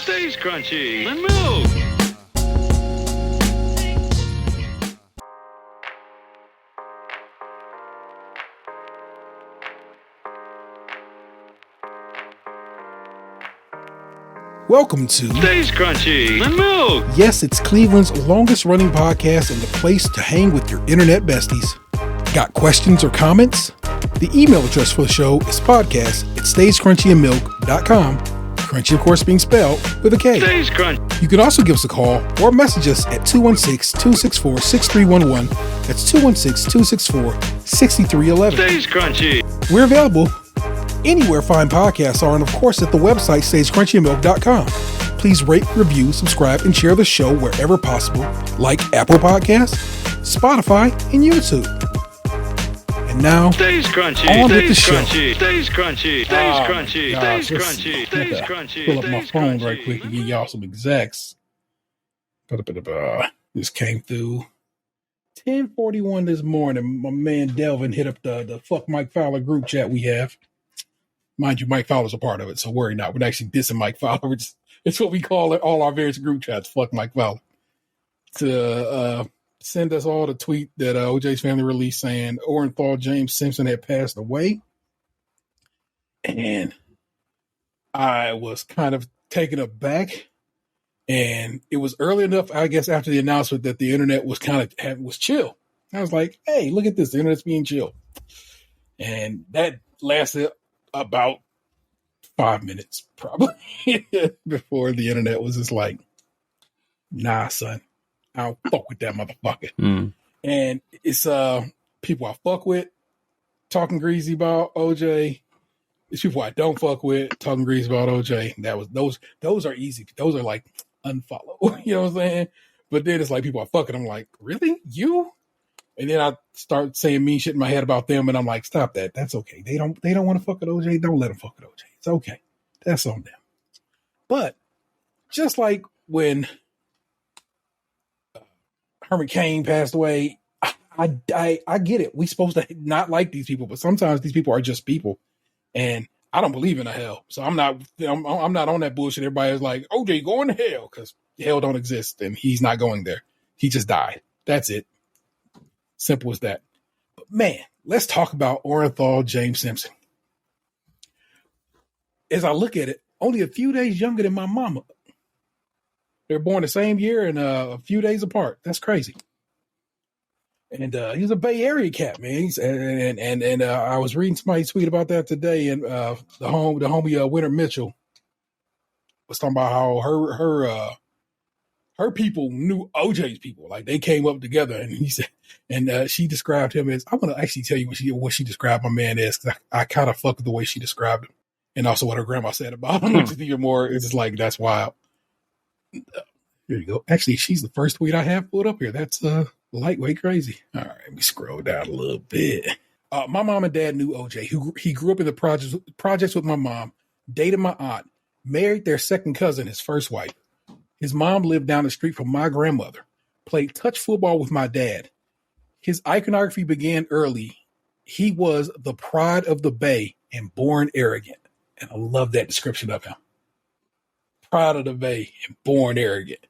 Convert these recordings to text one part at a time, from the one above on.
Stays crunchy and milk. Welcome to Stays Crunchy and Milk. Yes, it's Cleveland's longest running podcast and the place to hang with your internet besties. Got questions or comments? The email address for the show is podcast@stayscrunchyandmilk.com. Crunchy, of course, being spelled with a K. Stays Crunchy. You can also give us a call or message us at 216-264-6311. That's 216-264-6311. Stays Crunchy. We're available anywhere fine podcasts are, and of course at the website stayscrunchyandmilk.com. Please rate, review, subscribe, and share the show wherever possible, like Apple Podcasts, Spotify, and YouTube. And now, Stays Crunchy. on with the Stays show. Crunchy. Stays Crunchy. Stays crunchy. Gosh, Stays crunchy. Stays crunchy. pull up my Stays phone crunchy. right quick and give y'all some execs. This came through 10:41 this morning. My man Delvin hit up the Fuck Mike Fowler group chat we have. Mind you, Mike Fowler's a part of it, so worry not. We're not actually dissing Mike Fowler. It's what we call it, all our various group chats, Fuck Mike Fowler. To send us all the tweet that OJ's family released saying Orenthal James Simpson had passed away. And I was kind of taken aback. And it was early enough, I guess, after the announcement that the internet was was chill. I was like, hey, look at this. The internet's being chill. And that lasted about 5 minutes, probably, before the internet was just like, nah, son, I don't fuck with that motherfucker. And it's people I fuck with talking greasy about OJ. It's people I don't fuck with talking greasy about OJ. Those are easy. Those are like unfollow. You know what I'm saying? But then it's like people I fuck with. I'm like, really? You? And then I start saying mean shit in my head about them, and I'm like, stop that. That's okay. They don't want to fuck with OJ. Don't let them fuck with OJ. It's okay. That's on them. But just like when Herman Cain passed away, I get it. We supposed to not like these people, but sometimes these people are just people, and I don't believe in a hell. So I'm not on that bullshit. Everybody is like, OJ going to hell, because hell don't exist, and he's not going there. He just died. That's it. Simple as that. But man, let's talk about Orenthal James Simpson. As I look at it, only a few days younger than my mama. They're born the same year and a few days apart. That's crazy. And he's a Bay Area cat, man. And I was reading somebody's tweet about that today, and the homie Winter Mitchell was talking about how her people knew OJ's people. Like, they came up together, and he said, and she described him as, I'm going to actually tell you what she described my man as, because I kind of fuck with the way she described him. And also what her grandma said about him, which is even more, it's just like, that's wild. Here you go. Actually, she's the first tweet I have put up here. That's lightweight crazy. All right, let me scroll down a little bit. My mom and dad knew OJ. He grew up in the projects with my mom, dated my aunt, married their second cousin, his first wife. His mom lived down the street from my grandmother, played touch football with my dad. His iconography began early. He was the pride of the Bay and born arrogant. And I love that description of him. Pride of the Bay and born arrogant.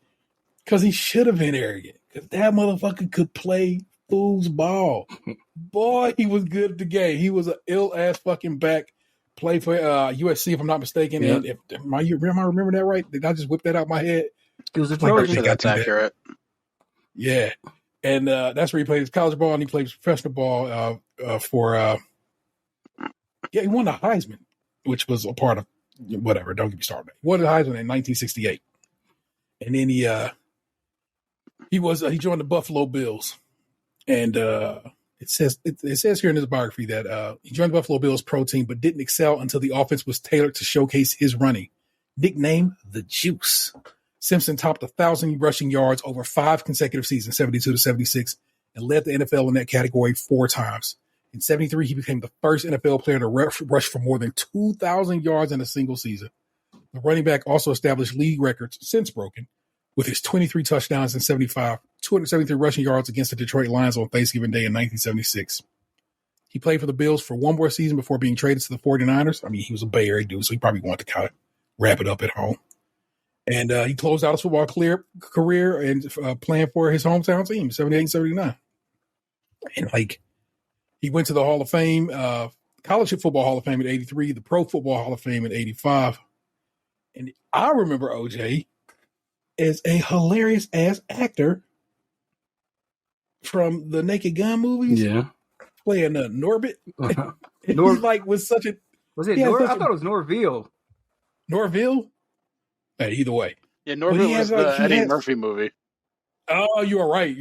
Because he should have been arrogant. Because that motherfucker could play fool's ball. Boy, he was good at the game. He was an ill-ass fucking back. Played for USC, if I'm not mistaken. Yeah. And am I remember that right? Did I just whip that out of my head? It was sure that's accurate. Yeah. And that's where he played his college ball, and he played professional ball he won the Heisman, which was a part of whatever. Don't get me started. He won the Heisman in 1968. And then he joined the Buffalo Bills. And it says here in his biography that he joined the Buffalo Bills pro team, but didn't excel until the offense was tailored to showcase his running. Nicknamed the Juice. Simpson topped 1,000 rushing yards over 5 consecutive seasons, 72 to 76, and led the NFL in that category 4 times. In 73, he became the first NFL player to rush for more than 2,000 yards in a single season. The running back also established league records since broken with his 23 touchdowns in 75, 273 rushing yards against the Detroit Lions on Thanksgiving Day in 1976. He played for the Bills for one more season before being traded to the 49ers. I mean, he was a Bay Area dude, so he probably wanted to kind of wrap it up at home. And he closed out his football career and playing for his hometown team, 78 and 79. And like, he went to the Hall of Fame, College Football Hall of Fame in 83, the Pro Football Hall of Fame in 85. And I remember OJ as a hilarious ass actor from the Naked Gun movies. Yeah. Playing Norbit. He's like, was such a. Was it Nor? I thought it was Norville. Norville? Either way. Yeah, Norville was the Eddie Murphy movie. Oh, you're right.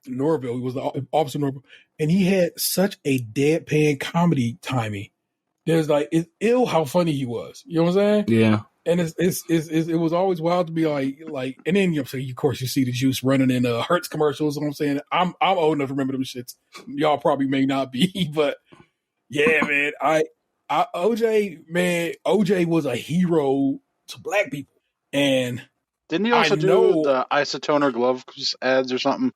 Norville. He was the officer Norville. And he had such a deadpan comedy timing. There's like, it's ill how funny he was. You know what I'm saying? Yeah. And it was always wild to be like, and then of course you see the Juice running in Hertz commercials. You know what I'm saying? I'm old enough to remember them shits. Y'all probably may not be, but yeah, man, OJ was a hero to black people. And didn't he also do the isotoner glove ads or something?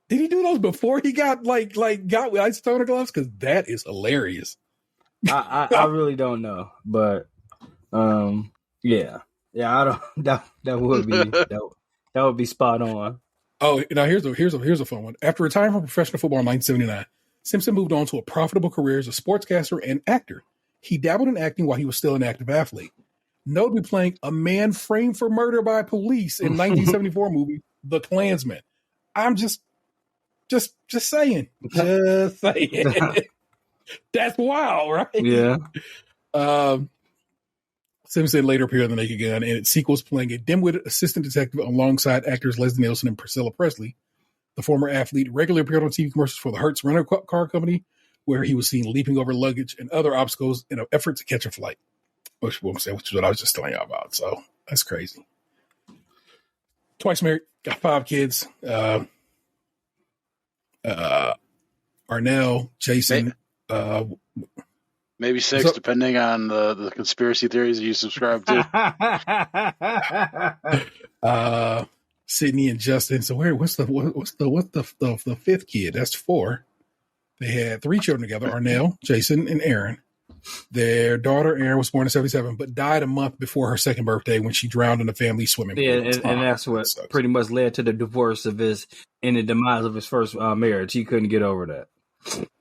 Did he do those before he got got with isotoner gloves? Because that is hilarious. I really don't know, but yeah, I don't. That would be spot on. Oh, now here's a fun one. After retiring from professional football in 1979, Simpson moved on to a profitable career as a sportscaster and actor. He dabbled in acting while he was still an active athlete, notably playing a man framed for murder by police in 1974 movie The Klansman. I'm just saying. Just saying. That's wild, right? Yeah. Simpson later appeared on The Naked Gun and its sequels, playing a dim-witted assistant detective alongside actors Leslie Nielsen and Priscilla Presley. The former athlete regularly appeared on TV commercials for the Hertz Rental Car Company, where he was seen leaping over luggage and other obstacles in an effort to catch a flight, which is what I was just telling you about. So that's crazy. Twice married, got 5 kids. Arnell, Jason, maybe 6, depending on the conspiracy theories you subscribe to. Sydney and Justin. So what's the fifth kid? That's 4. They had 3 children together: Arnell, Jason, and Aaron. Their daughter Aaron was born in 1977, but died a month before her 2nd birthday when she drowned in the family swimming pool. Yeah, and that's what pretty much led to the divorce of his and the demise of his first marriage. He couldn't get over that.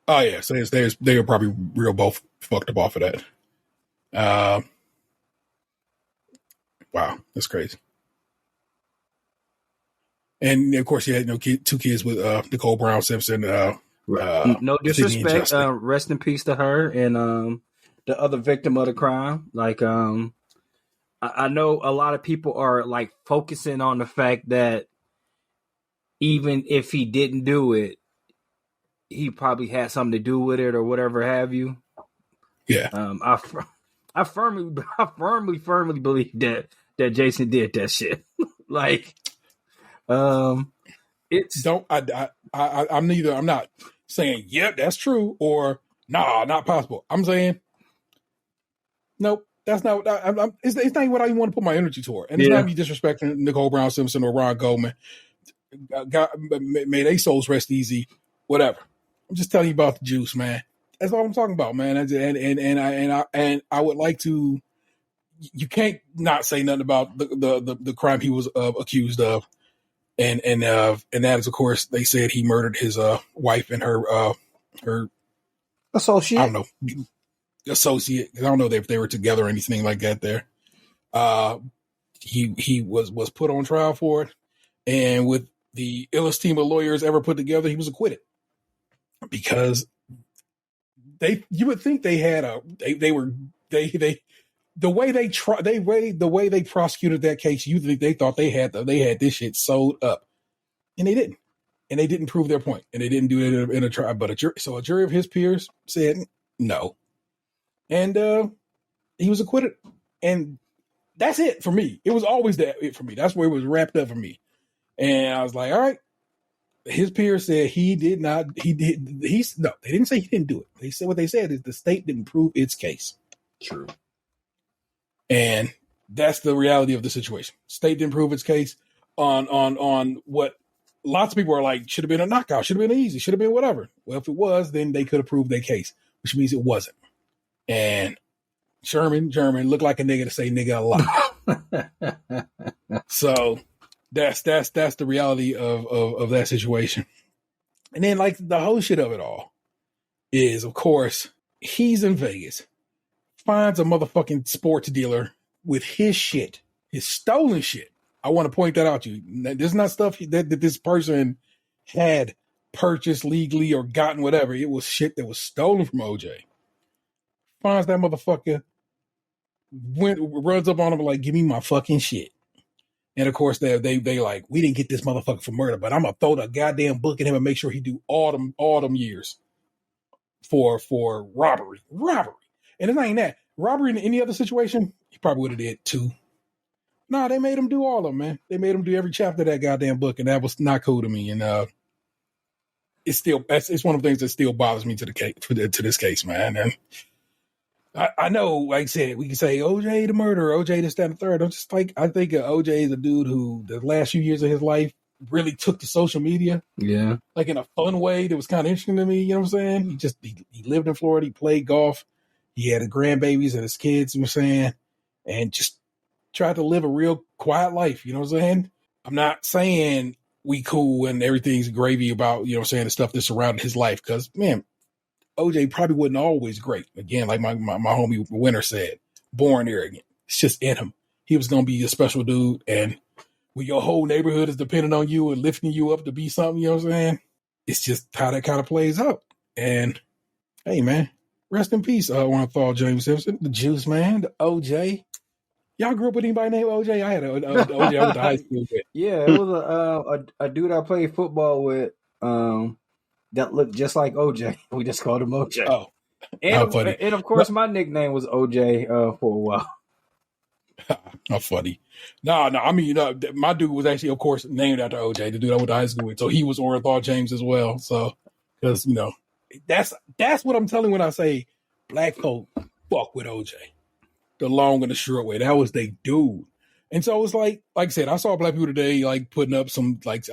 Oh yeah, so they were probably both fucked up off of that. Wow, that's crazy. And of course, he had 2 kids with Nicole Brown Simpson. No disrespect. Rest in peace to her and the other victim of the crime. Like, I know a lot of people are like focusing on the fact that even if he didn't do it, he probably had something to do with it or whatever have you. Yeah. I firmly believe that Jason did that shit. Like, it's I'm not saying yep, that's true, or nah, not possible. I'm saying nope, that's not. It's not even what I even want to put my energy toward, and it's not me disrespecting Nicole Brown Simpson or Ron Goldman. God, may they souls rest easy. Whatever. I'm just telling you about the juice, man. That's all I'm talking about, man. And I would like to. You can't not say nothing about the crime he was accused of. And that is, of course, they said he murdered his wife and her associate. I don't know, associate. I don't know if they were together or anything like that. There, he was put on trial for it, and with the illest team of lawyers ever put together, he was acquitted because you would think they had the way they prosecuted that case, you think they thought they had this shit sewed up, and they didn't prove their point, and they didn't do it in a trial. But a jury of his peers said no, and he was acquitted, and that's it for me. It was always it for me. That's where it was wrapped up for me, and I was like, all right. His peers said he did not. No, they didn't say he didn't do it. They said what they said is the state didn't prove its case. True. And that's the reality of the situation. State didn't prove its case on what lots of people are like, should have been a knockout, should have been easy, should have been whatever. Well, if it was, then they could have proved their case, which means it wasn't. And German looked like a nigga to say nigga a lot. So that's the reality of that situation. And then like the whole shit of it all is, of course, he's in Vegas, finds a motherfucking sports dealer with his shit, his stolen shit. I want to point that out to you. This is not stuff that this person had purchased legally or gotten whatever. It was shit that was stolen from OJ. Finds that motherfucker, runs up on him like, give me my fucking shit. And of course, they like, we didn't get this motherfucker for murder, but I'm gonna throw the goddamn book at him and make sure he do all them years for robbery. And it's not even that. Robbery in any other situation, he probably would have did 2. No, they made him do all of them, man. They made him do every chapter of that goddamn book, and that was not cool to me. And it's one of the things that still bothers me to this case, man. And I know, like I said, we can say OJ the murderer, OJ this, that, and the third. I'm just like, I think OJ is a dude who the last few years of his life really took to social media. Yeah. Like in a fun way that was kind of interesting to me, you know what I'm saying? He lived in Florida, he played golf, he had his grandbabies and his kids, you know what I'm saying? And just tried to live a real quiet life, you know what I'm saying? I'm not saying we cool and everything's gravy about, you know what I'm saying, the stuff that surrounded his life, because, man, OJ probably wasn't always great. Again, like my homie Winter said, born arrogant. It's just in him. He was going to be a special dude. And when your whole neighborhood is dependent on you and lifting you up to be something, you know what I'm saying? It's just how that kind of plays out. And hey, man, rest in peace, Orenthal James Simpson, the Juice Man, the OJ. Y'all grew up with anybody named OJ? I had an OJ I went to high school with. Yeah, it was a dude I played football with. That looked just like OJ. We just called him OJ. Oh, and of course, my nickname was OJ for a while. How funny. No, I mean, my dude was actually, of course, named after OJ, the dude I went to high school with. So he was Orenthal James as well. So, because, that's what I'm telling when I say black folk fuck with OJ. The long and the short way. That was they dude. And so it's like I said, I saw black people today, like putting up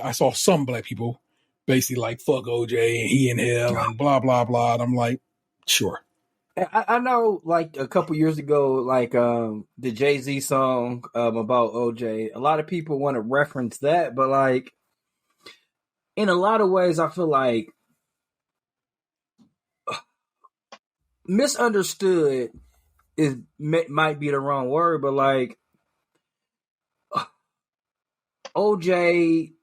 I saw some black people basically like, fuck OJ and he in hell and blah, blah, blah. And I'm like, sure. I know, like, a couple years ago, like, the Jay-Z song about OJ, a lot of people want to reference that, but, like, in a lot of ways, I feel like misunderstood might be the wrong word, but, like, OJ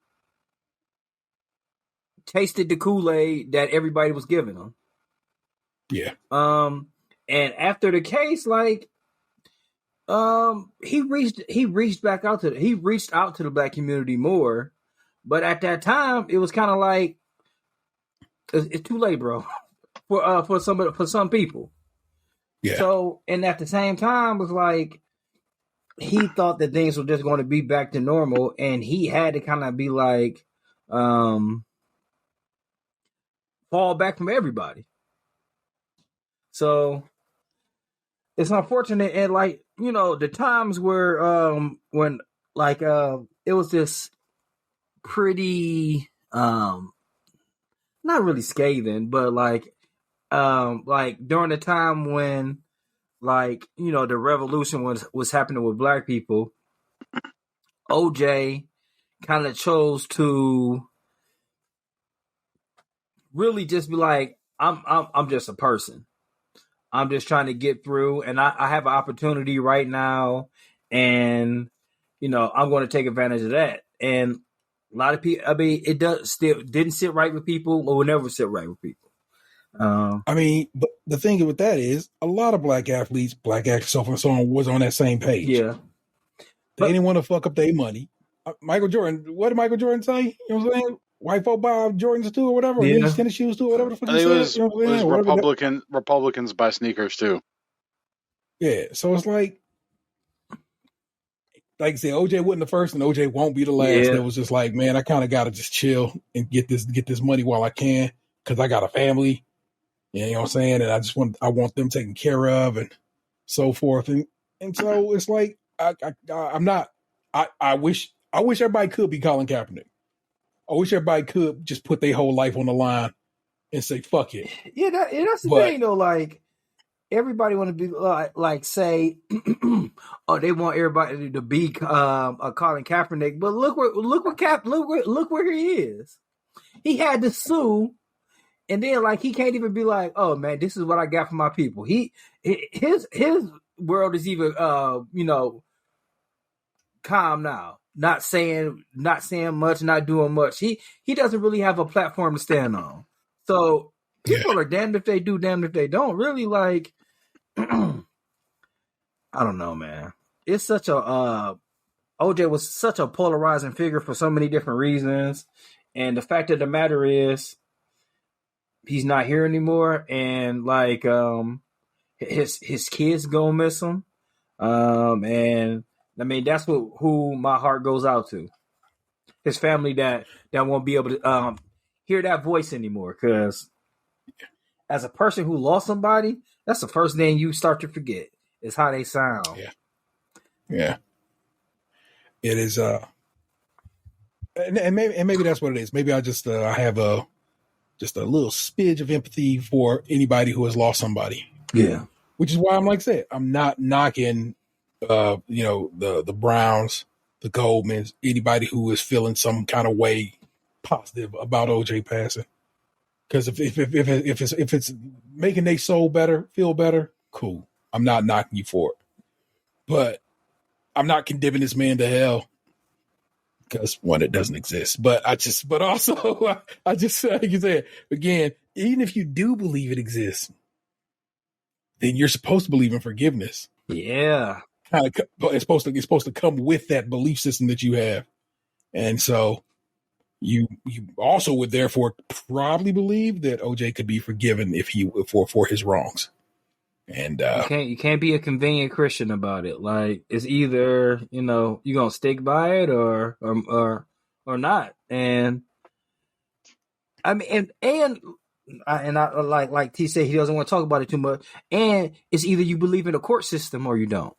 tasted the Kool-Aid that everybody was giving him. Yeah. And after the case, like, he reached out to the black community more, but at that time it was kind of like it's too late, bro, for some people. Yeah. So, and at the same time, it was like he thought that things were just going to be back to normal, and he had to kind of be like, fall back from everybody. So it's unfortunate, and like, the times where when like it was this pretty not really scathing, but like during the time when, like, the revolution was happening with black people, OJ kind of chose to really just be like, I'm just a person. I'm just trying to get through, and I have an opportunity right now, and I'm going to take advantage of that. And a lot of people, I mean, it didn't sit right with people, or will never sit right with people. I mean, but the thing with that is, a lot of black athletes, black actors, so forth and so on, was on that same page. Yeah, they didn't want to fuck up their money. Michael Jordan, what did Michael Jordan say? You know what I'm saying? White folk buy Jordans too, or whatever. Yeah. Tennis shoes too, or whatever the fuck I think he said. it was Republicans buy sneakers too. Yeah, so it's like I said, OJ wasn't the first, and OJ won't be the last. Yeah. That was just like, man, I kind of got to just chill and get this money while I can, because I got a family. You know what I'm saying? And I want them taken care of and so forth. And so it's like I wish everybody could be Colin Kaepernick. I wish everybody could just put their whole life on the line and say, fuck it. Yeah, that's the thing, though. Like, everybody want to be like say, oh, they want everybody to be Colin Kaepernick, but look where he is. He had to sue, and then like he can't even be like, oh man, this is what I got for my people. His world is even calm now. Not saying much, not doing much. He doesn't really have a platform to stand on. So people are damned if they do, damned if they don't. Really, like, I don't know, man. It's such a OJ was such a polarizing figure for so many different reasons, and the fact of the matter is, he's not here anymore, and like his kids gonna miss him, and I mean that's who my heart goes out to. His family that won't be able to hear that voice anymore, because as a person who lost somebody, that's the first thing you start to forget is how they sound. Yeah. It is, and maybe that's what it is. Maybe I just I have a little smidge of empathy for anybody who has lost somebody. Yeah, which is why I'm like I said, I'm not knocking, the Browns, the Goldmans, anybody who is feeling some kind of way positive about OJ passing. Because if it's making their soul feel better, cool. I'm not knocking you for it, but I'm not condemning this man to hell because one, it doesn't exist. But also, I just like you said again, even if you do believe it exists, then you're supposed to believe in forgiveness. Yeah, it's supposed to come with that belief system that you have, and so you also would therefore probably believe that OJ could be forgiven for his wrongs. And you can't be a convenient Christian about it. Like it's either you're gonna stick by it or not. And I mean, and I like T said, he doesn't want to talk about it too much. And it's either you believe in the court system or you don't.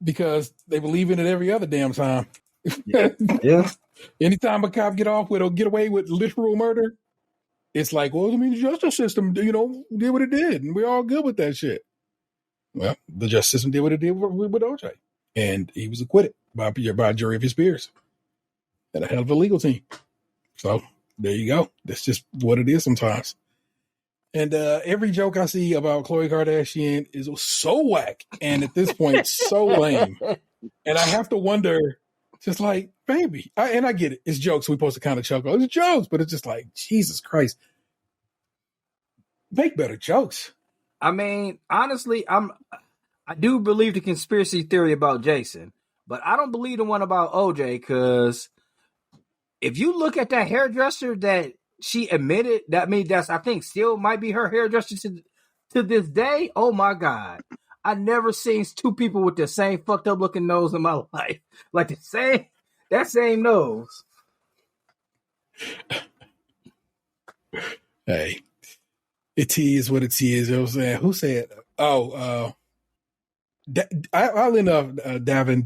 Because they believe in it every other damn time. Yeah. Anytime a cop get away with literal murder, it's like, well, I mean, the justice system, did what it did, and we're all good with that shit. Well, the justice system did what it did with OJ, and he was acquitted by a jury of his peers and a hell of a legal team. So there you go. That's just what it is sometimes. And every joke I see about Khloe Kardashian is so whack, and at this point, so lame. And I have to wonder, just like, baby, I get it. It's jokes. We're supposed to kind of chuckle. It's jokes, but it's just like, Jesus Christ. Make better jokes. I mean, honestly, I do believe the conspiracy theory about Jason, but I don't believe the one about OJ, because if you look at that hairdresser that she admitted, I think still might be her hairdresser to this day. Oh my God. I never seen two people with the same fucked up looking nose in my life. Like that same nose. Hey, it is what it is. You know what I'm saying? Who said? I'll end up Davin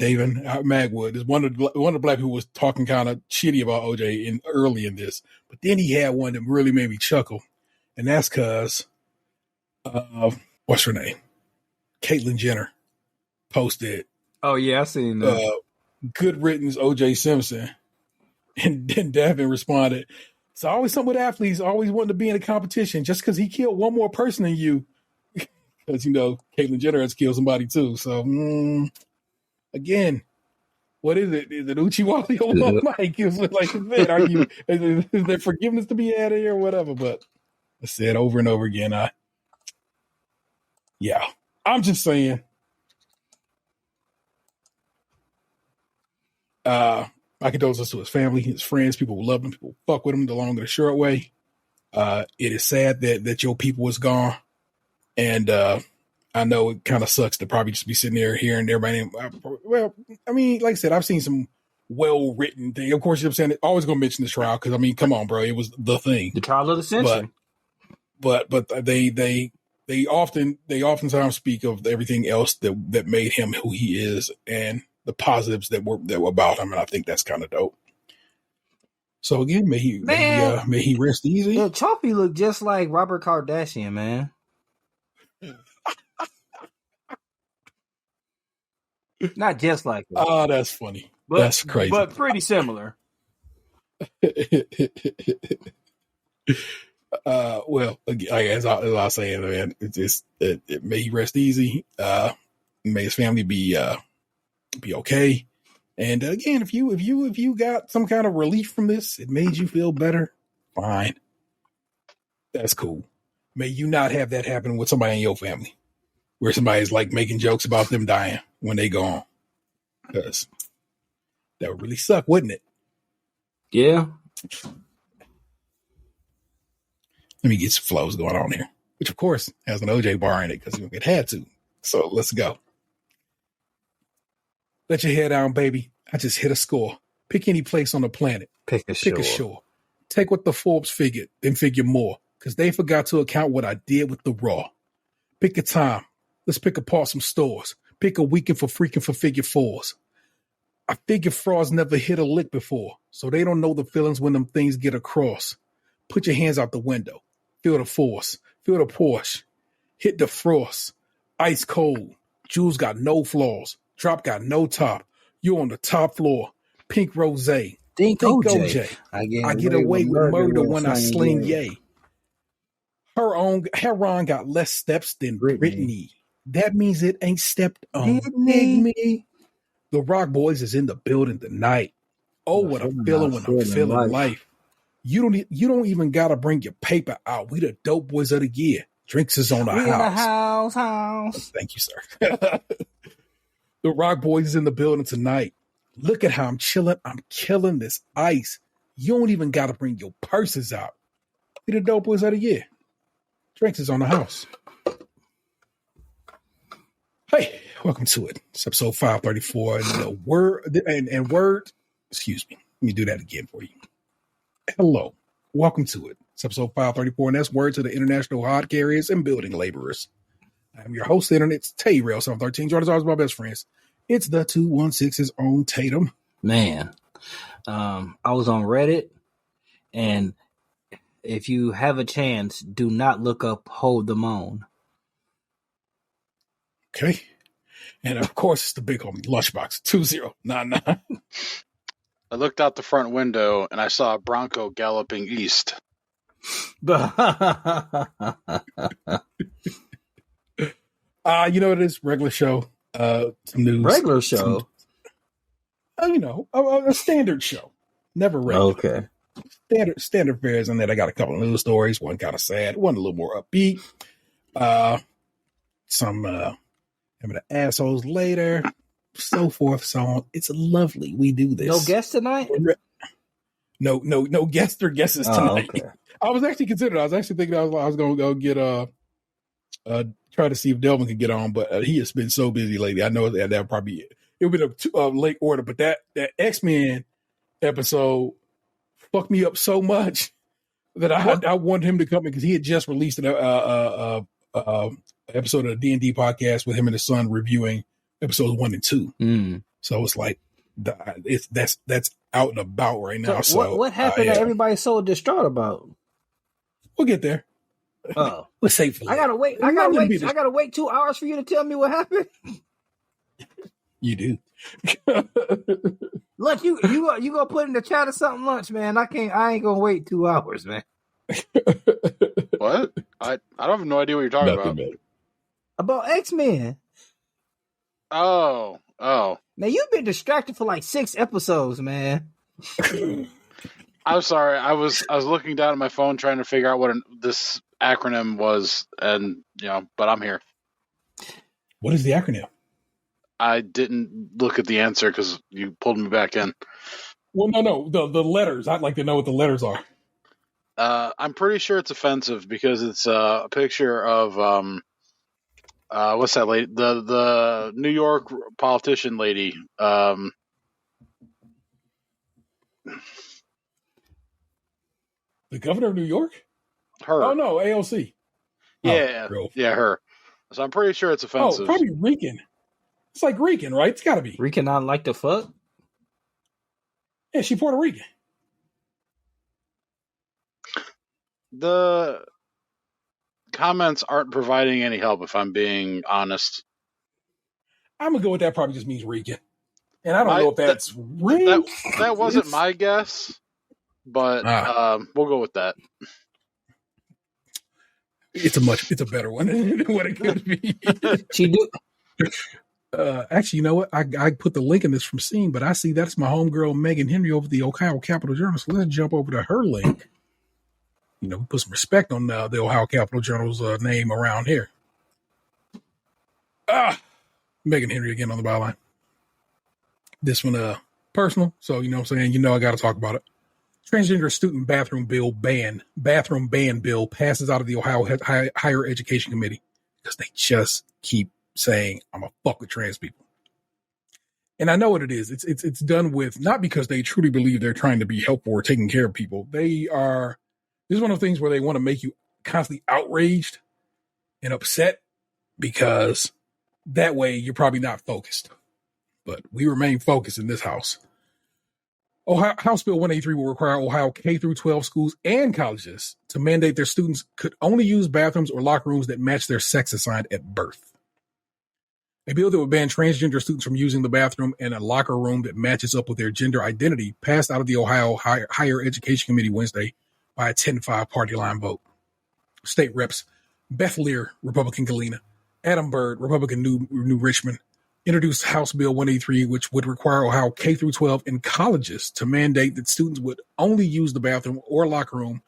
Magwood is one of the black people was talking kind of shitty about OJ early in this, but then he had one that really made me chuckle, and that's because what's her name? Caitlyn Jenner posted. Oh yeah, I seen that. Good riddance, OJ Simpson, and then Davin responded, "It's always something with athletes, always wanting to be in a competition. Just because he killed one more person than you." Because, Caitlyn Jenner has killed somebody too. So, again, what is it? Is it Uchiwali or what, Mike? Is it like is there forgiveness to be had here or whatever? But I said over and over again, I'm just saying. My condolences to his family, his friends, people who love him, people who fuck with him the long and the short way. It is sad that your people is gone. And I know it kind of sucks to probably just be sitting there hearing everybody. Well, I mean, like I said, I've seen some well-written thing. Of course, I'm saying always going to mention this trial because, I mean, come on, bro, it was the thing, the trial of the century. But they oftentimes speak of everything else that made him who he is and the positives that were about him, and I think that's kind of dope. So again, may he rest easy. Yeah, Choppy looked just like Robert Kardashian, man. Not just like it, Oh, that's funny. That's crazy. but pretty similar. Well, as I was saying, man, it may he rest easy. May his family be okay. And again, if you got some kind of relief from this, it made you feel better. Fine, that's cool. May you not have that happen with somebody in your family, where somebody's like making jokes about them dying when they go on, because that would really suck, wouldn't it? Yeah. Let me get some flows going on here, which of course has an OJ bar in it because it had to. So let's go. Let your hair down, baby. I just hit a score. Pick any place on the planet. Pick a shore. Take what the Forbes figured, then figure more, because they forgot to account what I did with the raw. Pick a time. Let's pick apart some stores. Pick a weekend for freaking for figure fours. I figure frauds never hit a lick before, so they don't know the feelings when them things get across. Put your hands out the window. Feel the force. Feel the Porsche. Hit the frost. Ice cold. Jewels got no flaws. Drop got no top. You on the top floor. Pink rosé. Think OJ. I get away with murder when I sling yay. Heron got less steps than Britney. That means it ain't stepped on. Dig me. The Rock Boys is in the building tonight. Oh, what a feeling when I'm feeling life. You don't even gotta bring your paper out. We the dope boys of the year. Drinks is on the house. House. Thank you, sir. The Rock Boys is in the building tonight. Look at how I'm chilling. I'm killing this ice. You don't even gotta bring your purses out. We the dope boys of the year. Drinks is on the house. Hey, welcome to it. It's episode 534. And word, excuse me. Let me do that again for you. Hello. Welcome to it. It's episode 534, and that's word to the international hod carriers and building laborers. I'm your host, the internet's Tay-Rail 713. Join us always my best friends. It's the 216's own Tatum. Man, I was on Reddit, and if you have a chance, do not look up Hold the Moan. Okay. And of course, it's the big homie, Lunchbox 2099. I looked out the front window and I saw a Bronco galloping east. You know what it is? Regular show. Some news. Regular show? A standard show. Never regular. Okay. Standard fares in there. I got a couple of news stories. One kind of sad. One a little more upbeat. Some the assholes later. So forth, so on. It's lovely. We do this. No guest tonight? No guest or guesses tonight. Okay. I was actually considering. I was actually thinking I was going to go get try to see if Delvin could get on, but he has been so busy lately. I know that probably it would be a late order, but that X-Men episode fucked me up so much that I wanted him to come in because he had just released an episode of the D&D podcast with him and his son reviewing episodes 1 and 2. Mm. So it's like that's out and about right now. So what happened that everybody's so distraught about? We'll get there. Oh, let's save for I gotta wait. I gotta wait 2 hours for you to tell me what happened. You do. Lunch, you gonna put in the chat or something, Lunch, man? I ain't gonna wait 2 hours, man. What? I don't have no idea what you're talking about. About X-Men. Oh. Man, you've been distracted for like 6 episodes, man. I'm sorry. I was looking down at my phone trying to figure out what this acronym was, and but I'm here. What is the acronym? I didn't look at the answer because you pulled me back in. Well, no, the letters. I'd like to know what the letters are. I'm pretty sure it's offensive because it's a picture of what's that lady? The New York politician lady. The governor of New York? Her. Oh no, AOC. Yeah, her. So I'm pretty sure it's offensive. Oh, probably Rican. It's like Rican, right? It's got to be. Rican not like the fuck? Yeah, she Puerto Rican. God comments aren't providing any help, if I'm being honest. I'm gonna go with that. Probably just means Regan, and I don't My- know if that's real. That wasn't my guess, but we'll go with that. It's a better one than what it could be. She do. Actually, you know what? I put the link in this from Scene, but I see that's my homegirl Megan Henry over at the Ohio Capitol Journal. So let's jump over to her link. You know, we put some respect on the Ohio Capitol Journal's name around here. Megan Henry again on the byline. This one personal, so you know what I'm saying? You know I got to talk about it. Transgender student bathroom ban bill passes out of the Ohio Higher Education Committee because they just keep saying I'm gonna fuck with trans people. And I know what it is. It's done with not because they truly believe they're trying to be helpful or taking care of people. This is one of the things where they want to make you constantly outraged and upset because that way you're probably not focused. But we remain focused in this house. Ohio, House Bill 183 will require Ohio K through 12 schools and colleges to mandate their students could only use bathrooms or locker rooms that match their sex assigned at birth. A bill that would ban transgender students from using the bathroom and a locker room that matches up with their gender identity passed out of the Ohio Higher Education Committee Wednesday by a 10-5 party line vote. State Reps Beth Lear, Republican Galena, Adam Byrd, Republican New Richmond, introduced House Bill 183, which would require Ohio K through 12 and colleges to mandate that students would only use the bathroom or locker room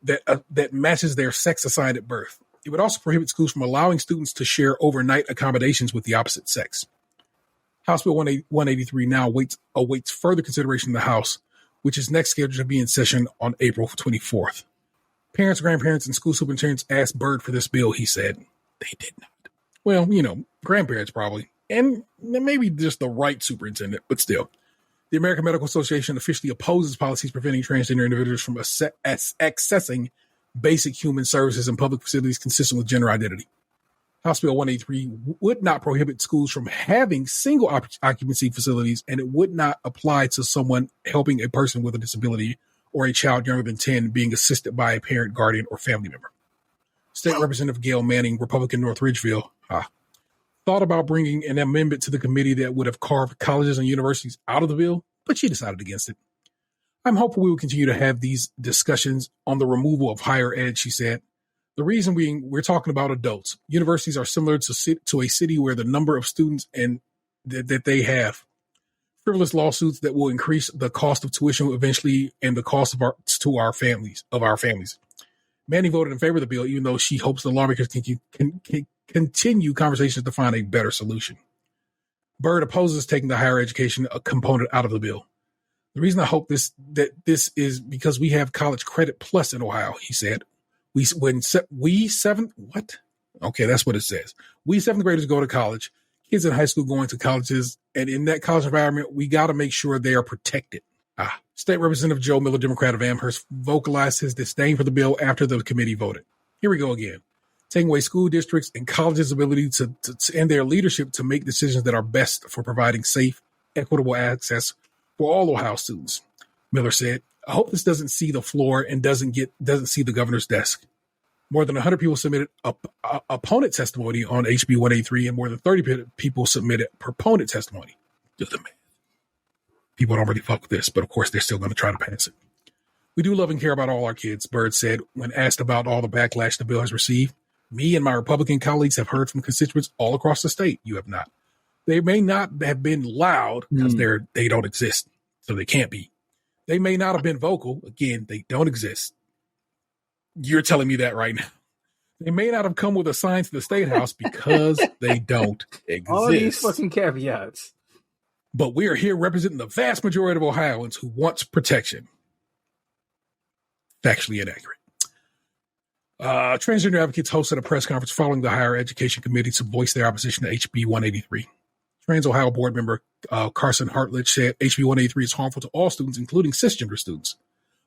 that matches their sex assigned at birth. It would also prohibit schools from allowing students to share overnight accommodations with the opposite sex. House Bill 183 now awaits further consideration in the House, which is next scheduled to be in session on April 24th. Parents, grandparents, and school superintendents asked Byrd for this bill, he said. They did not. Well, you know, grandparents probably. And maybe just the right superintendent, but still. The American Medical Association officially opposes policies preventing transgender individuals from accessing basic human services in public facilities consistent with gender identity. House Bill 183 would not prohibit schools from having single occupancy facilities, and it would not apply to someone helping a person with a disability or a child younger than 10 being assisted by a parent, guardian, or family member. State Representative Gail Manning, Republican North Ridgeville, thought about bringing an amendment to the committee that would have carved colleges and universities out of the bill, but she decided against it. I'm hopeful we will continue to have these discussions on the removal of higher ed, she said. The reason being, we're talking about adults. Universities are similar to a city where the number of students and that they have frivolous lawsuits that will increase the cost of tuition eventually and the cost of our families. Manning voted in favor of the bill, even though she hopes the lawmakers can continue conversations to find a better solution. Byrd opposes taking the higher education component out of the bill. The reason I hope this is because we have college credit plus in Ohio, he said. Okay, that's what it says. We seventh graders go to college, kids in high school going to colleges, and in that college environment, we got to make sure they are protected. State Representative Joe Miller, Democrat of Amherst, vocalized his disdain for the bill after the committee voted. Here we go again. Taking away school districts and colleges' ability to and their leadership to make decisions that are best for providing safe, equitable access for all Ohio students. Miller said, I hope this doesn't see the floor and doesn't see the governor's desk. More than 100 people submitted opponent testimony on HB 183 and more than 30 people submitted proponent testimony. Do the math. People don't really fuck with this, but of course they're still going to try to pass it. We do love and care about all our kids, Byrd said when asked about all the backlash the bill has received. Me and my Republican colleagues have heard from constituents all across the state. You have not. They may not have been loud because they don't exist, so they can't be. They may not have been vocal. Again, they don't exist. You're telling me that right now. They may not have come with a sign to the Statehouse because they don't exist. All these fucking caveats. But we are here representing the vast majority of Ohioans who wants protection. Factually inaccurate. Transgender advocates hosted a press conference following the Higher Education Committee to voice their opposition to HB 183. Trans Ohio board member Carson Hartledge said HB 183 is harmful to all students, including cisgender students.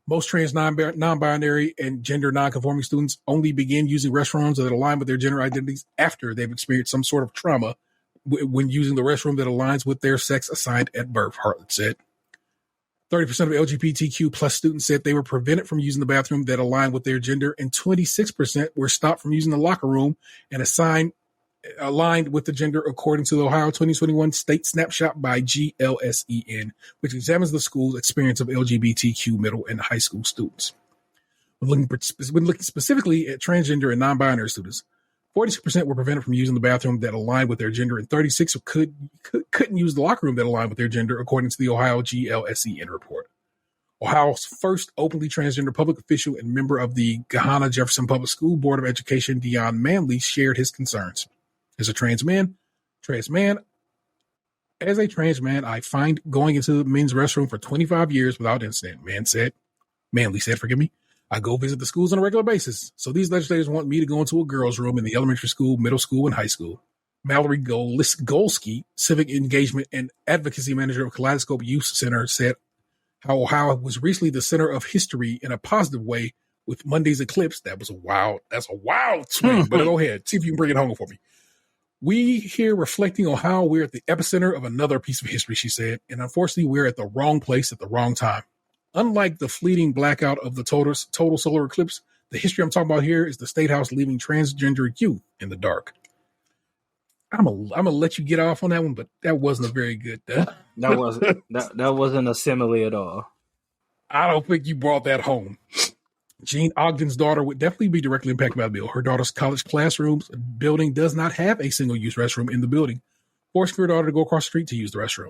Most trans, non-binary, and gender non-conforming students only begin using restrooms that align with their gender identities after they've experienced some sort of trauma when using the restroom that aligns with their sex assigned at birth, Hartledge said. 30% of LGBTQ plus students said they were prevented from using the bathroom that aligned with their gender, and 26% were stopped from using the locker room and assigned aligned with the gender, according to the Ohio 2021 State Snapshot by GLSEN, which examines the school's experience of LGBTQ middle and high school students. When looking specifically at transgender and non-binary students, 42% were prevented from using the bathroom that aligned with their gender, and 36% couldn't use the locker room that aligned with their gender, according to the Ohio GLSEN report. Ohio's first openly transgender public official and member of the Gahanna Jefferson Public School Board of Education, Dion Manley, shared his concerns. As a trans man, I find going into the men's restroom for 25 years without incident, Manley said, forgive me. I go visit the schools on a regular basis. So these legislators want me to go into a girls' room in the elementary school, middle school, and high school. Mallory Golsky, civic engagement and advocacy manager of Kaleidoscope Youth Center, said how Ohio was recently the center of history in a positive way with Monday's eclipse. That's a wild swing, but go ahead. See if you can bring it home for me. We here reflecting on how we're at the epicenter of another piece of history, she said, and unfortunately we're at the wrong place at the wrong time. Unlike the fleeting blackout of the total solar eclipse, the history I'm talking about here is the Statehouse leaving transgender youth in the dark. I'm gonna let you get off on that one, but that wasn't a very good. That wasn't a simile at all. I don't think you brought that home. Jean Ogden's daughter would definitely be directly impacted by the bill. Her daughter's college classrooms building does not have a single-use restroom in the building, forcing her daughter to go across the street to use the restroom.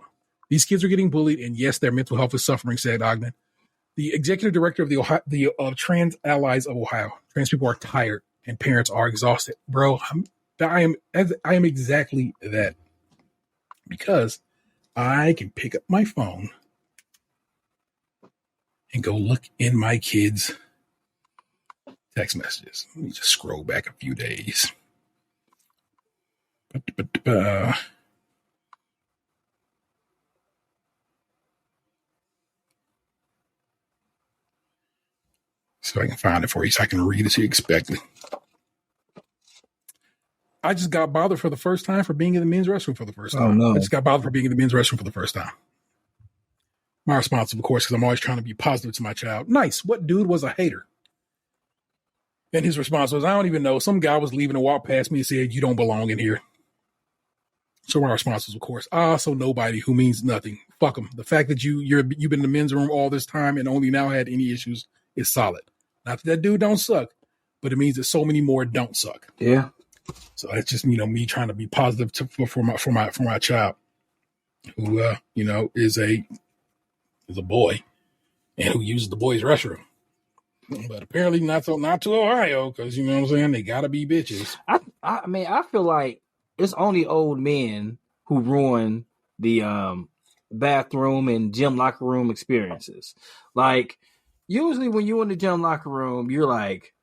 These kids are getting bullied, and yes, their mental health is suffering, said Ogden. The executive director of the Trans Allies of Ohio. Trans people are tired, and parents are exhausted. Bro, I am exactly that. Because I can pick up my phone and go look in my kids' text messages. Let me just scroll back a few days. So I can find it for you so I can read it to you expectly. I just got bothered for the first time for being in the men's restroom for the first time. Oh, no. I just got bothered for being in the men's restroom for the first time. My response, of course, because I'm always trying to be positive to my child. Nice. What dude was a hater? And his response was, I don't even know. Some guy was leaving and walked past me and said, you don't belong in here. So my response was, of course, so nobody who means nothing. Fuck him. The fact that you've been in the men's room all this time and only now had any issues is solid. Not that dude don't suck, but it means that so many more don't suck. Yeah. So it's just, me trying to be positive for my child who, is a boy and who uses the boys' restroom. But apparently not to Ohio, because you know what I'm saying, they gotta be bitches. I mean, I feel like it's only old men who ruin the bathroom and gym locker room experiences. Like, usually when you're in the gym locker room, you're like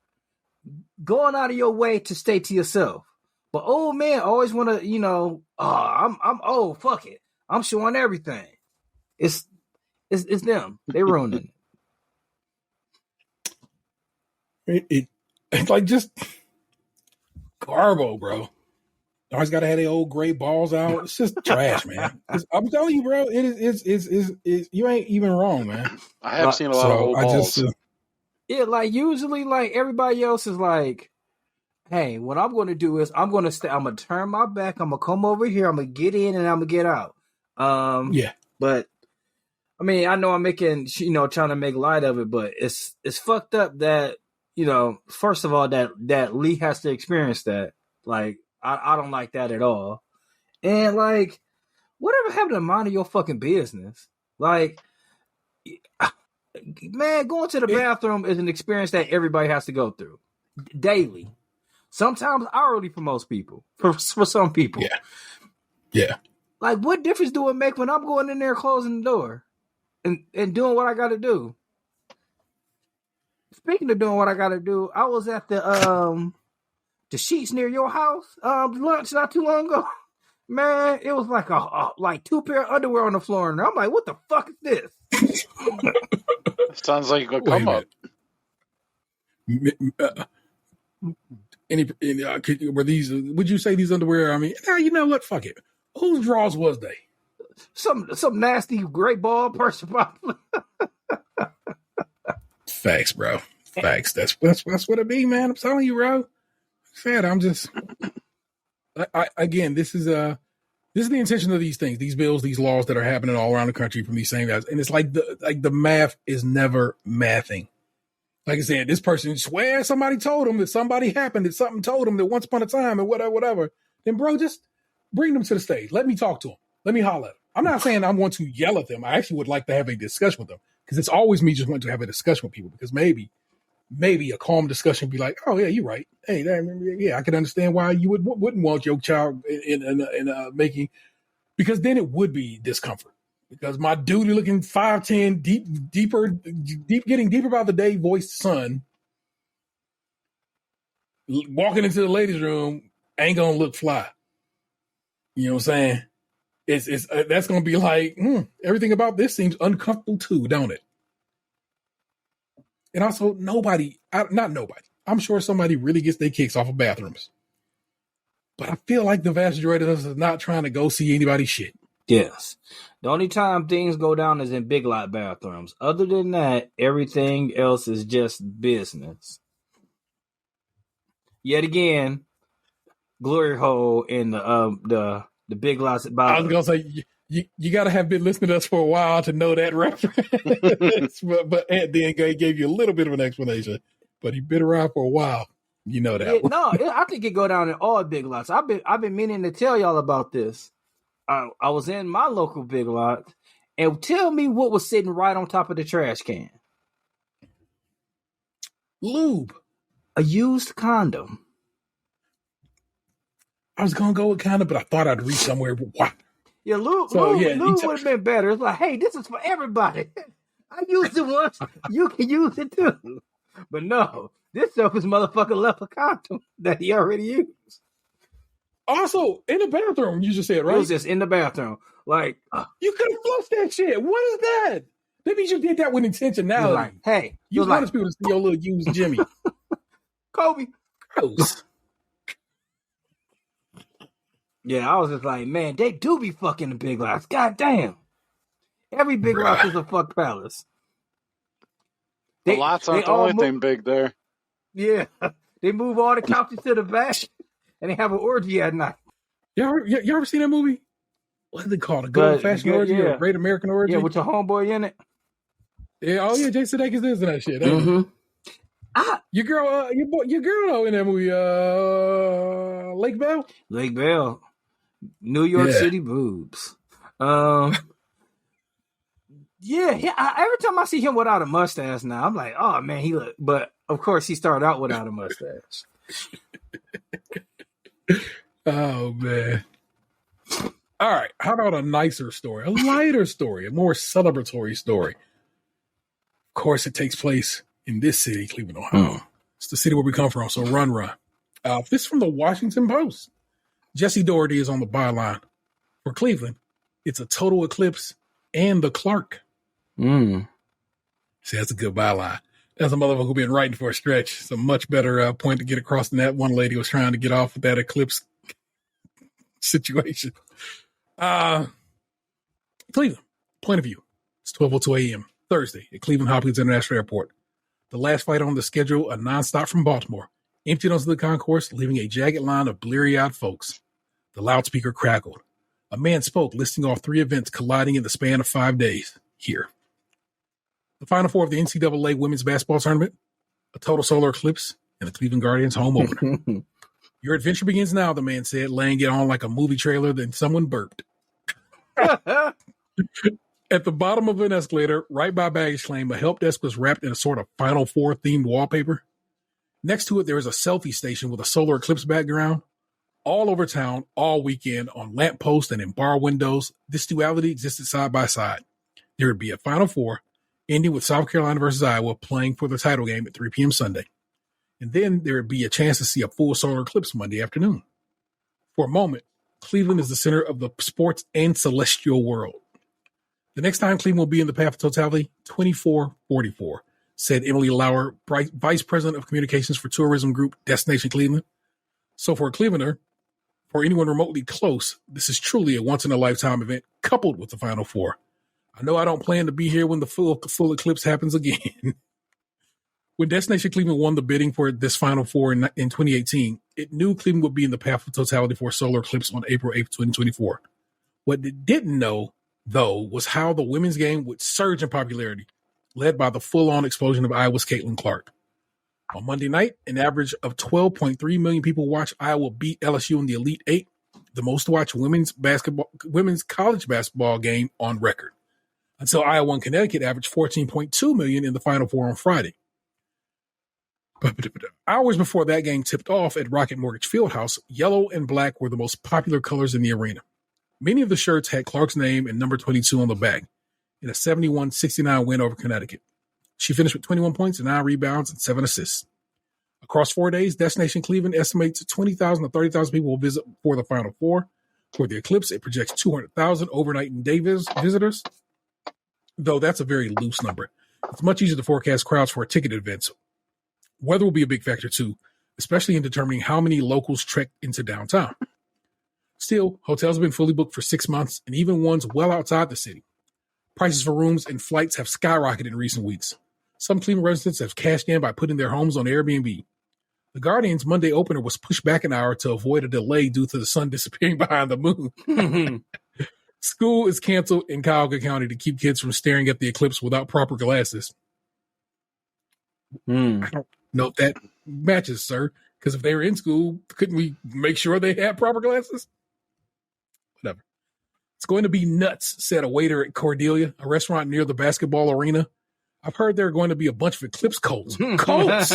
going out of your way to stay to yourself. But old men always want to, I'm old, fuck it, I'm showing everything. It's them. They ruining it. It's like just garbo, bro. Always got to have the old gray balls out. It's just trash, man. I'm telling you, bro. It is. You ain't even wrong, man. I have seen a lot of old balls. Yeah, like usually, like everybody else is like, "Hey, what I'm going to do is I'm going to stay. I'm going to turn my back. I'm going to come over here. I'm going to get in and I'm going to get out." Yeah. But I mean, I know I'm making, trying to make light of it, but it's fucked up that. First of all, that Lee has to experience that. Like, I don't like that at all. And, like, whatever happened to mind your fucking business? Like, man, going to the bathroom is an experience that everybody has to go through daily. Sometimes hourly for most people, for some people. Yeah. Yeah. Like, what difference do it make when I'm going in there closing the door and doing what I got to do? Speaking of doing what I gotta do, I was at the Sheets near your house lunch not too long ago. Man, it was like like 2 pair of underwear on the floor, and I'm like, what the fuck is this? Sounds like a come up. Were these? Would you say these underwear? I mean, you know what? Fuck it. Whose drawers was they? some nasty great ball person probably. Facts, bro. Facts. That's what it be, man. I'm telling you, bro. Sad. I'm just. Again, this is the intention of these things, these bills, these laws that are happening all around the country from these same guys, and it's like the math is never mathing. Like I said, this person swears somebody told him that somebody happened, that something told him that once upon a time, and whatever. Then, bro, just bring them to the stage. Let me talk to them. Let me holler at them. I'm not saying I want to yell at them. I actually would like to have a discussion with them, because it's always me just wanting to have a discussion with people, because maybe a calm discussion would be like, oh yeah, you're right. Hey, yeah, I can understand why you wouldn't want your child in making, because then it would be discomfort. Because my duty looking 5'10", getting deeper by the day voiced son walking into the ladies' room ain't gonna look fly. You know what I'm saying? It's that's gonna be like, everything about this seems uncomfortable too, don't it? And also, not nobody. I'm sure somebody really gets their kicks off of bathrooms. But I feel like the vast majority of us is not trying to go see anybody's shit. Yes. The only time things go down is in big lot bathrooms. Other than that, everything else is just business. Yet again, glory hole in the big lots. I was gonna say you got to have been listening to us for a while to know that reference, but Ant then gave you a little bit of an explanation. But he been around for a while, you know that. I think it go down in all big lots. I've been meaning to tell y'all about this. I was in my local big lot, and tell me what was sitting right on top of the trash can. Lube. A used condom. I was gonna go with condom, but I thought I'd reach somewhere. What? Yeah, lube would have been better. It's like, hey, this is for everybody. I used it once. You can use it too. But no, this selfish motherfucker left a condom that he already used. Also, in the bathroom, you just said, right? It was just in the bathroom. Like, you could have flushed that shit. What is that? Maybe you did that with intentionality. Like, hey, you want people to see your little used Jimmy. Kobe. Gross. Yeah, I was just like, man, they do be fucking the big lots. God damn. Every big lot is a fuck palace. The lots aren't the only thing big there. Yeah. They move all the couches to the back. And they have an orgy at night. Y'all ever seen that movie? What is it called? A Good Old-Fashioned Orgy or a Great American Orgy? Yeah, with your homeboy in it. Yeah, oh yeah, Jason Sudeikis is in that shit. Your girl though in that movie, Lake Bell? Lake Bell. New York City boobs. Every time I see him without a mustache now, I'm like, oh man, he look. But of course, he started out without a mustache. Oh man. All right, how about a nicer story, a lighter story, a more celebratory story? Of course, it takes place in this city, Cleveland, Ohio. It's the city where we come from, so run. This is from the Washington Post. Jesse Doherty is on the byline. For Cleveland, it's a total eclipse and the Clark. See, that's a good byline. That's a motherfucker who been writing for a stretch. It's a much better point to get across than that one lady was trying to get off with that eclipse situation. Cleveland, point of view. It's 12:02 a.m. Thursday at Cleveland Hopkins International Airport. The last flight on the schedule, a nonstop from Baltimore, emptied onto the concourse, leaving a jagged line of bleary-eyed folks. The loudspeaker crackled. A man spoke, listing off 3 events colliding in the span of 5 days. Here. The Final Four of the NCAA women's basketball tournament, a total solar eclipse, and the Cleveland Guardians home opener. Your adventure begins now, the man said, laying it on like a movie trailer, then someone burped. At the bottom of an escalator, right by baggage claim, a help desk was wrapped in a sort of Final Four-themed wallpaper. Next to it, there is a selfie station with a solar eclipse background. All over town, all weekend, on lampposts and in bar windows, this duality existed side by side. There would be a Final Four, ending with South Carolina versus Iowa playing for the title game at 3 p.m. Sunday. And then there would be a chance to see a full solar eclipse Monday afternoon. For a moment, Cleveland is the center of the sports and celestial world. The next time Cleveland will be in the path of totality, 2444, said Emily Lauer, Vice President of Communications for tourism group Destination Cleveland. So for a Clevelander, For anyone remotely close, this is truly a once-in-a-lifetime event coupled with the Final Four. I know I don't plan to be here when the full eclipse happens again. When Destination Cleveland won the bidding for this Final Four in 2018, it knew Cleveland would be in the path of totality for a solar eclipse on April 8th, 2024. What it didn't know, though, was how the women's game would surge in popularity, led by the full-on explosion of Iowa's Caitlin Clark. On Monday night, an average of 12.3 million people watched Iowa beat LSU in the Elite Eight, the most-watched women's college basketball game on record, until Iowa and Connecticut averaged 14.2 million in the Final Four on Friday. Hours before that game tipped off at Rocket Mortgage Fieldhouse, yellow and black were the most popular colors in the arena. Many of the shirts had Clark's name and number 22 on the back in a 71-69 win over Connecticut. She finished with 21 points, 9 rebounds, and 7 assists. Across 4 days, Destination Cleveland estimates 20,000 to 30,000 people will visit for the Final Four. For the Eclipse, it projects 200,000 overnight and day visitors, though that's a very loose number. It's much easier to forecast crowds for ticketed events. Weather will be a big factor, too, especially in determining how many locals trek into downtown. Still, hotels have been fully booked for 6 months, and even ones well outside the city. Prices for rooms and flights have skyrocketed in recent weeks. Some Cleveland residents have cashed in by putting their homes on Airbnb. The Guardian's Monday opener was pushed back an hour to avoid a delay due to the sun disappearing behind the moon. School is canceled in Cuyahoga County to keep kids from staring at the eclipse without proper glasses. I don't know if that matches, sir, because if they were in school, couldn't we make sure they had proper glasses? Whatever. It's going to be nuts, said a waiter at Cordelia, a restaurant near the basketball arena. I've heard there are going to be a bunch of eclipse cults. Cults!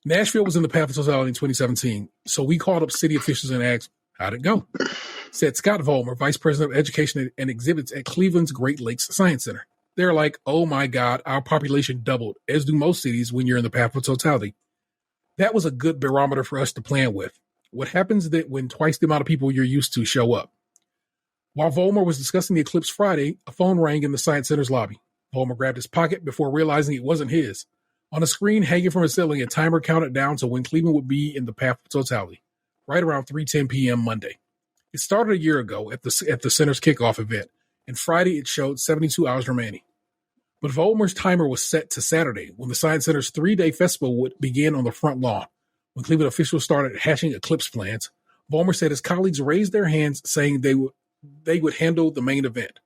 Nashville was in the path of totality in 2017, so we called up city officials and asked, how'd it go? Said Scott Vollmer, Vice President of Education and Exhibits at Cleveland's Great Lakes Science Center. They're like, oh my God, our population doubled, as do most cities when you're in the path of totality. That was a good barometer for us to plan with. What happens that when twice the amount of people you're used to show up? While Vollmer was discussing the eclipse Friday, a phone rang in the Science Center's lobby. Vollmer grabbed his pocket before realizing it wasn't his. On a screen hanging from his ceiling, a timer counted down to when Cleveland would be in the path of totality, right around 3:10 p.m. Monday. It started a year ago at the center's kickoff event, and Friday it showed 72 hours remaining. But Vollmer's timer was set to Saturday, when the Science Center's 3-day festival would begin on the front lawn. When Cleveland officials started hatching eclipse plans, Vollmer said his colleagues raised their hands, saying they would handle the main event.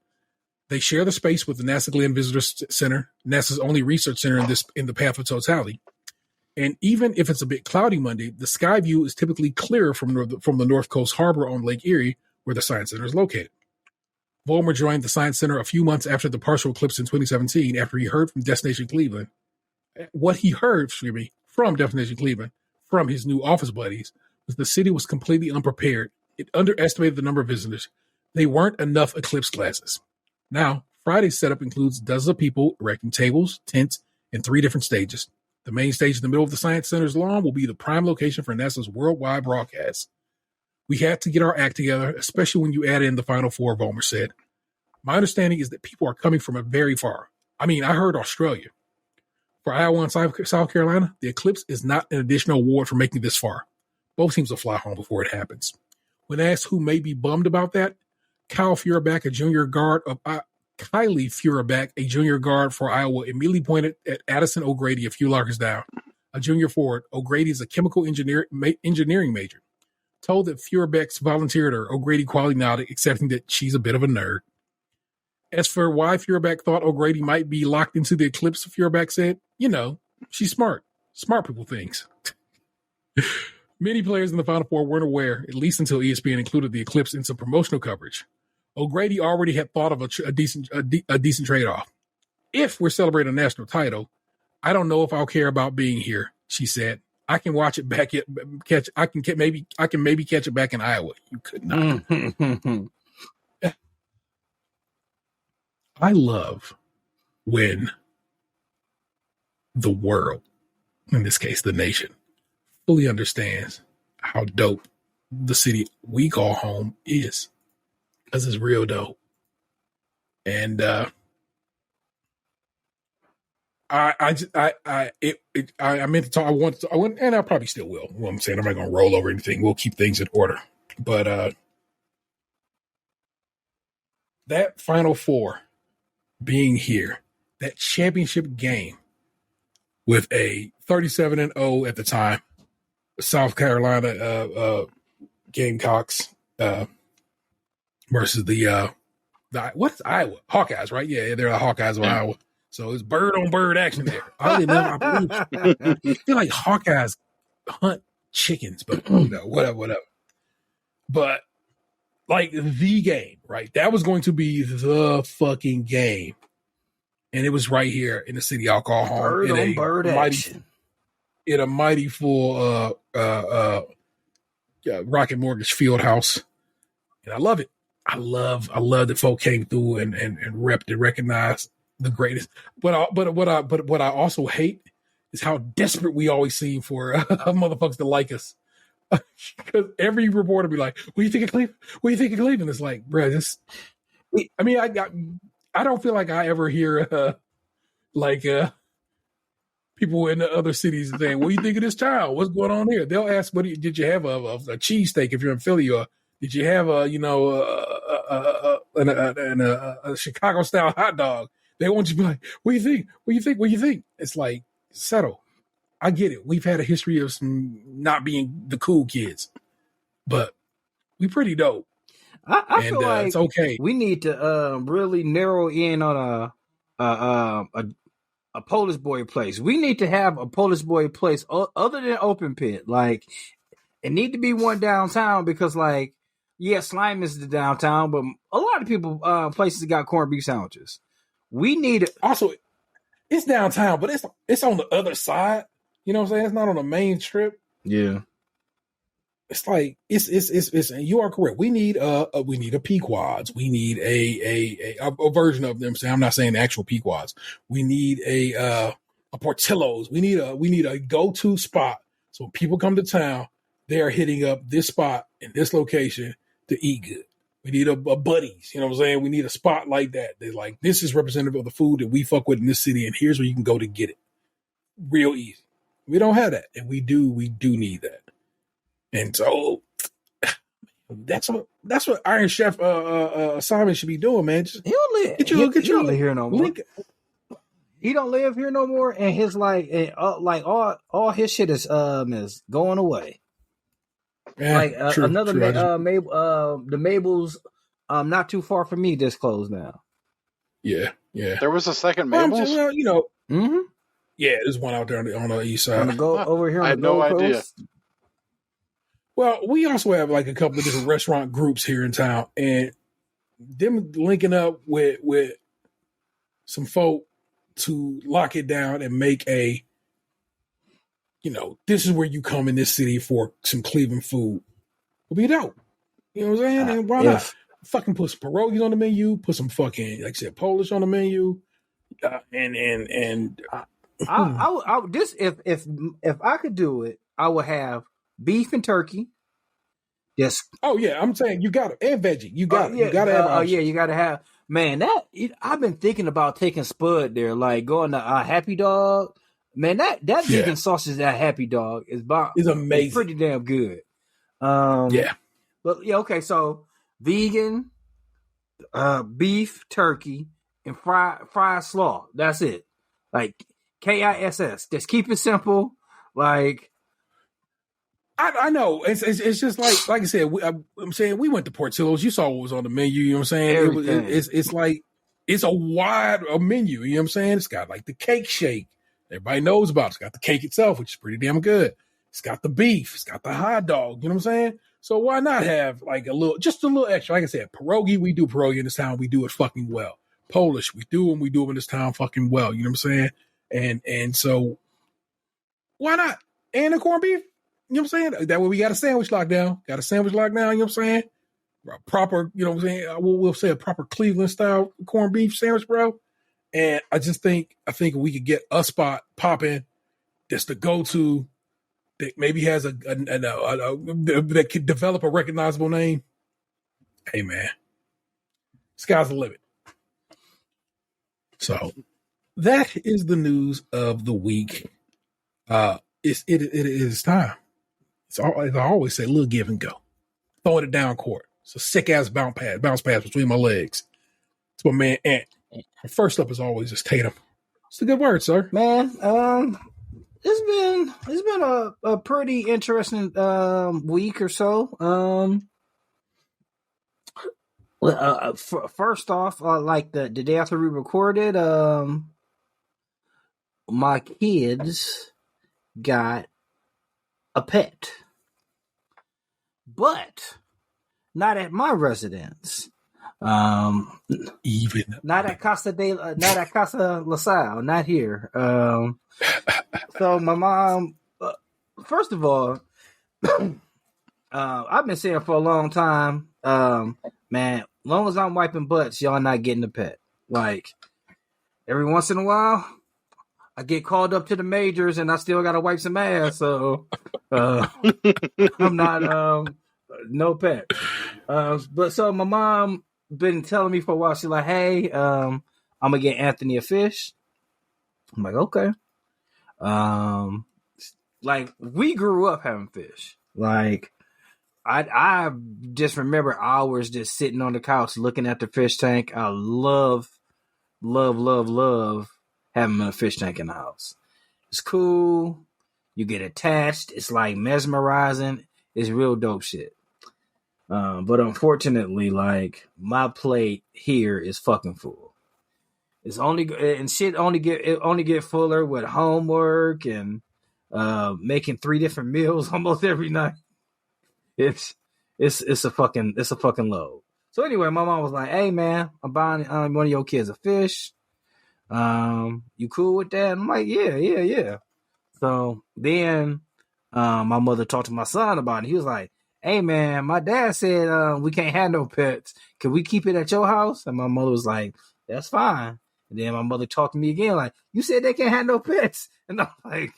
They share the space with the NASA Glenn Visitor Center, NASA's only research center in the path of totality. And even if it's a bit cloudy Monday, the sky view is typically clearer from the North Coast Harbor on Lake Erie, where the Science Center is located. Vollmer joined the Science Center a few months after the partial eclipse in 2017, after he heard from Destination Cleveland. What he heard, from Destination Cleveland, from his new office buddies, was the city was completely unprepared. It underestimated the number of visitors. They weren't enough eclipse glasses. Now, Friday's setup includes dozens of people erecting tables, tents, and 3 different stages. The main stage in the middle of the Science Center's lawn will be the prime location for NASA's worldwide broadcast. We had to get our act together, especially when you add in the Final Four, Vollmer said. My understanding is that people are coming from very far. I heard Australia. For Iowa and South Carolina, the eclipse is not an additional award for making it this far. Both teams will fly home before it happens. When asked who may be bummed about that, Kylie Feuerback, a junior guard for Iowa, immediately pointed at Addison O'Grady a few lockers down. A junior forward, O'Grady is a chemical engineering major. Told that Feuerback's volunteered her, O'Grady quietly nodded, accepting that she's a bit of a nerd. As for why Feuerback thought O'Grady might be locked into the eclipse, Feuerback said, she's smart. Smart people things. Many players in the Final Four weren't aware, at least until ESPN included the eclipse in some promotional coverage. O'Grady already had thought of a decent trade-off. If we're celebrating a national title, I don't know if I'll care about being here, she said. I can watch it back. I can maybe catch it back in Iowa. You could not. I love when the world, in this case, the nation, fully understands how dope the city we call home is, because it's real dope. And I meant to talk. I went, and I probably still will. What I'm saying, I'm not going to roll over anything. We'll keep things in order. But that Final Four being here, that championship game with a 37-0 at the time, South Carolina Gamecocks versus the what's Iowa Hawkeyes, right? Yeah, they're the Hawkeyes of Iowa. So it's bird on bird action there. I feel like Hawkeyes hunt chickens, but whatever. But like the game, right? That was going to be the fucking game, and it was right here in the city I'll call home. Bird on bird action. In a mighty full Rocket Mortgage Field House, and I love it. I love that folk came through and repped and recognized the greatest. But what I also hate is how desperate we always seem for motherfuckers to like us. Because every reporter be like, "What do you think of Cleveland? What do you think of Cleveland?" It's like, bro, I mean, I don't feel like I ever hear people in the other cities saying, "What do you think of this town? What's going on here?" They'll ask, did you have a cheesesteak if you're in Philly, or did you have a Chicago style hot dog? They want you to be like, "What do you think? What do you think? What do you think?" It's like, settle. I get it. We've had a history of some not being the cool kids, but we pretty dope. I feel like it's okay. We need to really narrow in on a Polish boy place. We need to have a Polish boy place other than Open Pit. Like, it need to be one downtown because, like, yeah, Slime is the downtown, but a lot of people places got corned beef sandwiches. We need also. It's downtown, but it's on the other side. You know what I'm saying? It's not on the main strip. Yeah. It's like it's you are correct. We need a Pequods. We need a version of them. I'm not saying the actual Pequods. We need a Portillo's. We need a go-to spot. So when people come to town, they are hitting up this spot in this location to eat good. We need a Buddies. You know what I'm saying? We need a spot like that. They're like, this is representative of the food that we fuck with in this city, and here's where you can go to get it. Real easy. We don't have that, and we do need that. And so that's what Iron Chef Simon should be doing, man. Just he don't live here no more. He don't live here no more, and his all his shit is going away. Yeah, true, another true. The Mabel's not too far from me just closed now. Yeah. There was a second Mabel's. Mm-hmm. Yeah, there's one out there on the east side. Go over here. I had no idea. Well, we also have like a couple of different restaurant groups here in town, and them linking up with some folk to lock it down and make a, this is where you come in this city for some Cleveland food. Will be dope. You know what I'm saying? And why not? Fucking put some pierogies on the menu, put some fucking, like I said, Polish on the menu, if I could do it, I would have beef and turkey. Yes. Oh yeah, I'm saying you got it, and veggie. You got it. You got to have. You got to have. Man, I've been thinking about taking Spud there, like going to Happy Dog. Man, that vegan sausage at Happy Dog is amazing. It's pretty damn good. But yeah, okay. So vegan, beef, turkey, and fried slaw. That's it. Like KISS. Just keep it simple. Like I know it's just like I said. I'm saying we went to Portillo's. You saw what was on the menu. You know what I'm saying? It's like it's a wide menu. You know what I'm saying? It's got like the cake shake. Everybody knows about it. It's got the cake itself, which is pretty damn good. It's got the beef. It's got the hot dog. You know what I'm saying? So why not have like just a little extra? Like I said, pierogi. We do pierogi in this town. We do it fucking well. Polish. We do them in this town fucking well. You know what I'm saying? And so why not? And the corned beef. You know what I'm saying? That way we got a sandwich lockdown. You know what I'm saying? Proper, you know what I'm saying? We'll say a proper Cleveland style corned beef sandwich, bro. And I think we could get a spot popping that's the go-to that maybe has that could develop a recognizable name. Hey man, sky's the limit. So that is the news of the week. It is time. As I always say, a little give and go. Throwing it down court. It's a sick ass bounce pass between my legs. It's my man Ant. First up, as always, is Tatum. It's a good word, sir. Man, it's been a pretty interesting week or so. First off, like the day after we recorded, my kids got a pet, but not at my residence. Even not at Casa La Salle, not here. So my mom, first of all, I've been saying for a long time, man, long as I'm wiping butts, y'all not getting a pet. Like every once in a while, I get called up to the majors and I still gotta wipe some ass. So I'm not no pet. But so my mom been telling me for a while. She's like, "Hey, I'm gonna get Anthony a fish." I'm like, "Okay." Like we grew up having fish. Like I just remember hours just sitting on the couch looking at the fish tank. I love having a fish tank in the house. It's cool. You get attached. It's like mesmerizing. It's real dope shit. But unfortunately, like my plate here is fucking full. It's only get fuller with homework and making 3 different meals almost every night. It's a fucking load. So anyway, my mom was like, "Hey man, I'm buying one of your kids a fish. You cool with that?" I'm like, yeah. So then my mother talked to my son about it. He was like, "Hey man, my dad said we can't have no pets. Can we keep it at your house?" And my mother was like, "That's fine." And then my mother talked to me again, like, "You said they can't have no pets." And I'm like,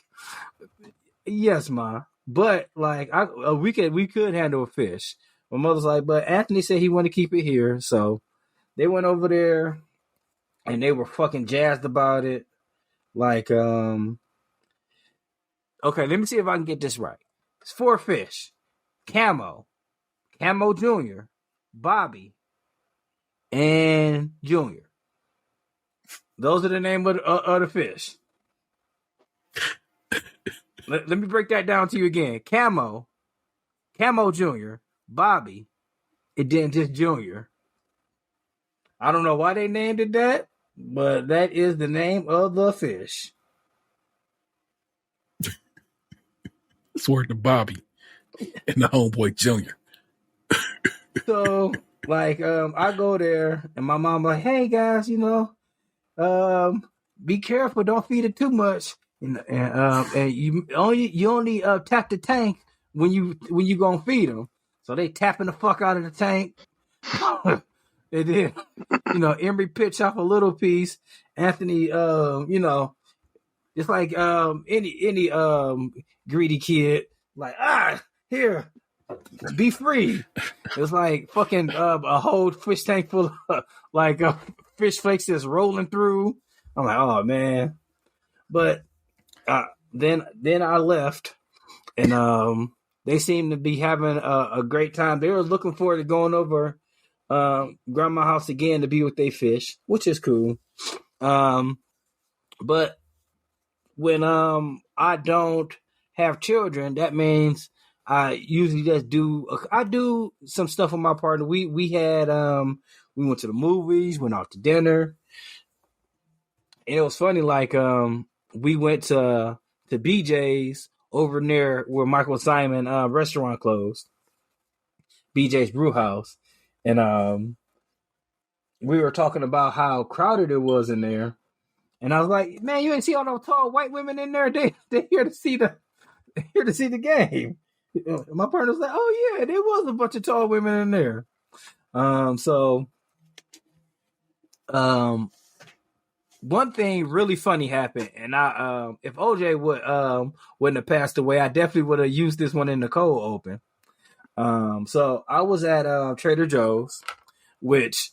"Yes, ma. But like we could handle a fish." My mother's like, "But Anthony said he wanted to keep it here." So they went over there and they were fucking jazzed about it. Like, okay, let me see if I can get this right. It's 4 fish. Camo Jr., Bobby, and Junior. Those are the name of the fish. Let me break that down to you again. Camo Jr., Bobby, and then just Junior. I don't know why they named it that, but that is the name of the fish. it's word to Bobby and the homeboy Junior. So, like, I go there and my mom like, "Hey guys, be careful, don't feed it too much, and you only tap the tank when you gonna feed them." So they tapping the fuck out of the tank. And then, Emery pitch off a little piece. Anthony, it's like any greedy kid, like, here, be free. It's like fucking a whole fish tank full of like fish flakes just rolling through. I'm like, oh man. But then I left, and they seemed to be having a great time. They were looking forward to going over grandma's house again to be with their fish, which is cool. But when I don't have children, that means I usually just do some stuff with my partner. We went to the movies, went out to dinner. And it was funny, like we went to BJ's over near where Michael Simon restaurant closed, BJ's Brew House, and we were talking about how crowded it was in there, and I was like, "Man, you ain't see all those tall white women in there? They here to see the game." My partner was like, "Oh yeah, there was a bunch of tall women in there." One thing really funny happened, and I if OJ wouldn't have passed away, I definitely would have used this one in the cold open. So I was at Trader Joe's, which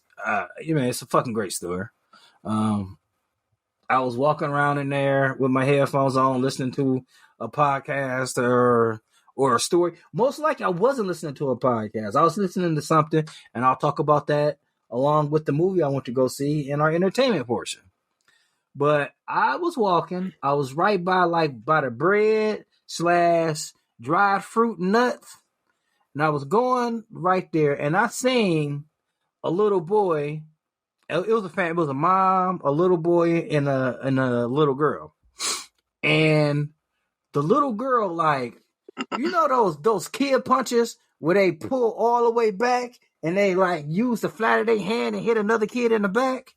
it's a fucking great store. I was walking around in there with my headphones on, listening to a podcast or a story. Most likely, I wasn't listening to a podcast. I was listening to something, and I'll talk about that along with the movie I went to go see in our entertainment portion. But I was walking. I was right by the bread / dried fruit and nuts, and I was going right there, and I seen a little boy. It was a family. It was a mom, a little boy, and a little girl. And the little girl, like, you know those kid punches where they pull all the way back and they like use the flat of their hand and hit another kid in the back.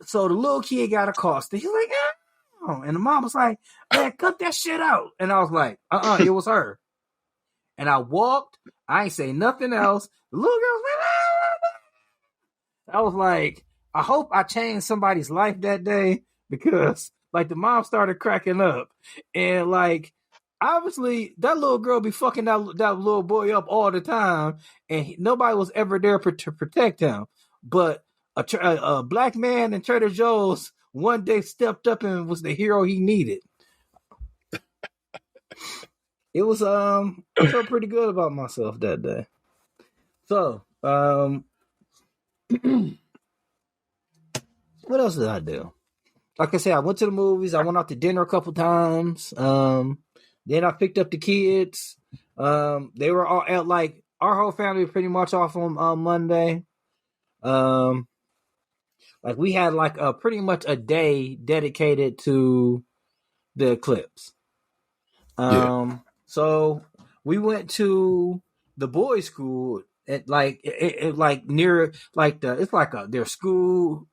So the little kid got accosted. He's like, oh, and the mom was like, man, cut that shit out. And I was like, it was her. And I walked. I ain't say nothing else. The little girl was like, I was like, I hope I changed somebody's life that day, because like the mom started cracking up, and like obviously that little girl be fucking that little boy up all the time, and nobody was ever there to protect him. But a black man in Trader Joe's one day stepped up and was the hero he needed. It was I felt pretty good about myself that day. So what else did I do? Like I said, I went to the movies. I went out to dinner a couple times. Then I picked up the kids. They were all at, like, our whole family was pretty much off on Monday. Like we had like pretty much a day dedicated to the eclipse. So we went to the boys' school. It like near like their school,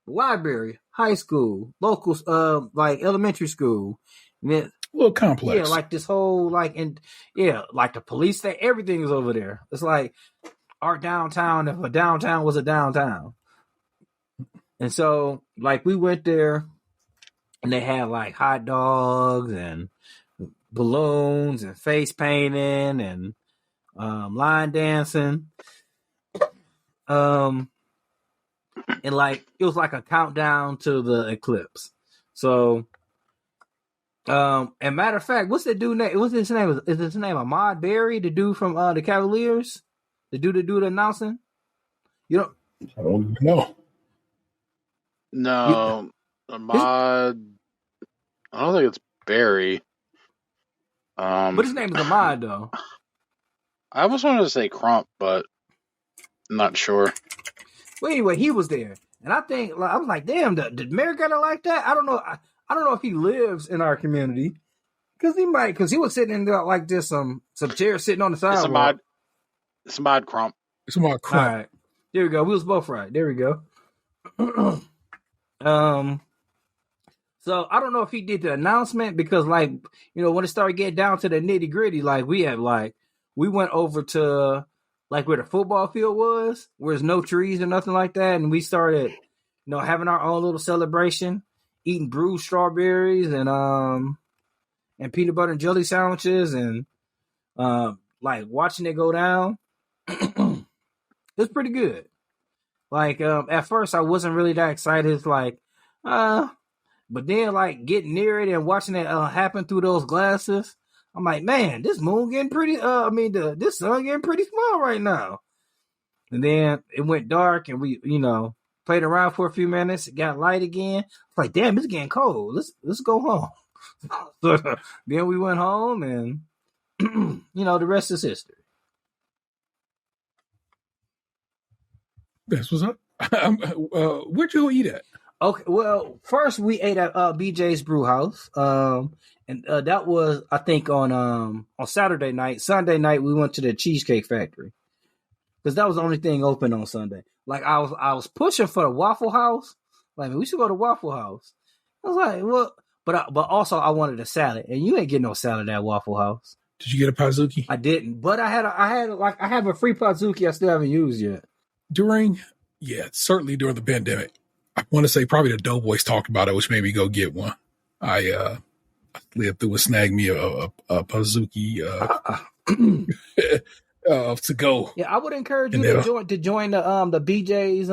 library, high school, local like elementary school, and then, little complex. Yeah, like this whole like like the police station, everything is over there. It's like our downtown, if a downtown was a downtown. And so like we went there, and they had like hot dogs and balloons and face painting and line dancing. And like it was like a countdown to the eclipse. So and matter of fact, what's the dude name? What's his name? Is his name Ahmad Berry, the dude from the Cavaliers? The dude that do the announcing? You know, I don't even know. No, Ahmad. I don't think it's Barry. But his name is Ahmad though. I almost wanted to say Crump, but I'm not sure. Well, anyway, he was there, and I think I was like, "Damn, did Mayor get it like that?" I don't know. I don't know if he lives in our community, because he was sitting in there like this, some chairs sitting on the sidewalk. It's Ahmad Crump. It's Ahmad Crump. All right, there we go. We was both right. There we go. So I don't know if he did the announcement, because like, you know, when it started getting down to the nitty gritty, like we went over to like where the football field was, where there's no trees or nothing like that. And we started, you know, having our own little celebration, eating bruised strawberries and peanut butter and jelly sandwiches, and like watching it go down. It's pretty good. Like at first I wasn't really that excited. It's like, but then like getting near it and watching it happen through those glasses, I'm like, man, this moon getting pretty. This sun getting pretty small right now. And then it went dark, and we, you know, played around for a few minutes. It got light again. It's like, damn, it's getting cold. Let's go home. So then we went home, and you know, the rest is history. That's what's up. Where'd you go eat at? Okay, well, first we ate at BJ's Brew House, and that was, I think, on Saturday night. Sunday night we went to the Cheesecake Factory, because that was the only thing open on Sunday. Like I was pushing for the Waffle House. Like, we should go to Waffle House. I was like, well, but also I wanted a salad, and you ain't getting no salad at Waffle House. Did you get a Pazuki? I didn't, but I have a free Pazuki I still haven't used yet. Certainly during the pandemic. I want to say probably the Doughboys talked about it, which made me go get one. I lived through and snagged me a Pazuki to go. Yeah, I would encourage you to join the BJ's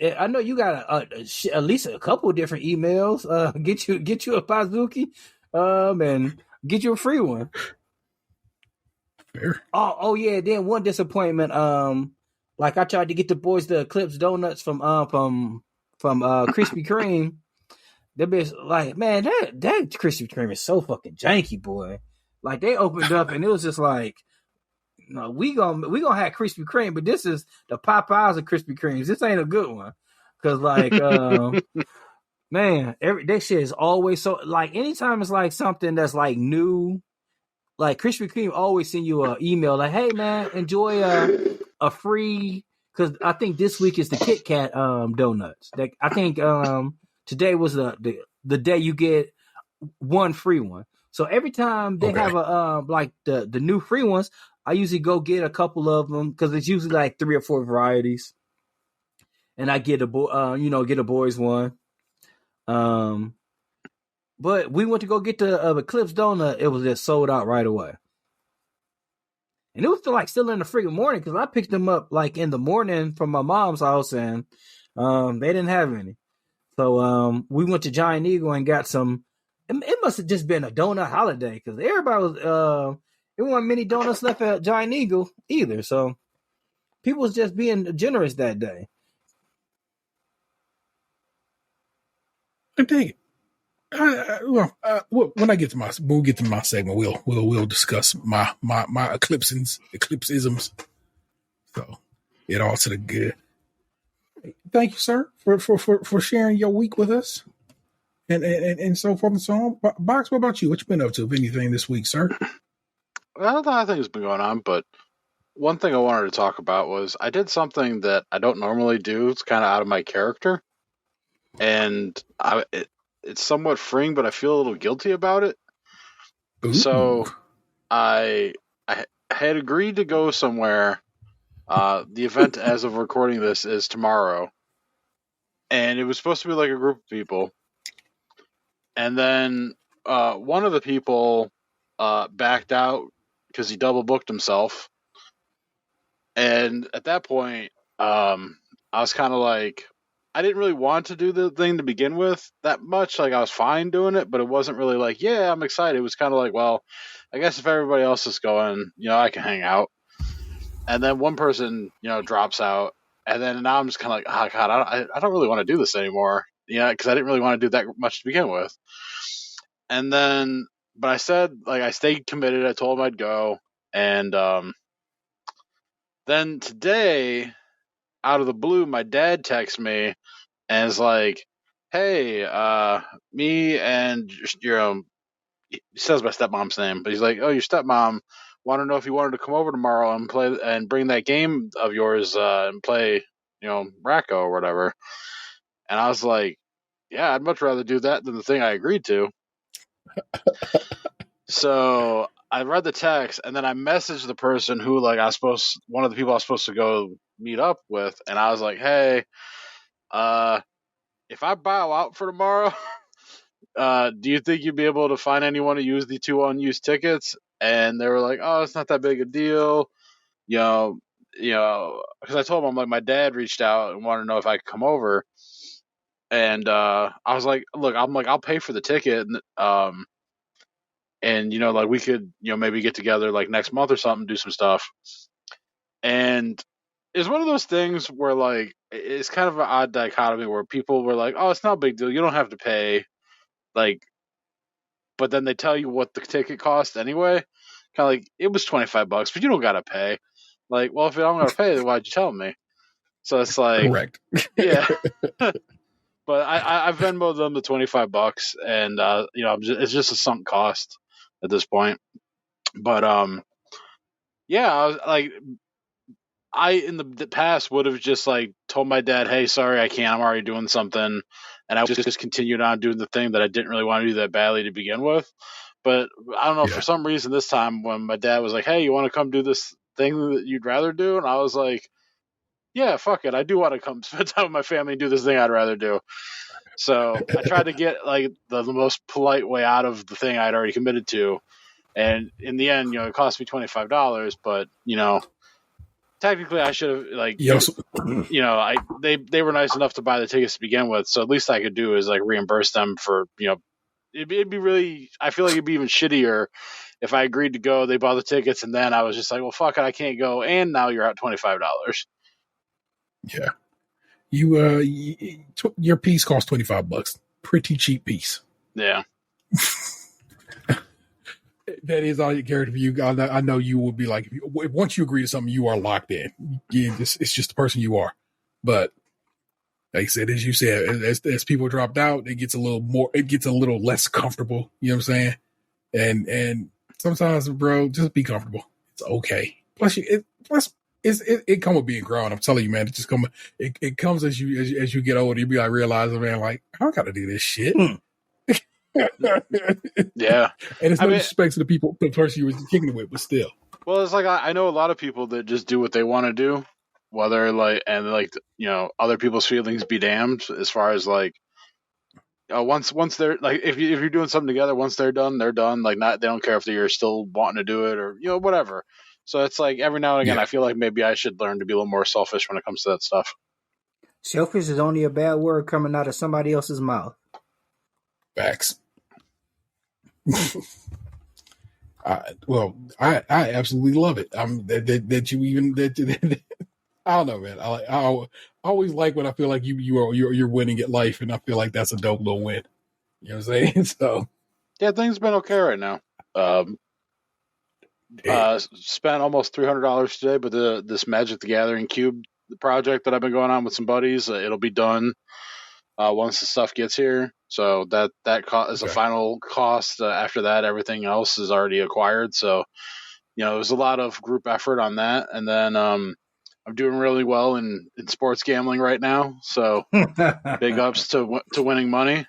I know you got at least a couple of different emails. Get you a Pazuki, and get you a free one. Fair. Oh yeah. Then one disappointment. Like I tried to get the boys the Eclipse donuts from Krispy Kreme. They bitch like, man, that Krispy Kreme is so fucking janky, boy. Like they opened up and it was just like, no, we gonna have Krispy Kreme, but this is the Popeyes of Krispy Kremes. This ain't a good one, cause like, man, that shit is always so like. Anytime it's like something that's like new, like Krispy Kreme always send you an email like, hey man, enjoy a free. Cause I think this week is the Kit Kat donuts. That I think today was the day you get one free one. So every time they have a like the new free ones, I usually go get a couple of them because it's usually like 3 or 4 varieties, and I get get a boys one. But we went to go get the Eclipse donut. It was just sold out right away, and it was still in the freaking morning because I picked them up like in the morning from my mom's house, and they didn't have any. So we went to Giant Eagle and got some. It must have just been a donut holiday because everybody was. There weren't many donuts left at Giant Eagle either, so people was just being generous that day. I dig it. When I get to my segment, we'll discuss my eclipsisms. So it all to the good. Thank you, sir, for sharing your week with us, and so forth and so on. Box, what about you? What you been up to, if anything, this week, sir? Well, I think it's been going on, but one thing I wanted to talk about was I did something that I don't normally do. It's kind of out of my character, and it's somewhat freeing, but I feel a little guilty about it. Ooh. So I had agreed to go somewhere. The event, as of recording this, is tomorrow, and it was supposed to be like a group of people, and then one of the people backed out because he double booked himself. And at that point, I was kind of like, I didn't really want to do the thing to begin with that much. Like, I was fine doing it, but it wasn't really like, yeah, I'm excited. It was kind of like, well, I guess if everybody else is going, I can hang out. And then one person, drops out. And then now I'm just kind of like, oh, God, I don't really want to do this anymore. Because I didn't really want to do that much to begin with. And then, but I said, like, I stayed committed. I told him I'd go. And then today, out of the blue, my dad texts me and is like, hey, me and your he says my stepmom's name, but he's like, oh, your stepmom want to know if you wanted to come over tomorrow and play and bring that game of yours and play, Racco or whatever. And I was like, yeah, I'd much rather do that than the thing I agreed to. So I read the text and then I messaged the person who one of the people I was supposed to go meet up with, and I was like, hey, if I bow out for tomorrow, do you think you'd be able to find anyone to use the 2 unused tickets? And they were like, oh, it's not that big a deal. Because I told them, I'm like, my dad reached out and wanted to know if I could come over. And I was like, look, I'll pay for the ticket. And we could, maybe get together like next month or something, do some stuff. And it's one of those things where like, it's kind of an odd dichotomy where people were like, oh, it's not a big deal. You don't have to pay. Like, but then they tell you what the ticket cost anyway. Kind of like, it was $25, but you don't got to pay. Like, well, if you don't got to pay, then why'd you tell me? So it's like, correct. Yeah. But I Venmo'd them the $25, and it's just a sunk cost at this point. But yeah, I was like, I in the past would have just like told my dad, hey, sorry, I can't. I'm already doing something, and I would just continued on doing the thing that I didn't really want to do that badly to begin with. But I don't know, for some reason this time when my dad was like, hey, you want to come do this thing that you'd rather do? And I was like, yeah, fuck it. I do want to come spend time with my family and do this thing I'd rather do. So I tried to get like the most polite way out of the thing I'd already committed to. And in the end, it cost me $25, but technically I should have like Yes. they were nice enough to buy the tickets to begin with, so at least I could do is like reimburse them for it'd be really, I feel like it'd be even shittier if I agreed to go, they bought the tickets, and then I was just like, well, fuck it, I can't go, and now you're at $25. Yeah. Your piece cost $25. Pretty cheap piece. Yeah. That is all you guarantee for you. I know you will be like, once you agree to something, you are locked in. It's just the person you are. But like I said, as you said, as people dropped out, it gets a little less comfortable. You know what I'm saying? And sometimes, bro, just be comfortable. It's okay. Plus, it come with being grown. I'm telling you, man. It just it comes as you get older. You be like realizing, man, like I don't got to do this shit. Yeah. And it's no disrespect to the person you was kicking it with, but still. Well, it's like I know a lot of people that just do what they want to do, whether other people's feelings be damned. As far as like, once they're like, if you're doing something together, once they're done, they're done. Like, they don't care if you're still wanting to do it or whatever. So it's like every now and again, I feel like maybe I should learn to be a little more selfish when it comes to that stuff. Selfish is only a bad word coming out of somebody else's mouth. Facts. I absolutely love it. That you even that I don't know, man. I always like when I feel like you're winning at life, and I feel like that's a dope little win. You know what I'm saying? So yeah, things been okay right now. Spent almost $300 today, but this Magic the Gathering cube project that I've been going on with some buddies, it'll be done once the stuff gets here. So that is a final cost. After that, everything else is already acquired. So there's a lot of group effort on that, and then I'm doing really well in sports gambling right now. So big ups to winning money.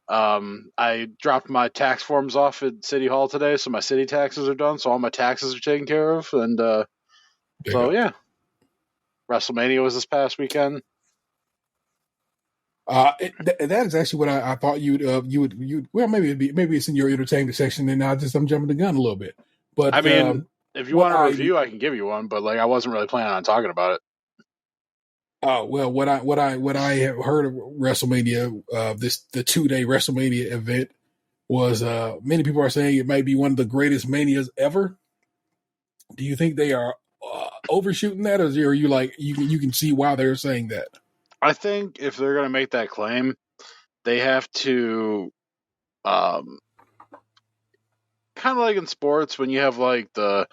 I dropped my tax forms off at City Hall today, so my city taxes are done. So all my taxes are taken care of, and yeah, WrestleMania was this past weekend. That is actually what I thought you would. Well, maybe it's in your entertainment section, and I'm jumping the gun a little bit. But I mean, if you want a review, I can give you one. But like, I wasn't really planning on talking about it. Oh well, what I have heard of WrestleMania, the 2-day WrestleMania event was many people are saying it might be one of the greatest manias ever. Do you think they are overshooting that, or are you like you can see why they're saying that? I think if they're going to make that claim, they have to, kind of like in sports when you have like the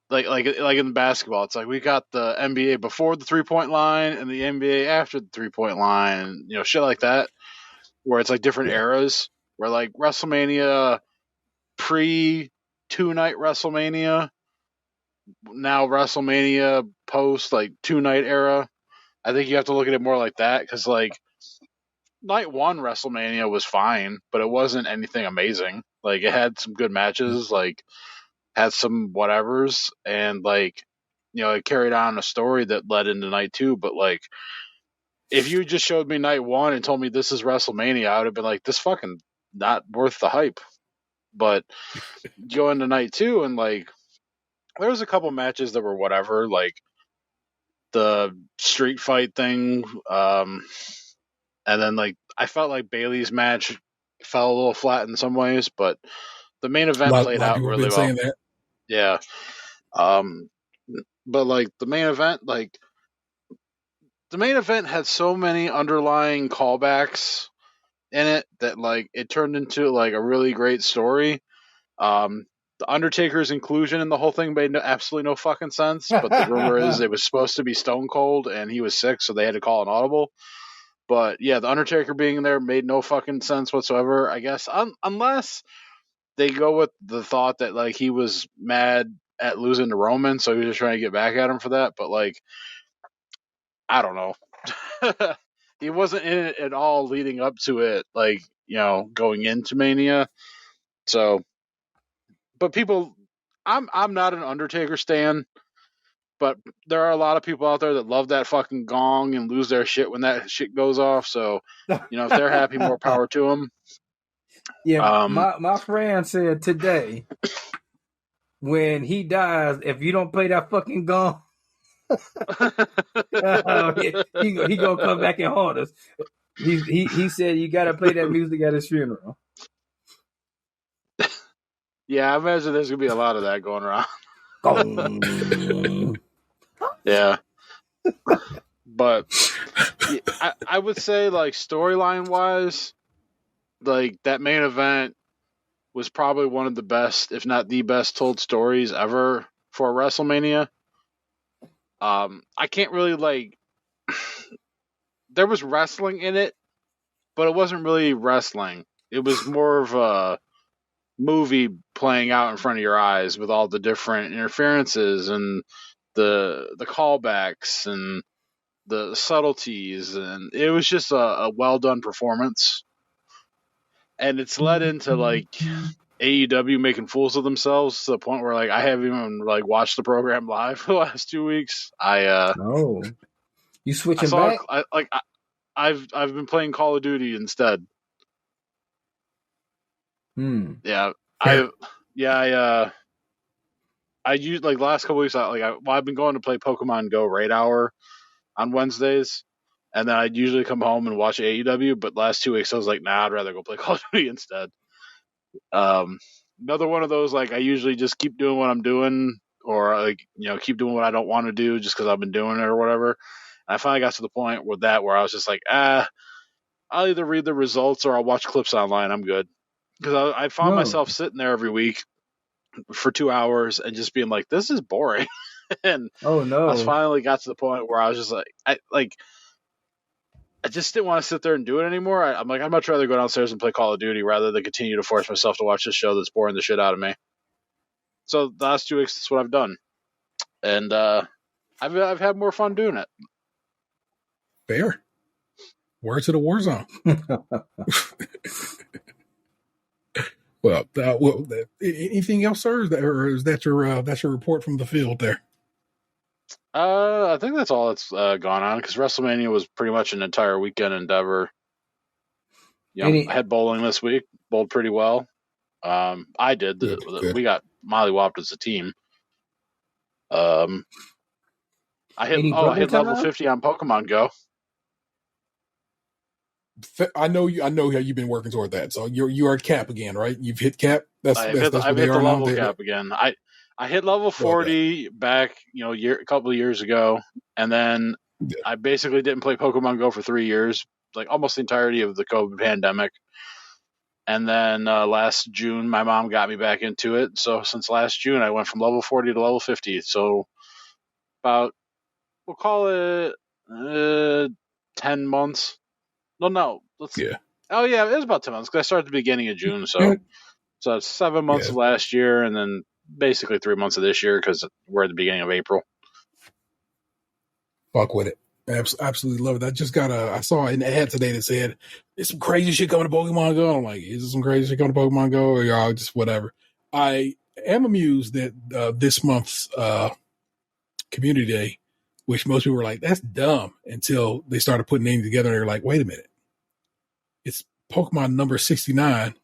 like in basketball, it's like we got the NBA before the 3-point line and the NBA after the 3-point line, shit like that, where it's like different eras. Where like WrestleMania pre 2-night WrestleMania, now WrestleMania post like 2-night era. I think you have to look at it more like that, because like night 1 WrestleMania was fine, but it wasn't anything amazing. Like, it had some good matches, like had some whatevers, and like it carried on a story that led into night 2. But like, if you just showed me night 1 and told me this is WrestleMania, I would have been like, this fucking not worth the hype. But go into night 2, and like there was a couple matches that were whatever, like the street fight thing, and then like I felt like Bayley's match fell a little flat in some ways, but the main event played out really well. Saying that. Yeah. But like the main event had so many underlying callbacks in it that like it turned into like a really great story. The Undertaker's inclusion in the whole thing made absolutely no fucking sense, but the rumor is it was supposed to be Stone Cold and he was sick, so they had to call an audible. But yeah, the Undertaker being there made no fucking sense whatsoever, I guess, unless they go with the thought that like he was mad at losing to Roman, so he was just trying to get back at him for that. But like, I don't know. He wasn't in it at all leading up to it, like, going into Mania. So, but people, I'm not an Undertaker stan, but there are a lot of people out there that love that fucking gong and lose their shit when that shit goes off. So, if they're happy, more power to them. Yeah, my friend said today, when he dies, if you don't play that fucking gong, He gonna come back and haunt us. He said you gotta play that music at his funeral. Yeah, I imagine there's gonna be a lot of that going around. Gong. Yeah, but yeah, I would say like storyline wise, like that main event was probably one of the best, if not the best, told stories ever for WrestleMania. I can't really like. There was wrestling in it, but it wasn't really wrestling. It was more of a movie playing out in front of your eyes with all the different interferences and the callbacks and the subtleties, and it was just a well done performance. And it's led into like AEW making fools of themselves to the point where like I haven't even like watched the program live for the last 2 weeks. Oh, you switching back? I've been playing Call of Duty instead. Yeah, I used like the last couple weeks. I've been going to play Pokemon Go Raid Hour on Wednesdays, and then I'd usually come home and watch AEW. But last 2 weeks, I was like, nah, I'd rather go play Call of Duty instead. Another one of those, like I usually just keep doing what I'm doing, or like keep doing what I don't want to do just because I've been doing it or whatever. And I finally got to the point with that where I was just like, I'll either read the results or I'll watch clips online. I'm good, because I found myself sitting there every week for 2 hours and just being like, this is boring. And Oh no! I finally got to the point where I was just like, I just didn't want to sit there and do it anymore. I'm like, I'd much rather go downstairs and play Call of Duty rather than continue to force myself to watch this show that's boring the shit out of me. So the last 2 weeks, that's what I've done, and I've had more fun doing it. Fair. Word to the war zone. Well, anything else, sir? Is that your report from the field there? I think that's all that's gone on, because WrestleMania was pretty much an entire weekend endeavor. I had bowling this week, bowled pretty well. I did. We got mollywopped as a team. I hit level 50 on Pokemon Go. I know how you've been working toward that. So you're at cap again, right? You've hit cap. I've hit the level cap again. I hit level 40 back, a couple of years ago, and then I basically didn't play Pokemon Go for 3 years, like almost the entirety of the COVID pandemic. And then last June, my mom got me back into it. So since last June, I went from level 40 to level 50. So about, we'll call it 10 months. No. Oh, yeah, it was about 10 months, because I started at the beginning of June. So it's 7 months of last year, and then basically 3 months of this year, because we're at the beginning of April. Fuck with it. Absolutely love it. I saw an ad today that said, there's some crazy shit coming to Pokemon Go. I'm like, is there some crazy shit coming to Pokemon Go, or y'all just whatever? I am amused that this month's Community Day, which most people were like, that's dumb, until they started putting names together, and they're like, wait a minute. It's Pokemon number 69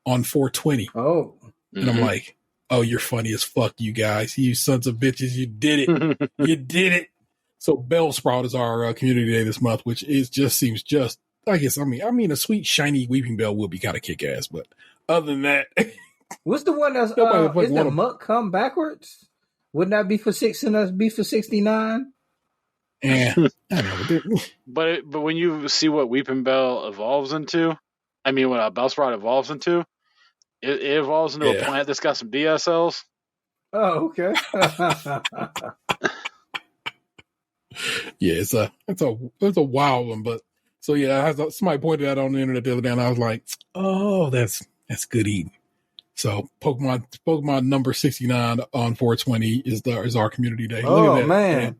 on 420. Oh. And I'm like, oh, you're funny as fuck, you guys. You sons of bitches. You did it. You did it. So Bellsprout is our Community Day this month, which seems I guess, I mean, a sweet, shiny Weeping Bell would be kind of kick-ass, but other than that. What's the one that's, is the Muck come backwards? Wouldn't that be for 6 and us be for 69? Yeah. I know. But when you see what Weeping Bell evolves into, I mean, what Bellsprout evolves into, it evolves into a plant that's got some DSLs. Oh, okay. Yeah, it's a wild one, but so yeah, somebody pointed out on the internet the other day, and I was like, oh, that's good eating. So Pokemon number 69 on 420 is our Community Day. Oh, look at that, man.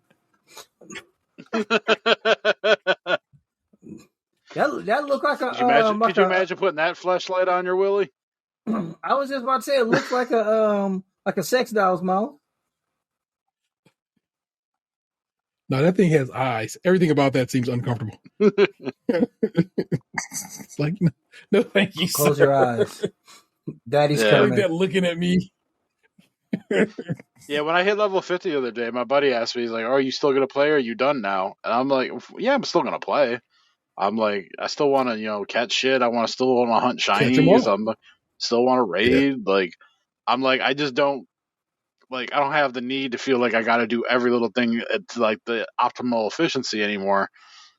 That looked like a. Could you imagine putting that fleshlight on your Willy? I was just about to say, it looks like a sex doll's mouth. No, that thing has eyes. Everything about that seems uncomfortable. It's like, no, thank you. Close your eyes. Daddy's coming. Like that looking at me. Yeah, when I hit level 50 the other day, my buddy asked me, he's like, "Oh, are you still gonna play or are you done now?" And I'm like, "Yeah, I'm still gonna play. I'm like, I still want to, catch shit. Still want to hunt Catch them shinies. all. I'm like, still want to Yeah. raid. Like, I'm like, I just don't like. I don't have the need to feel like I got to do every little thing at like the optimal efficiency anymore.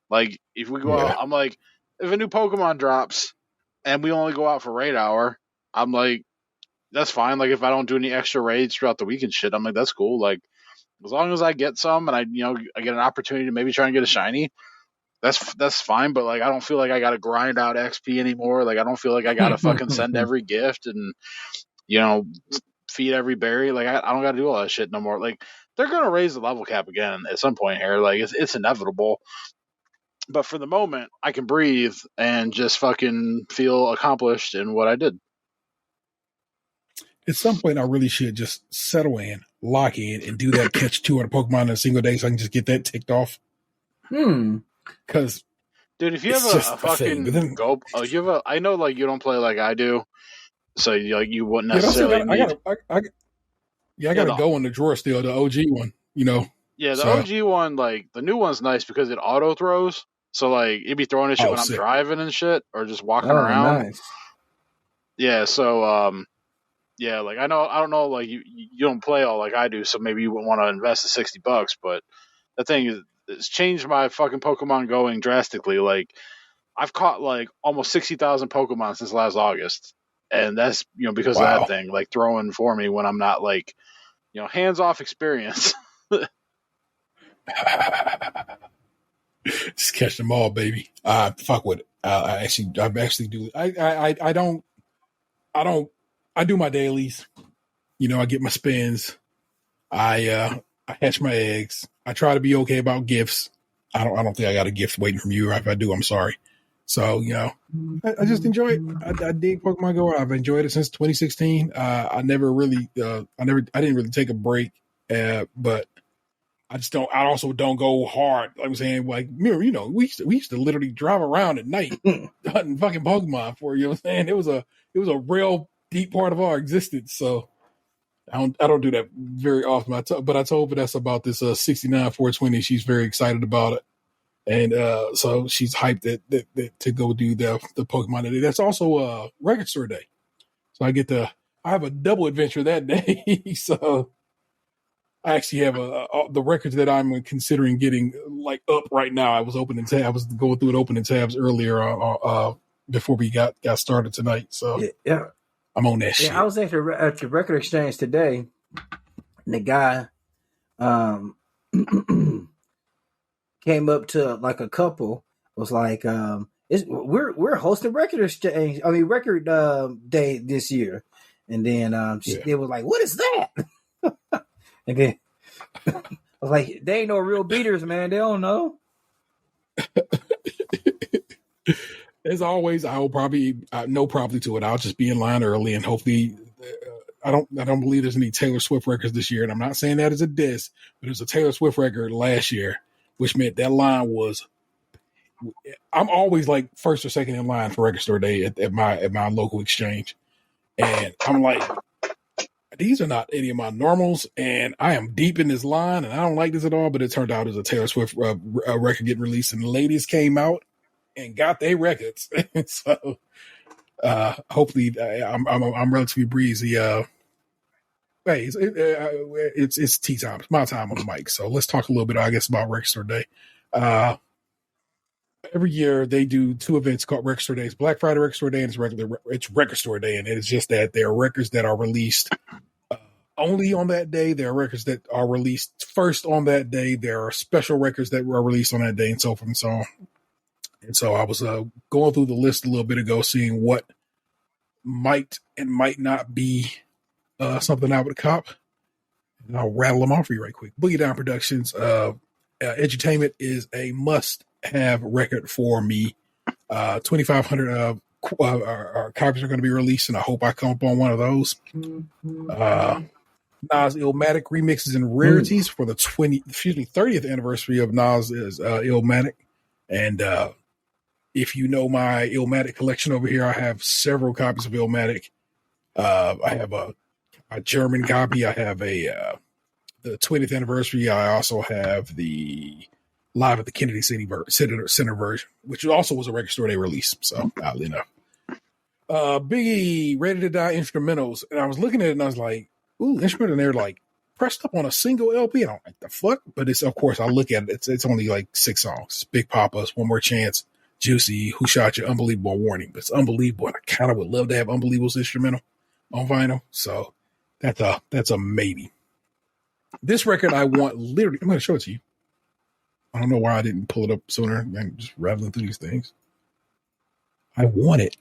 Like, if we go out, Yeah. I'm like, if a new Pokemon drops and we only go out for raid hour, I'm like, that's fine. Like, if I don't do any extra raids throughout the week and shit, I'm like, that's cool. Like, as long as I get some and I get an opportunity to maybe try and get a shiny, that's fine. But like, I don't feel like I got to grind out XP anymore. Like, I don't feel like I got to fucking send every gift and you know feed every berry. Like, I don't got to do all that shit no more. Like, they're gonna raise the level cap again at some point here. Like, it's inevitable. But for the moment, I can breathe and just fucking feel accomplished in what I did. At some point, I really should just settle in, lock in, and do that catch 200 Pokemon in a single day so I can just get that ticked off. Because Dude, if you it's have just a fucking thing. go, you have I know like you don't play like I do, so you wouldn't Yeah, I still necessarily got. I need. got. I got to go in the drawer still. The OG one, Yeah, the So, OG one, like the new one's nice because it auto throws. So like it'd be throwing this shit when I'm sick. driving and shit, or just walking Oh, around. nice. Yeah, so yeah, like I don't know, like you don't play all like I do, so maybe you wouldn't want to invest the $60, but the thing is, it's changed my fucking Pokemon going drastically. Like I've caught like almost 60,000 Pokemon since last August, and that's because of that Wow. thing, like throwing for me when I'm not like hands off experience. Just catch them all, baby. Fuck with it. I actually do. I don't. I do my dailies. I get my spins. I hatch my eggs. I try to be okay about gifts. I don't think I got a gift waiting from you. If I do, I'm sorry. So, I just enjoy it. I dig Pokemon Go. I've enjoyed it since 2016. I didn't really take a break, but I just don't. I also don't go hard. Like I'm saying, like we used to literally drive around at night hunting fucking Pokemon for you. Know what I'm saying it was a real deep part of our existence. So I don't do that very often. But I told Vanessa about this 69 420. She's very excited about it. And so she's hyped that to go do the Pokemon today. That's also record store day. So I have a double adventure that day. So I actually have the records that I'm considering getting like up right now. I was going through and opening tabs earlier before we got started tonight. So yeah. I'm on that shit. I was at the record exchange today, and the guy came up to like a couple, was like, we're hosting record exchange. I mean, record day this year, and then they was like, what is that? And then I was like, they ain't no real beaters, man. They don't know. As always, I will probably no probably to it. I'll just be in line early, and hopefully, I don't believe there's any Taylor Swift records this year. And I'm not saying that as a diss, but there's a Taylor Swift record last year, which meant that line was. I'm always like first or second in line for record store day at my local exchange, and I'm like, these are not any of my normals, and I am deep in this line, and I don't like this at all. But it turned out it was a Taylor Swift record getting released, and the ladies came out and got their records. So hopefully, I'm relatively breezy. Hey, it's tea time. It's my time on the mic. So let's talk a little bit, I guess, about Record Store Day. Every year they do two events called Record Store Days: Black Friday Record Store Day, and it's Record Store Day, and it's just that there are records that are released only on that day. There are records that are released first on that day. There are special records that were released on that day, and so forth and so on. And so I was going through the list a little bit ago, seeing what might and might not be something I would cop. And I'll rattle them off for you right quick. Boogie Down Productions, Edutainment is a must-have record for me. 2,500 copies are going to be released, and I hope I come up on one of those. Nas Illmatic remixes and rarities for the 30th anniversary of Nas is Illmatic. And if you know my Illmatic collection over here, I have several copies of Illmatic. I have a my German copy. I have the 20th anniversary. I also have the Live at the Kennedy Center version, which also was a record store day release. So, oddly enough. Biggie, Ready to Die instrumentals. And I was looking at it and I was like, ooh, instrumental. And they're like pressed up on a single LP. I don't like the fuck. But it's, of course, I look at it. It's only like 6 songs. Big Papa's, One More Chance, Juicy, Who Shot You, Unbelievable, Warning. But it's Unbelievable. And I kind of would love to have Unbelievable's instrumental on vinyl. So that's a maybe. This record I want literally, I'm going to show it to you. I don't know why I didn't pull it up sooner. I'm just rattling through these things. I want it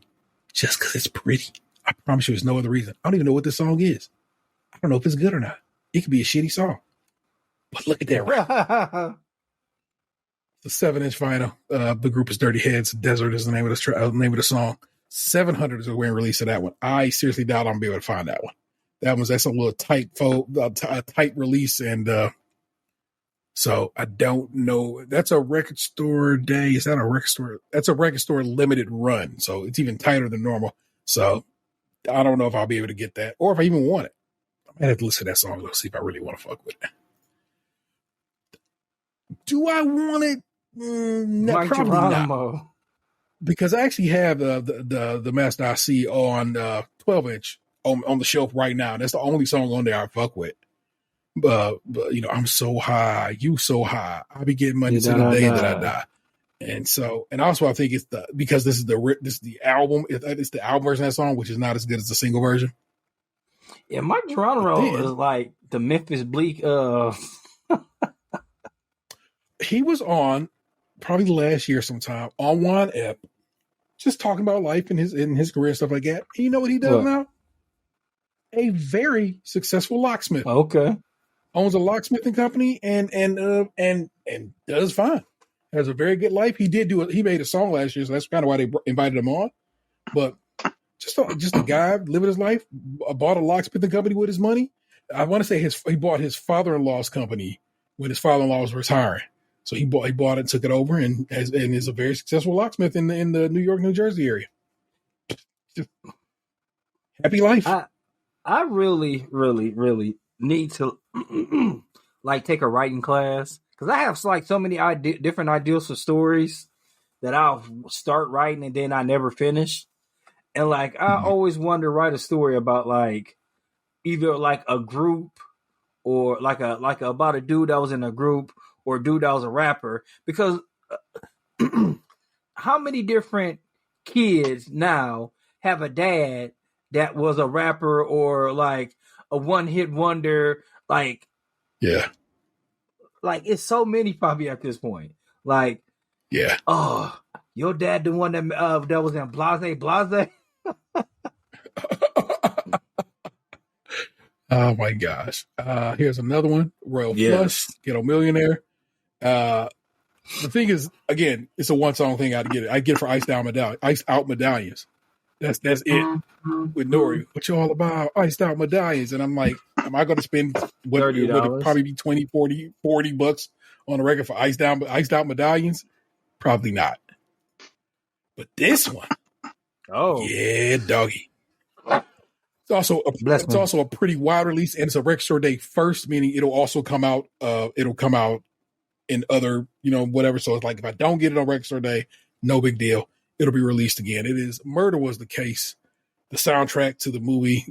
just because it's pretty. I promise you there's no other reason. I don't even know what this song is. I don't know if it's good or not. It could be a shitty song. But look at that record. The 7-inch vinyl. The group is Dirty Heads. Desert is the name of the song. 700 is the way release of that one. I seriously doubt I'm going to be able to find that one. That's a little tight tight release, and so I don't know. That's a record store day. Is that a record store? That's a record store limited run, so it's even tighter than normal. So I don't know if I'll be able to get that, or if I even want it. I might have to listen to that song to see if I really want to fuck with it. Do I want it? No, probably not. Because I actually have the Master IC on 12-inch. On the shelf right now. That's the only song on there I fuck with. But you know, I'm so high, you so high. I'll be getting money to the day that I die. And so, and also I think it's because this is the album. It's the album version of that song, which is not as good as the single version. Yeah, Mike Geronimo is like the Memphis Bleak. He was on probably last year sometime on One Ep, just talking about life and his career and stuff like that. And you know what he does now? A very successful locksmith. Okay. Owns a locksmithing company and does fine. Has a very good life. He made a song last year, so that's kind of why they invited him on. But just a guy living his life, bought a locksmithing company with his money. I want to say he bought his father-in-law's company when his father-in-law was retiring. So he bought it and took it over and is a very successful locksmith in the New York, New Jersey area. Just happy life. I really, really, really need to like take a writing class because I have like so many different ideas for stories that I'll start writing and then I never finish. And like I always wanted to write a story about like either like a group or like about a dude that was in a group or a dude that was a rapper. Because how many different kids now have a dad that was a rapper or like a one-hit wonder? Like, yeah, like it's so many probably at this point. Like, yeah, oh, your dad the one that was in Blase. Oh my gosh! Here's another one: Royal Flush, Ghetto Millionaire. The thing is, again, it's a one-song thing. I get it. I get it for Iced Out Medallions. That's it. With Nori, what you all about? Iced Out Medallions, and I'm like, am I going to spend what would probably be 20, 40 bucks on a record for Iced Out Medallions? Probably not. But this one, yeah, doggy. It's also a pretty wide release, and it's a record store day first, meaning it'll also come out. It'll come out in other, whatever. So it's like if I don't get it on record store day, no big deal. It'll be released again. It is Murder Was the Case, the soundtrack to the movie.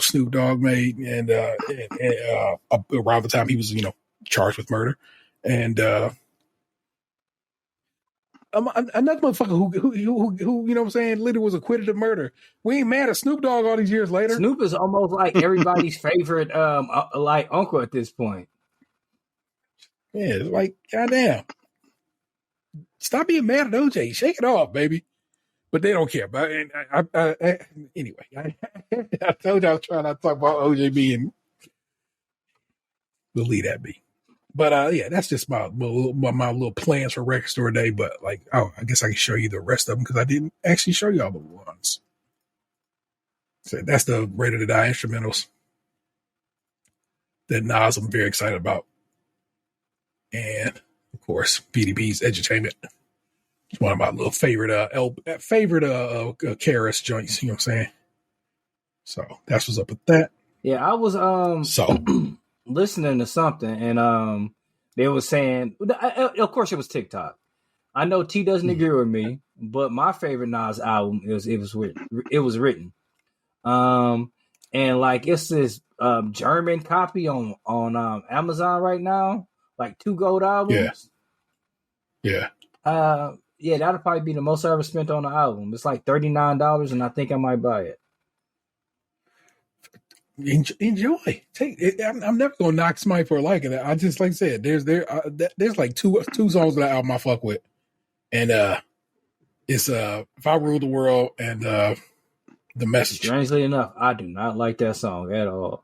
Snoop Dogg made, and around the time he was charged with murder, and another motherfucker who you know what I'm saying, literally was acquitted of murder. We ain't mad at Snoop Dogg all these years later. Snoop is almost like everybody's favorite like uncle at this point. Yeah, it's like, goddamn. Stop being mad at OJ. Shake it off, baby. But they don't care. But anyway, I told you I was trying not to talk about OJ being. We'll leave that be. But yeah, that's just my little plans for record store day. But like, I guess I can show you the rest of them because I didn't actually show you all the ones. So that's the Ready to Die instrumentals that Nas I'm very excited about, and of course PDP's Edutainment. It's one of my little favorite KRS joints. You know what I'm saying? So that's what's up with that. Yeah, I was So listening to something, and they were saying, of course, it was TikTok. I know T doesn't agree with me, but my favorite Nas album it was written. And like it's this German copy on Amazon right now, like 2 gold yeah, albums. yeah. Yeah, that'll probably be the most I ever spent on an album. It's like $39, and I think I might buy it. Enjoy. Take it. I'm never gonna knock somebody for liking it. I just like I said, there's like two songs that album I fuck with, and it's If I Ruled the World and The Message. Strangely enough, I do not like that song at all.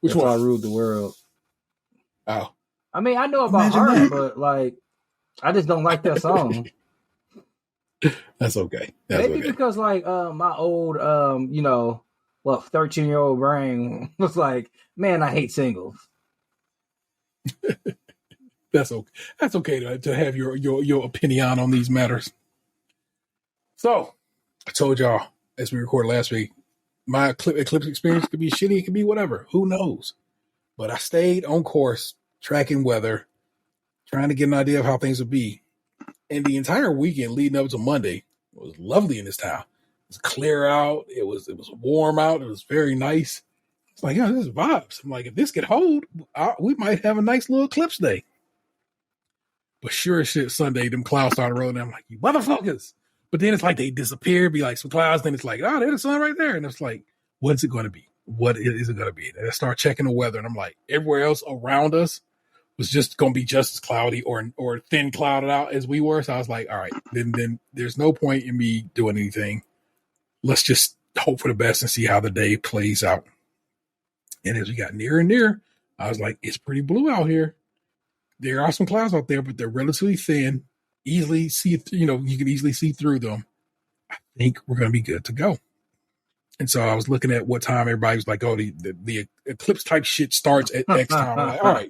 Which If one? I Ruled the World. Oh, I mean, I know about Imagine Heart, that. but like, I just don't like that song. that's okay. That's Maybe okay. because like my old 13-year-old brain was like, man, I hate singles. That's okay. That's okay to have your opinion on these matters. So I told y'all as we recorded last week, my Eclipse experience could be shitty. It could be whatever. Who knows? But I stayed on course, tracking weather, trying to get an idea of how things would be. And the entire weekend leading up to Monday was lovely in this town. It was clear out. It was warm out. It was very nice. It's like, yeah, this is vibes. I'm like, if this could hold, we might have a nice little eclipse day. But sure as shit, Sunday, them clouds started rolling. I'm like, you motherfuckers. But then it's like they disappear, be like some clouds. Then it's like, oh, there's the sun right there. And it's like, what's it going to be? What is it going to be? And I start checking the weather. And I'm like, everywhere else around us was just going to be just as cloudy or thin clouded out as we were. So I was like, all right, then there's no point in me doing anything. Let's just hope for the best and see how the day plays out. And as we got nearer and nearer, I was like, it's pretty blue out here. There are some clouds out there, but they're relatively thin. Easily see, you can easily see through them. I think we're going to be good to go. And so I was looking at what time everybody was like, oh, the eclipse type shit starts at X time. I'm like, all right.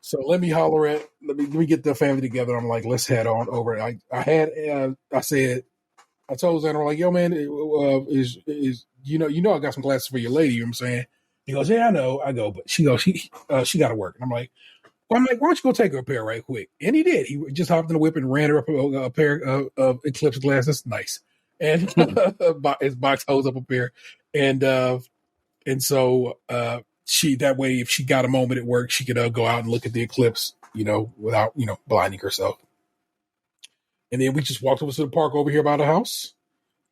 So let me get the family together. I'm like, let's head on over. I told Xander, like, yo, man, is I got some glasses for your lady. You know what I'm saying? He goes, yeah, I know. I go, but she goes, she got to work. And I'm like, why don't you go take her a pair right quick? And he did. He just hopped in the whip and ran her up a pair of eclipse glasses. Nice. And his box holds up a pair. And so she, that way, if she got a moment at work, she could go out and look at the eclipse, without, blinding herself. And then we just walked over to the park over here by the house,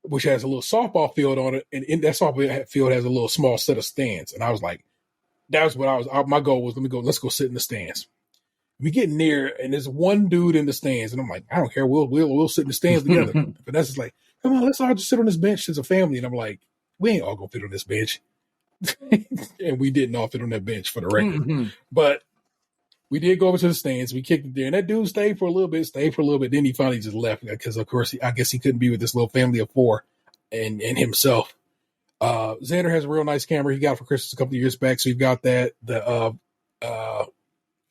which has a little softball field on it. And in that softball field has a little small set of stands. And I was like, that was what my goal was. Let's go sit in the stands. We get near, and there's one dude in the stands, and I'm like, I don't care. We'll sit in the stands together. Vanessa's like, come on, let's all just sit on this bench as a family. And I'm like, we ain't all gonna fit on this bench. And we didn't all fit on that bench for the record. But we did go over to the stands. We kicked it there, and that dude stayed for a little bit. Then he finally just left because, of course, I guess he couldn't be with this little family of 4 and himself. Xander has a real nice camera he got for Christmas a couple of years back, so you've got that. The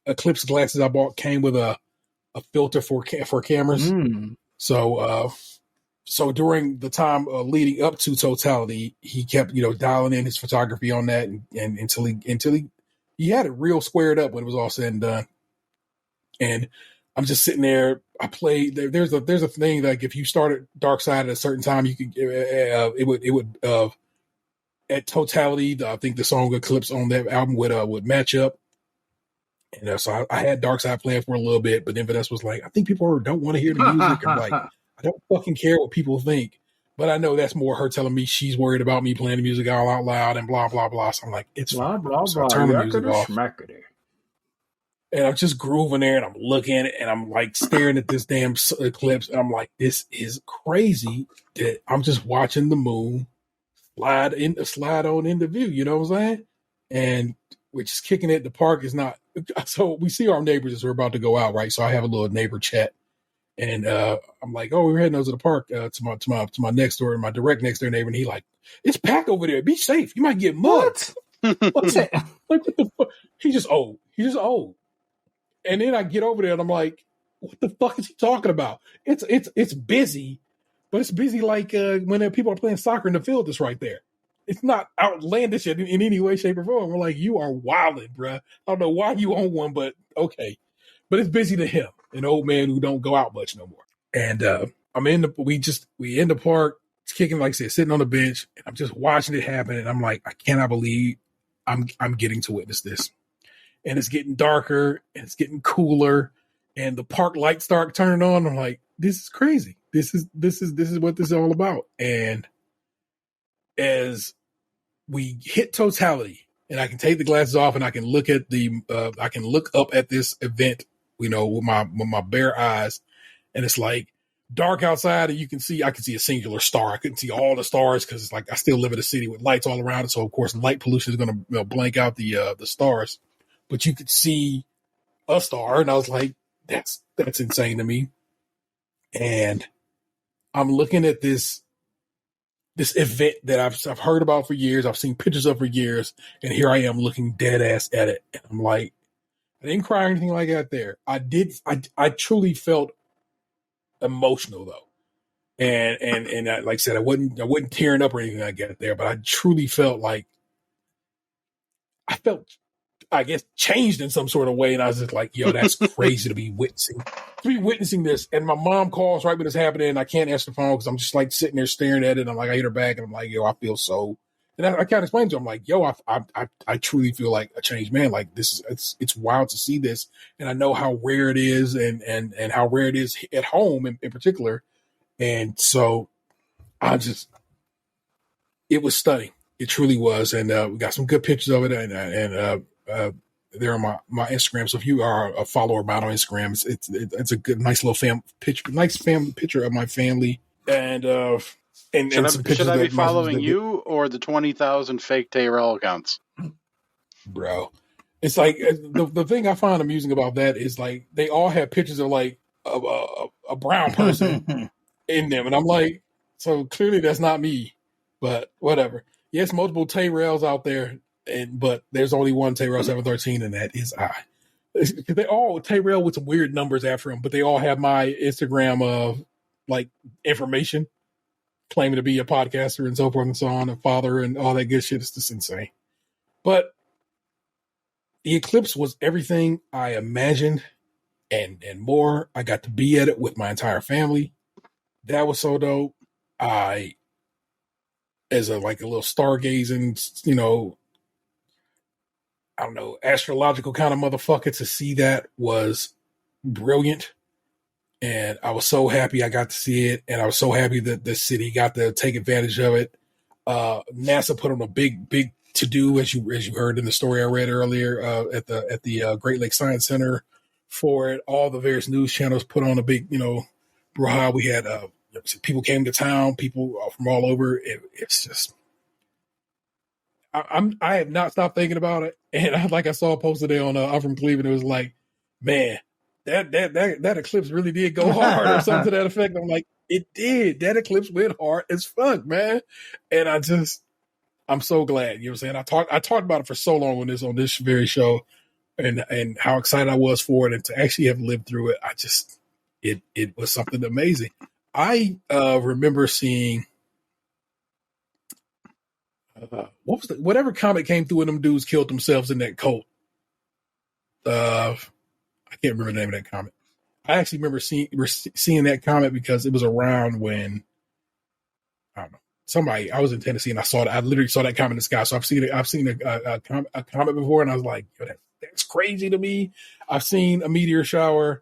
Eclipse glasses I bought came with a filter for cameras. So during the time leading up to Totality, he kept dialing in his photography on that, and until he had it real squared up when it was all said and done. And I'm just sitting there. I played. There's a thing like if you started Dark Side at a certain time, you could it would at Totality. I think the song Eclipse on that album would match up. And so I had Dark Side playing for a little bit, but then Vanessa was like, I think people don't want to hear the music. I'm like, I don't fucking care what people think. But I know that's more her telling me she's worried about me playing the music all out loud and blah, blah, blah. So I'm like, it's blah, fine. blah, So blah. I turn the music off. And I'm just grooving there, and I'm looking at it, and I'm like staring at this damn eclipse. And I'm like, this is crazy that I'm just watching the moon slide on into view. You know what I'm saying? And we're just kicking it. The park is not. So we see our neighbors as we're about to go out, right? So I have a little neighbor chat, and I'm like, "Oh, we're heading over to the park to my next door, my direct next door neighbor." And he like, "It's packed over there. Be safe. You might get mugged." What's that? Like, what the fuck? He's just old. And then I get over there and I'm like, "What the fuck is he talking about?" It's busy, but it's busy like when people are playing soccer in the field that's right there. it's not outlandish in any way, shape, or form. We're like, you are wilding, bruh. I don't know why you own one, but okay. But it's busy to him, an old man who don't go out much no more. And we in the park, kicking, like I said, sitting on the bench, and I'm just watching it happen, and I'm like, I cannot believe I'm getting to witness this. And it's getting darker, and it's getting cooler, and the park lights start turning on. I'm like, this is crazy. This is what this is all about. And as we hit totality, and I can take the glasses off, and I can look at I can look up at this event, with my bare eyes, and it's like dark outside, and I can see a singular star. I couldn't see all the stars because it's like I still live in a city with lights all around it, so of course light pollution is going to blank out the stars. But you could see a star, and I was like, that's insane to me. And I'm looking at this event that I've heard about for years, I've seen pictures of for years, and here I am looking dead ass at it. And I'm like, I didn't cry or anything like that there. I truly felt emotional though. And like I said, I wasn't tearing up or anything like that there, but I truly felt like I guess changed in some sort of way. And I was just like, yo, that's crazy to be witnessing this. And my mom calls right when it's happening, and I can't answer the phone because I'm just like sitting there staring at it. And I'm like, I hit her back, and I'm like, yo, I feel so. And I kind of explained to her, I'm like, yo, I truly feel like a changed man. Like it's wild to see this. And I know how rare it is and how rare it is at home in particular. And so it was stunning. It truly was. And we got some good pictures of it. And they're on my Instagram. So if you are a follower of mine on Instagram, it's a good, nice little family picture of my family. And should I be following you or the 20,000 fake Tyrell accounts? Bro, it's like the thing I find amusing about that is like they all have pictures of like a brown person in them, and I'm like, so clearly that's not me. But whatever. Yes, multiple Tyrells out there, but there's only one Tyrell 713, and that is I. They all Tyrell with some weird numbers after them, but they all have my Instagram of like information, claiming to be a podcaster and so forth and so on, a father and all that good shit. It's just insane. But the eclipse was everything I imagined and more. I got to be at it with my entire family. That was so dope. As a little stargazing, I don't know, astrological kind of motherfucker, to see that was brilliant. And I was so happy I got to see it. And I was so happy that the city got to take advantage of it. NASA put on a big to-do, as you heard in the story I read earlier, at the Great Lakes Science Center for it. All the various news channels put on a big, brouhaha. We had people came to town, people from all over. It's just, I have not stopped thinking about it. And I saw a post today on I'm from Cleveland. It was like, man, that eclipse really did go hard or something to that effect. I'm like, it did. That eclipse went hard as fuck, man. And I'm so glad. You know what I'm saying? I talked about it for so long on this very show, and how excited I was for it, and to actually have lived through it. It was something amazing. I remember seeing whatever comet came through and them dudes killed themselves in that cult. I can't remember the name of that comet. I actually remember seeing that comet because it was around when, I don't know, I was in Tennessee and I literally saw that comet in the sky. So I've seen a comet before, and I was like, yo, that's crazy to me. I've seen a meteor shower,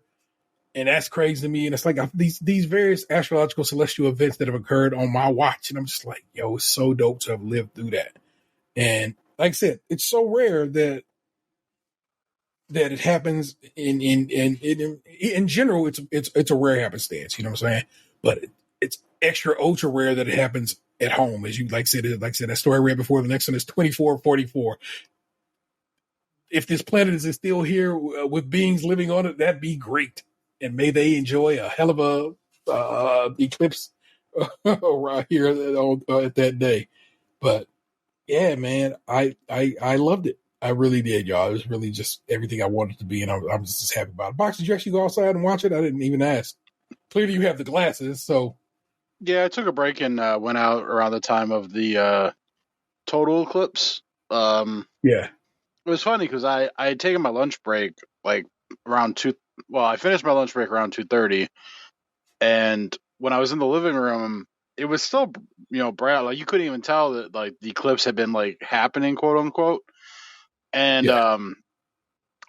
and that's crazy to me. And it's like these various astrological celestial events that have occurred on my watch. And I'm just like, yo, it's so dope to have lived through that. And like I said, it's so rare that it happens in general. It's a rare happenstance, you know what I'm saying? But it's extra ultra rare that it happens at home. As you like I said, that story I read before, the next one is 2444. If this planet is still here with beings living on it, that'd be great. And may they enjoy a hell of a eclipse right here at that day. But yeah, man, I loved it. I really did, y'all. It was really just everything I wanted it to be, and I'm just happy about it. Box, did you actually go outside and watch it? I didn't even ask. Clearly, you have the glasses, so. Yeah, I took a break and went out around the time of the Total Eclipse. Yeah. It was funny because I had taken my lunch break like around 2. Well, I finished my lunch break around 2:30, and when I was in the living room, it was still bright. Like you couldn't even tell that like the eclipse had been like happening, quote unquote. And Yeah.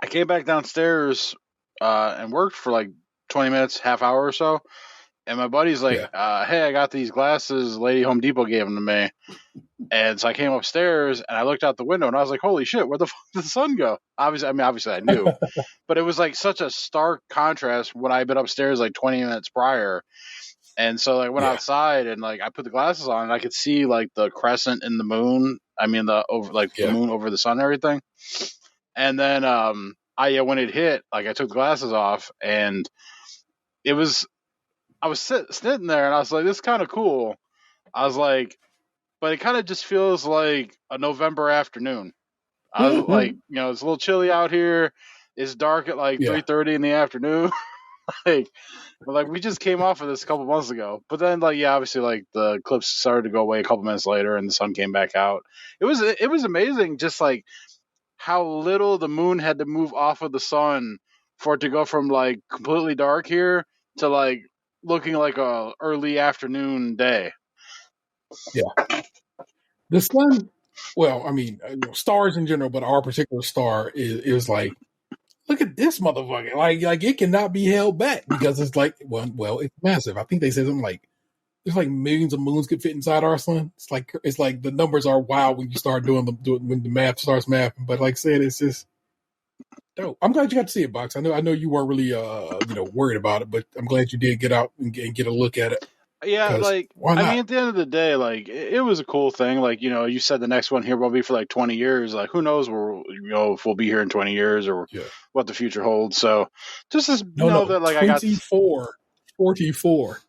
I came back downstairs and worked for like 20 minutes, half hour or so. And my buddy's like, "Hey, I got these glasses. Lady Home Depot gave them to me." And so I came upstairs and I looked out the window and I was like, "Holy shit, where the fuck did the sun go?" Obviously I knew, but it was like such a stark contrast when I had been upstairs like 20 minutes prior. And so I went outside and like I put the glasses on and I could see like the crescent in the moon. I mean the moon over the sun and everything. And then when it hit, like I took the glasses off and I was sitting there and I was like, "This is kind of cool." I was like, but it kind of just feels like a November afternoon. I was like, it's a little chilly out here. It's dark at like 3:30 in the afternoon. like we just came off of this a couple months ago. But then obviously like the eclipse started to go away a couple minutes later and the sun came back out. It was amazing just like how little the moon had to move off of the sun for it to go from like completely dark here to like looking like a early afternoon day. Yeah. The sun, well, I mean, stars in general, but our particular star is like, look at this motherfucker. Like it cannot be held back because it's like, well, it's massive. I think they said something like, there's like millions of moons could fit inside our sun. It's like the numbers are wild when you start doing when the math starts mathing. But like I said, it's just dope. I'm glad you got to see it, Box. I know you weren't really worried about it, but I'm glad you did get out and get a look at it. Yeah, like why not? I mean, at the end of the day, like it was a cool thing. Like you said, the next one here will be for like 20 years. Like who knows where if we'll be here in 20 years or what the future holds. So just as know that like 24, 44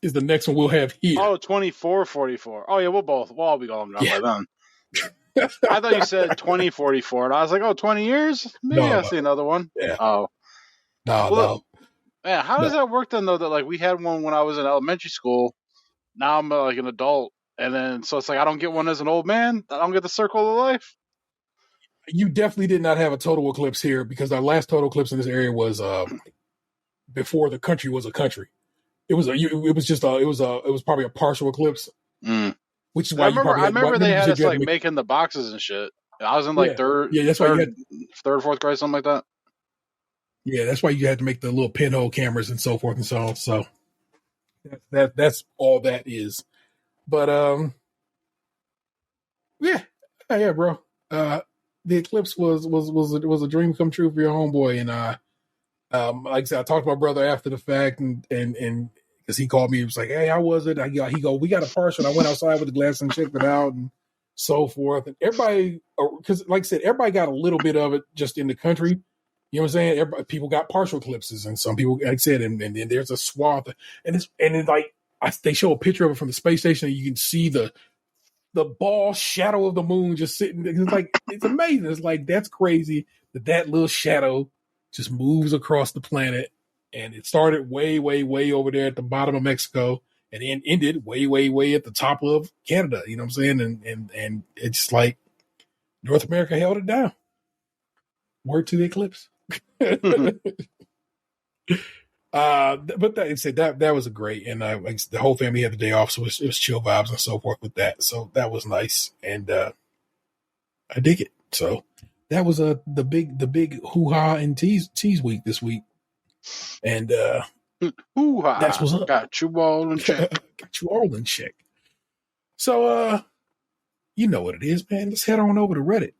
is the next one we'll have here. Oh, 24, 44. Oh yeah, we'll all be gone by then. I thought you said 2044, and I was like, 20 years? Maybe I'll see another one. Yeah. Oh. No. Yeah, how does that work then, though, that, like, we had one when I was in elementary school, now I'm, like, an adult, and then, so it's like, I don't get one as an old man? I don't get the circle of life? You definitely did not have a total eclipse here, because our last total eclipse in this area was before the country was a country. It was probably a partial eclipse. Which is why I remember they had us, like, making the boxes and shit. I was in, like, third, fourth grade, something like that. Yeah, that's why you had to make the little pinhole cameras and so forth and so on. So that's all that is. But yeah, bro. The eclipse was a dream come true for your homeboy, and like I said, I talked to my brother after the fact, and because he called me, he was like, "Hey, how was it?" He go, "We got a partial." I went outside with the glass and checked it out, and so forth. And everybody, because like I said, everybody got a little bit of it just in the country. You know what I'm saying? People got partial eclipses, and some people, like I said, and then there's a swath, and it's like they show a picture of it from the space station, and you can see the ball shadow of the moon just sitting. It's amazing. It's like that's crazy that little shadow just moves across the planet, and it started way, way, way over there at the bottom of Mexico, and then ended way, way, way at the top of Canada. You know what I'm saying? And it's like North America held it down. Word to the eclipse. But that was a great, and the whole family had the day off, so it was chill vibes and so forth with that. So that was nice, and I dig it. So that was the big hoo ha and tease week this week, and hoo ha. That's what's up. Got you all in check. Got you all in check. So you know what it is, man. Let's head on over to Reddit,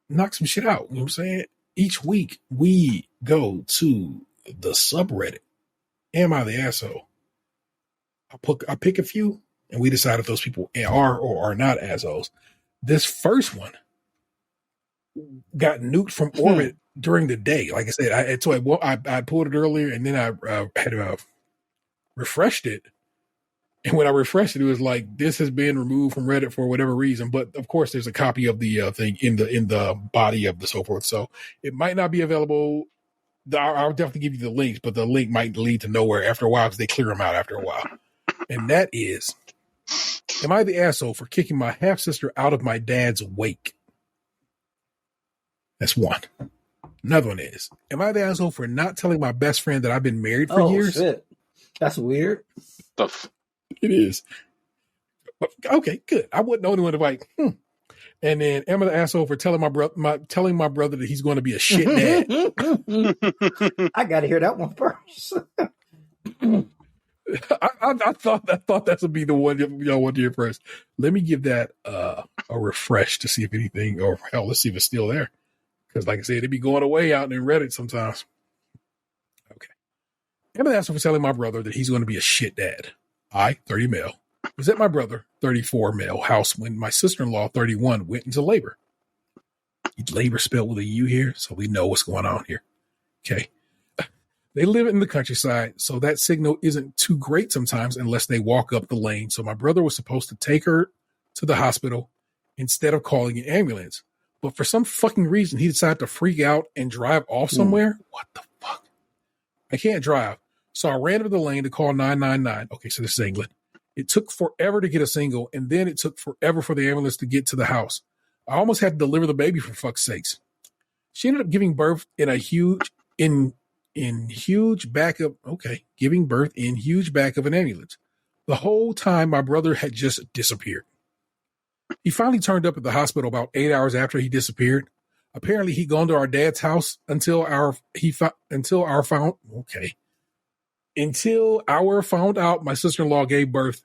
knock some shit out. You know what I'm saying? Each week we go to the subreddit. Am I the asshole? I pick a few, and we decide if those people are or are not assholes. This first one got nuked from orbit during the day. Like I said, I pulled it earlier, and then I had refreshed it. And when I refreshed it, it was like, this has been removed from Reddit for whatever reason. But of course, there's a copy of the thing in the body of the so forth. So it might not be available. I'll definitely give you the links, but the link might lead to nowhere after a while because they clear them out after a while. And that is Am I the asshole for kicking my half sister out of my dad's wake? That's one. Another one is, am I the asshole for not telling my best friend that I've been married for years? Shit. That's weird. It is. Okay, good. I wouldn't know anyone to like, And then am I the asshole for telling my brother that he's going to be a shit dad? I got to hear that one first. I thought that would be the one y'all want to hear first. Let me give that a refresh to see if anything, or hell, let's see if it's still there. Because like I said, it'd be going away out in Reddit sometimes. Okay. Am I the asshole for telling my brother that he's going to be a shit dad? I, 30 male, was at my brother, 34 male, house when my sister-in-law, 31, went into labor. Labor spelled with a U here, so we know what's going on here. Okay. They live in the countryside, so that signal isn't too great sometimes unless they walk up the lane. So my brother was supposed to take her to the hospital instead of calling an ambulance. But for some fucking reason, he decided to freak out and drive off somewhere. What the fuck? I can't drive. So I ran up the lane to call 999. Okay, so this is England. It took forever to get a single, and then it took forever for the ambulance to get to the house. I almost had to deliver the baby, for fuck's sakes. She ended up giving birth in a huge back of an ambulance. The whole time my brother had just disappeared. He finally turned up at the hospital about 8 hours after he disappeared. Apparently he'd gone to our dad's house until our found out my sister-in-law gave birth.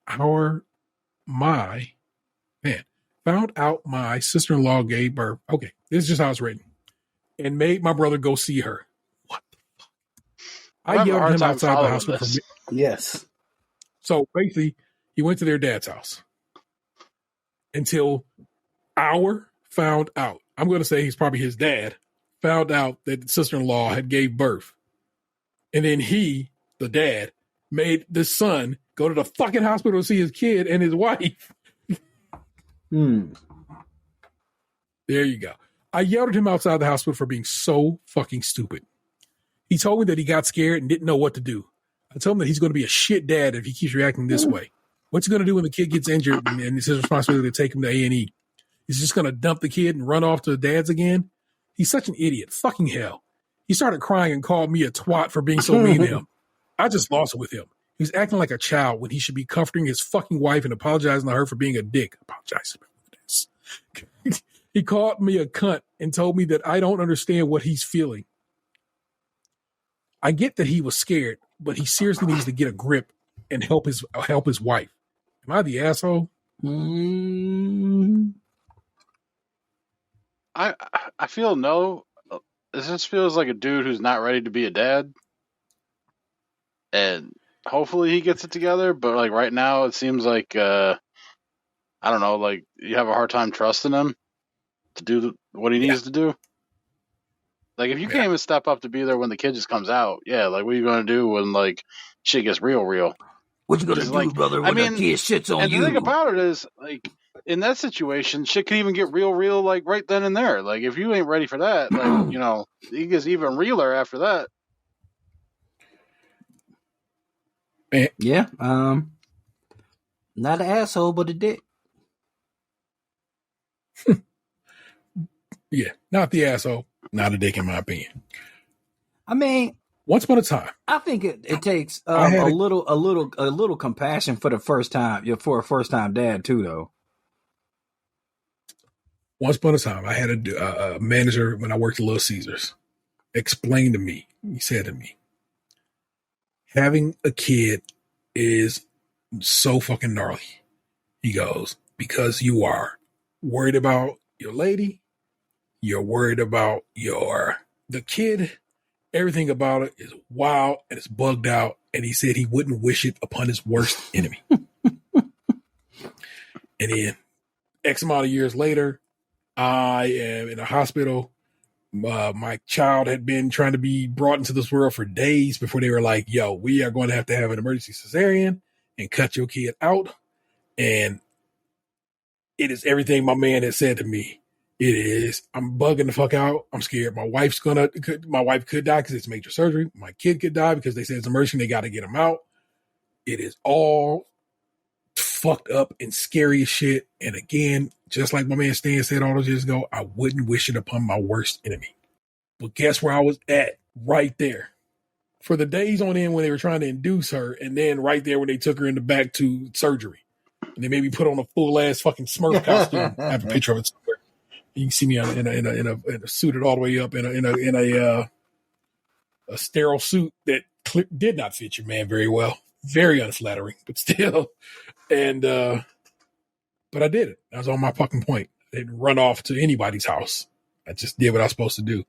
Found out my sister-in-law gave birth. Okay, this is just how it's written. And made my brother go see her. What the fuck? I yelled at him outside the hospital. Yes. So basically, he went to their dad's house until our found out. I'm going to say he's probably his dad. Found out that the sister-in-law had gave birth. And then he, the dad, made the son go to the fucking hospital to see his kid and his wife. There you go. I yelled at him outside the hospital for being so fucking stupid. He told me that he got scared and didn't know what to do. I told him that he's going to be a shit dad if he keeps reacting this way. What's he going to do when the kid gets injured and it's his responsibility to take him to A&E? He's just going to dump the kid and run off to the dad's again? He's such an idiot. Fucking hell. He started crying and called me a twat for being so mean to him. I just lost it with him. He was acting like a child when he should be comforting his fucking wife and apologizing to her for being a dick. Apologize for this. He called me a cunt and told me that I don't understand what he's feeling. I get that he was scared, but he seriously needs to get a grip and help his wife. Am I the asshole? I feel no. This just feels like a dude who's not ready to be a dad. And hopefully he gets it together, but like right now it seems like I don't know, like you have a hard time trusting him to do what he needs to do. Like if you can't even step up to be there when the kid just comes out, like what are you gonna do when like shit gets real? What you gonna do, brother, when the kid shits on you? And the thing about it is, like, in that situation, shit could even get real, like, right then and there. Like, if you ain't ready for that, like, you know, it gets even realer after that. Yeah, not an asshole, but a dick. Yeah, not the asshole, not a dick in my opinion. I mean, once upon a time, I think it takes a little compassion for a first time dad too, though. Once upon a time, I had a manager when I worked at Little Caesars explain to me. He said to me, having a kid is so fucking gnarly. He goes, because you are worried about your lady, you're worried about the kid. Everything about it is wild and it's bugged out. And he said he wouldn't wish it upon his worst enemy. And then X amount of years later, I am in a hospital. My child had been trying to be brought into this world for days before they were like, yo, we are going to have an emergency cesarean and cut your kid out. And it is everything my man has said to me. It is, I'm bugging the fuck out. I'm scared. My wife could die because it's major surgery. My kid could die because they said it's emergency. They got to get him out. It is all fucked up and scary as shit. And again, just like my man Stan said all those years ago, I wouldn't wish it upon my worst enemy. But guess where I was at? Right there. For the days on end when they were trying to induce her, and then right there when they took her in the back to surgery. And they made me put on a full ass fucking Smurf costume. I have a picture of it somewhere. You can see me in a suited all the way up in a sterile suit that did not fit your man very well. Very unflattering, but still. And but I did it. I was on my fucking point. I didn't run off to anybody's house. I just did what I was supposed to do.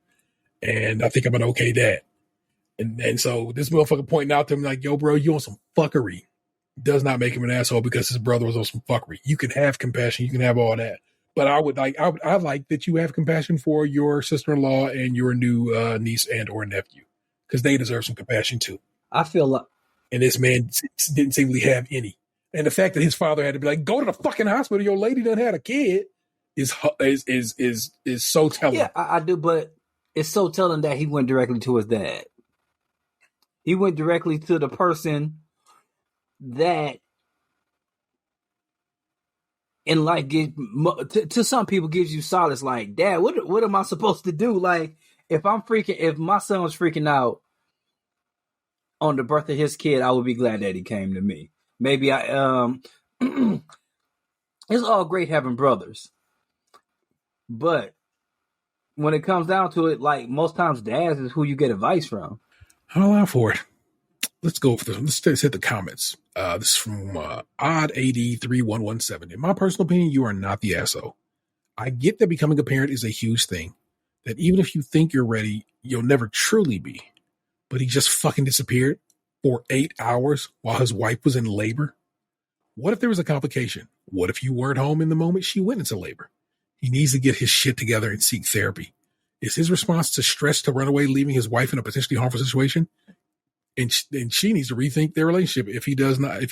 And I think I'm an okay dad. And so this motherfucker pointing out to him like, yo, bro, you on some fuckery. Does not make him an asshole because his brother was on some fuckery. You can have compassion. You can have all that. But I like that you have compassion for your sister-in-law and your new niece and or nephew because they deserve some compassion too. I feel like, and this man didn't seemingly have any. And the fact that his father had to be like, go to the fucking hospital. Your lady done had a kid is so telling. Yeah, I do, but it's so telling that he went directly to his dad. He went directly to the person that in life to some people gives you solace. Like, Dad, what am I supposed to do? Like, if my son was freaking out on the birth of his kid, I would be glad that he came to me. Maybe it's all great having brothers, but when it comes down to it, like most times dads is who you get advice from. I'll allow for it. Let's go for this. Let's hit the comments. This is from OddAD3117. In my personal opinion, you are not the asshole. I get that becoming a parent is a huge thing, that even if you think you're ready, you'll never truly be. But he just fucking disappeared for 8 hours while his wife was in labor. What if there was a complication? What if you weren't home in the moment she went into labor? He needs to get his shit together and seek therapy. Is his response to stress to run away, leaving his wife in a potentially harmful situation? And she needs to rethink their relationship if he does not,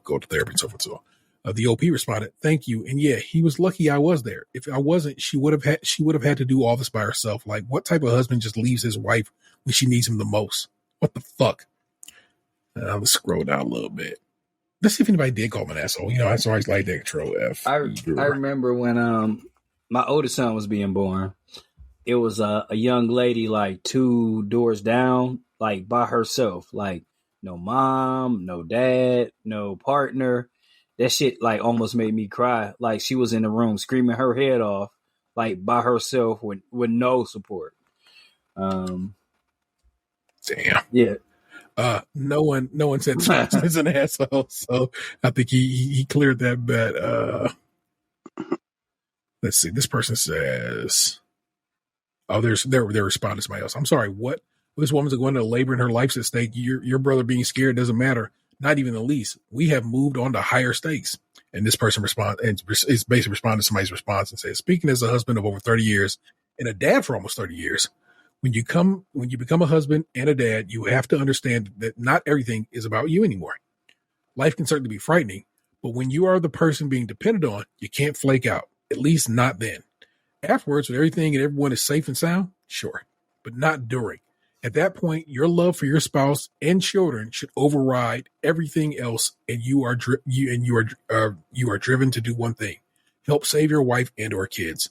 go to therapy and so forth. So the OP responded, "Thank you." And yeah, he was lucky I was there. If I wasn't, she would have had to do all this by herself. Like, what type of husband just leaves his wife when she needs him the most? What the fuck? Let's scroll down a little bit. Let's see if anybody did call him an asshole. That's always like that. Control F. I remember when my oldest son was being born. It was a young lady like 2 doors down, like by herself, like no mom, no dad, no partner. That shit like almost made me cry. Like she was in the room screaming her head off, like by herself with no support. Damn. Yeah. No one said Thompson is an asshole, so I think he cleared that bet. Let's see. This person says, "Oh, they're responding to somebody else." I'm sorry. What? This woman's going to labor and her life's at stake. Your brother being scared doesn't matter. Not even the least. We have moved on to higher stakes. And this person is basically responding to somebody's response and says, "Speaking as a husband of over 30 years and a dad for almost 30 years, when you become a husband and a dad, you have to understand that not everything is about you anymore. Life can certainly be frightening, but when you are the person being depended on, you can't flake out. At least not then. Afterwards, when everything and everyone is safe and sound, sure, but not during. At that point, your love for your spouse and children should override everything else, and you are driven to do one thing: help save your wife and or kids."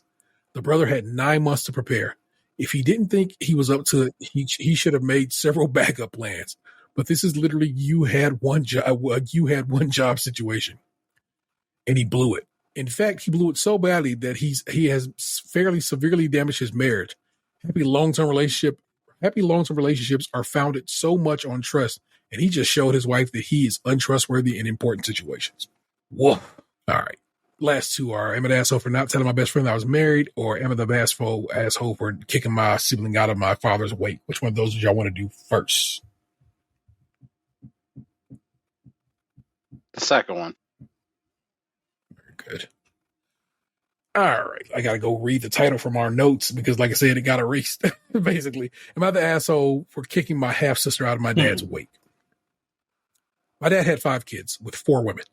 The brother had 9 months to prepare. If he didn't think he was up to it, he should have made several backup plans. But this is literally you had one job situation, and he blew it. In fact, he blew it so badly that he has fairly severely damaged his marriage. Happy long-term relationships are founded so much on trust, and he just showed his wife that he is untrustworthy in important situations. Whoa. All right. Last 2 are, am I the asshole for not telling my best friend that I was married, or am I the asshole for kicking my sibling out of my father's wake? Which one of those do y'all want to do first? The second one. Very good. All right. I got to go read the title from our notes because, like I said, it got erased, basically. Am I the asshole for kicking my half-sister out of my dad's wake? My dad had 5 kids with 4 women.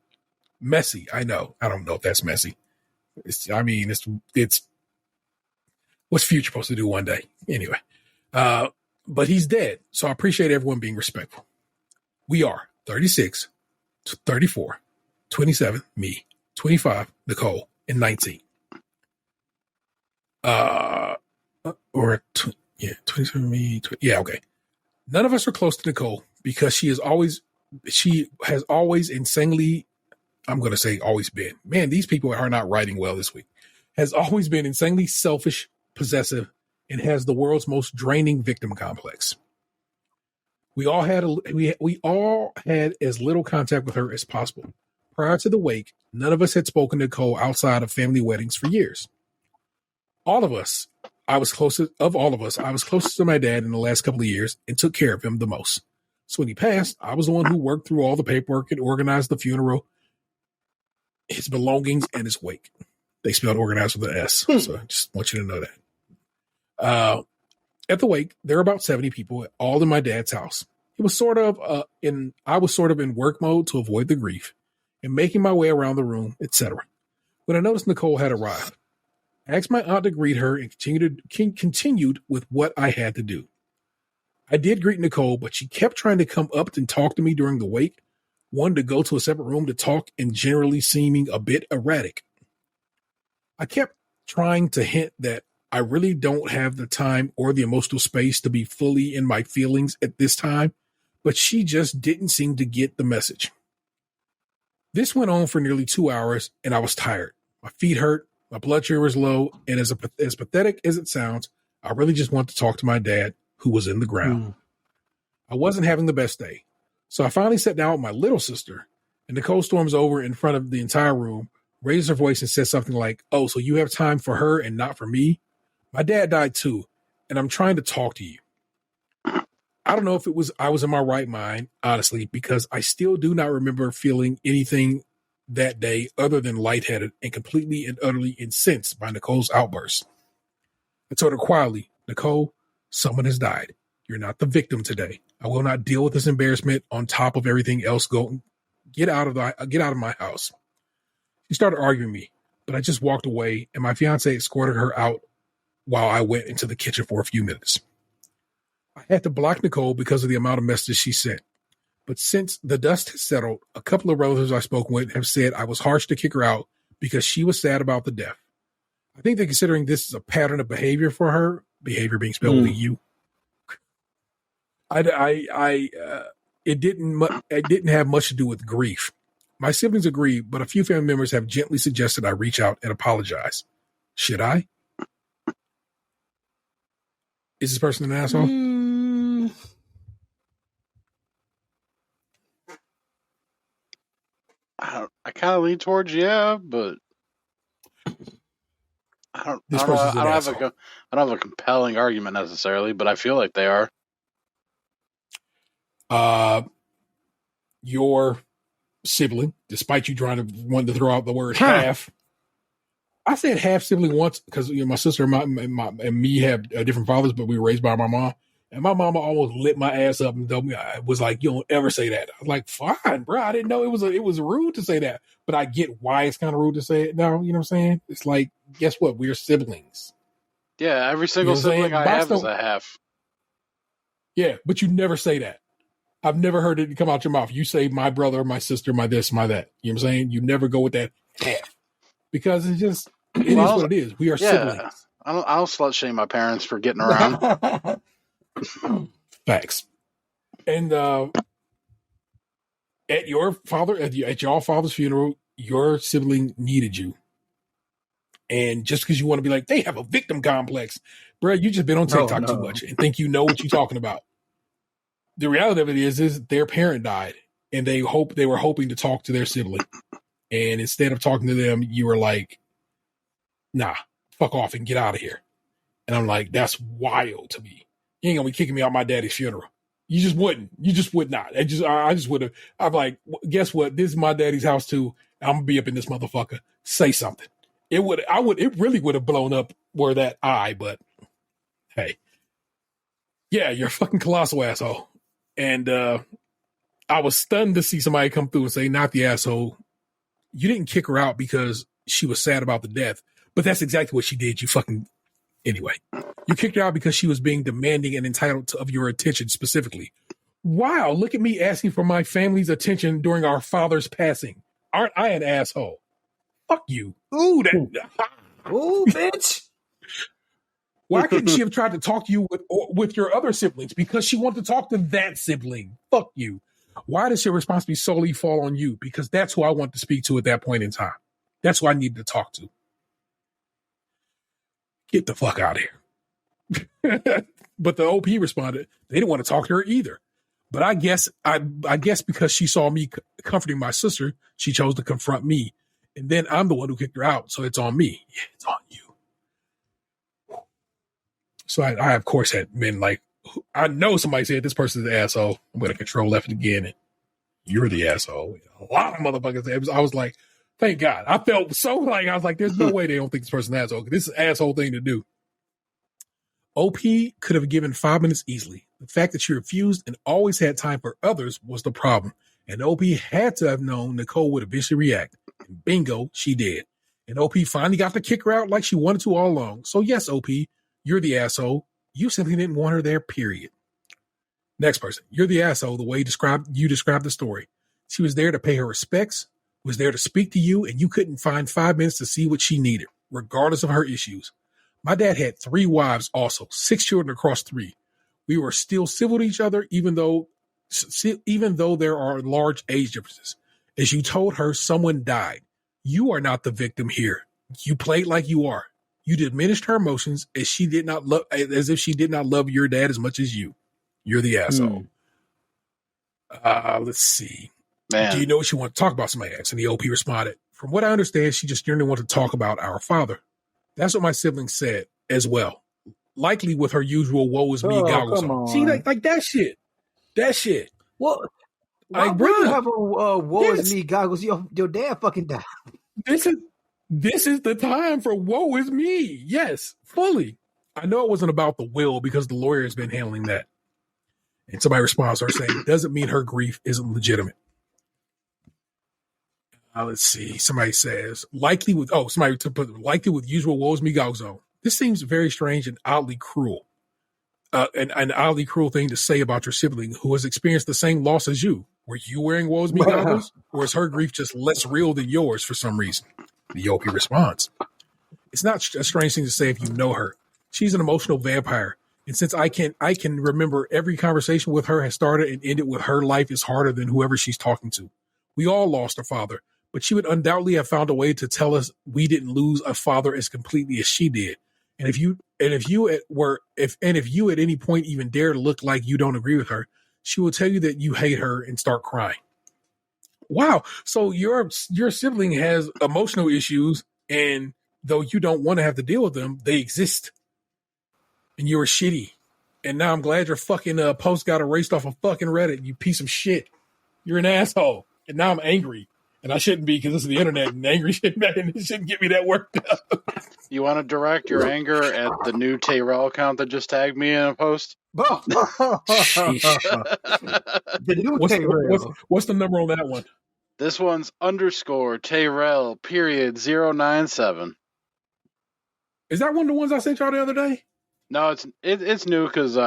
Messy, I know. I don't know if that's messy. It's what's Future supposed to do one day? Anyway. But he's dead, so I appreciate everyone being respectful. We are. 36, 34, 27, me, 25, Nicole, and 19. Yeah, 27, me, okay. None of us are close to Nicole because she has always insanely, I'm going to say always been. Man, these people are not writing well this week. Has always been insanely selfish, possessive, and has the world's most draining victim complex. We all had as little contact with her as possible. Prior to the wake, none of us had spoken to Nicole outside of family weddings for years. I was closest to my dad in the last couple of years and took care of him the most. So when he passed, I was the one who worked through all the paperwork and organized the funeral, his belongings, and his wake. They spelled organized with an S, so I just want you to know that. At the wake, there were about 70 people, all in my dad's house. It was I was sort of in work mode to avoid the grief and making my way around the room, etc. When I noticed Nicole had arrived, I asked my aunt to greet her and continued with what I had to do. I did greet Nicole, but she kept trying to come up and talk to me during the wake, wanted to go to a separate room to talk and generally seeming a bit erratic. I kept trying to hint that I really don't have the time or the emotional space to be fully in my feelings at this time, but she just didn't seem to get the message. This went on for nearly 2 hours, and I was tired. My feet hurt, my blood sugar was low, and as pathetic as it sounds, I really just wanted to talk to my dad, who was in the ground. I wasn't having the best day, so I finally sat down with my little sister, and Nicole storms over in front of the entire room, raises her voice, and says something like, "Oh, so you have time for her and not for me? My dad died too, and I'm trying to talk to you." I don't know if I was in my right mind, honestly, because I still do not remember feeling anything that day other than lightheaded and completely and utterly incensed by Nicole's outburst. I told her quietly, "Nicole, someone has died. You're not the victim today. I will not deal with this embarrassment on top of everything else. Get out of my house." She started arguing me, but I just walked away, and my fiance escorted her out while I went into the kitchen for a few minutes. I had to block Nicole because of the amount of messages she sent. But since the dust has settled, a couple of relatives I've spoken with have said I was harsh to kick her out because she was sad about the death. I think they're considering this is a pattern of behavior for her, behavior being spelled with a U. It didn't have much to do with grief. My siblings agree, but a few family members have gently suggested I reach out and apologize. Should I? Is this person an asshole? I kind of lean towards but I don't have a compelling argument necessarily, but I feel like they are. Your sibling, despite you wanting to throw out the word half. I said half sibling once because my sister and me have different fathers, but we were raised by my mom. And my mama almost lit my ass up and told me, I was like, "You don't ever say that." I was like, "Fine, bro. I didn't know it was rude to say that." But I get why it's kind of rude to say it now. You know what I'm saying? It's like, guess what? We're siblings. Yeah, every single sibling I have is a half. Yeah, but you never say that. I've never heard it come out your mouth. You say my brother, my sister, my this, my that. You know what I'm saying? You never go with that half. Because it is what it is. We are siblings. I don't slut shame my parents for getting around. Facts. And at your father's funeral, your sibling needed you. And just because you want to be like, they have a victim complex, bro, you just been on TikTok too much and think you know what you're talking about. The reality of it is their parent died, and they were hoping to talk to their sibling. And instead of talking to them, you were like, "Nah, fuck off and get out of here." And I'm like, that's wild to me. You ain't gonna be kicking me out my daddy's funeral. You just wouldn't. You just would not. I just would have. I'm like, guess what? This is my daddy's house too. I'm gonna be up in this motherfucker. Say something. It really would have blown up where that but hey. Yeah, you're a fucking colossal asshole. And I was stunned to see somebody come through and say, "Not the asshole. You didn't kick her out because she was sad about the death." But that's exactly what she did. You fucking... Anyway, you kicked her out because she was being demanding and entitled of your attention specifically. Wow, look at me asking for my family's attention during our father's passing. Aren't I an asshole? Fuck you. Ooh, Ooh, bitch. Why couldn't she have tried to talk to you with your other siblings? Because she wanted to talk to that sibling. Fuck you. Why does your responsibility solely fall on you? Because that's who I want to speak to at that point in time. That's who I needed to talk to. Get the fuck out of here. But the OP responded, they didn't want to talk to her either. But I guess because she saw me comforting my sister, she chose to confront me. And then I'm the one who kicked her out. So it's on me. Yeah, it's on you. So I of course, had been like, I know somebody said this person's an asshole. I'm going to control F it again. And you're the asshole. A lot of motherfuckers. I was like, thank God. I felt so like, I was like, there's no way they don't think this person's an asshole. This is an asshole thing to do. OP could have given 5 minutes easily. The fact that she refused and always had time for others was the problem. And OP had to have known Nicole would eventually react. And bingo, she did. And OP finally got to kick her out like she wanted to all along. So yes, OP, you're the asshole. You simply didn't want her there, period. Next person. You're the asshole the way you described the story. She was there to pay her respects, was there to speak to you, and you couldn't find 5 minutes to see what she needed, regardless of her issues. My dad had 3 wives also, 6 children across 3. We were still civil to each other, even though there are large age differences. As you told her, someone died. You are not the victim here. You played like you are. You diminished her emotions as if she did not love your dad as much as you. You're the asshole. Let's see. Man. Do you know what you want to talk about? Somebody asked, and the OP responded, from what I understand, she just generally wanted to talk about our father. That's what my siblings said as well. Likely with her usual woe is me goggles on. See, like that shit. That shit. Well, why Like, would you bruh, have a woe is me goggles? Your dad fucking died. This is the time for woe is me. Yes, fully. I know it wasn't about the will because the lawyer has been handling that. And somebody responds to her saying, doesn't mean her grief isn't legitimate. Let's see. Somebody says, likely with usual woe is me goggles on. This seems very strange and oddly cruel. An oddly cruel thing to say about your sibling who has experienced the same loss as you. Were you wearing woe is me goggles? Or is her grief just less real than yours for some reason? The OP responds, it's not a strange thing to say if you know her. She's an emotional vampire. And since I can remember every conversation with her has started and ended with her life is harder than whoever she's talking to. We all lost a father, but she would undoubtedly have found a way to tell us we didn't lose a father as completely as she did. And if you at any point even dare to look like you don't agree with her, she will tell you that you hate her and start crying. Wow. So your sibling has emotional issues, and though you don't want to have to deal with them, they exist. And you're shitty. And now I'm glad your fucking post got erased off of fucking Reddit, you piece of shit. You're an asshole. And now I'm angry. And I shouldn't be because this is the internet, and angry shouldn't get me that worked up. You want to direct your anger at the new Tayrell account that just tagged me in a post? The new Tayrell. What's the number on that one? This one's _Tayrell _097. Is that one of the ones I sent y'all the other day? No, it's new because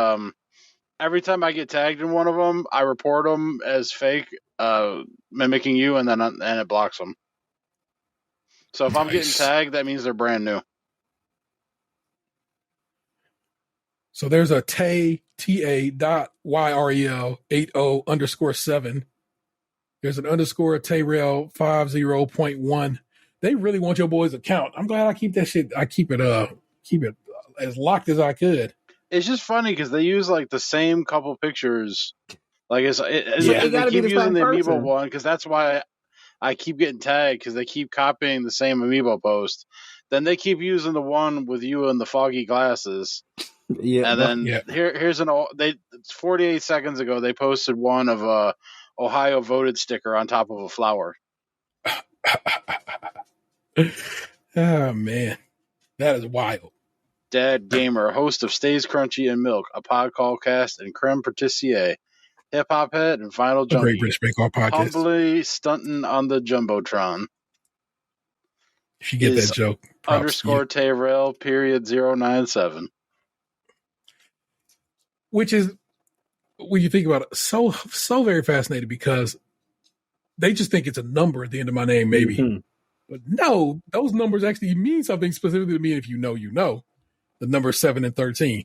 every time I get tagged in one of them, I report them as fake, mimicking you, and it blocks them. So if I'm getting tagged, that means they're brand new. So there's a ta.yrel 80_7. There's an _Tayrell 50.1. They really want your boy's account. I'm glad I keep that shit. I keep it as locked as I could. It's just funny because they use like the same couple pictures. Like they keep using the Amiibo one because that's why I keep getting tagged because they keep copying the same Amiibo post. Then they keep using the one with you and the foggy glasses. Yeah, and then here's 48 seconds ago they posted one of a Ohio voted sticker on top of a flower. Oh man, that is wild. Dad Gamer, host of Stays Crunchy and Milk, a podcast and creme patissier, hip hop head and final junkie. Great British Bake Off podcast. Humbly stunting on the jumbotron. If you get that joke, _Tayrell _097. Which is when you think about it, so very fascinated because they just think it's a number at the end of my name, maybe. Mhm. But no, those numbers actually mean something specifically to me. If you know, you know. The number 7 and 13.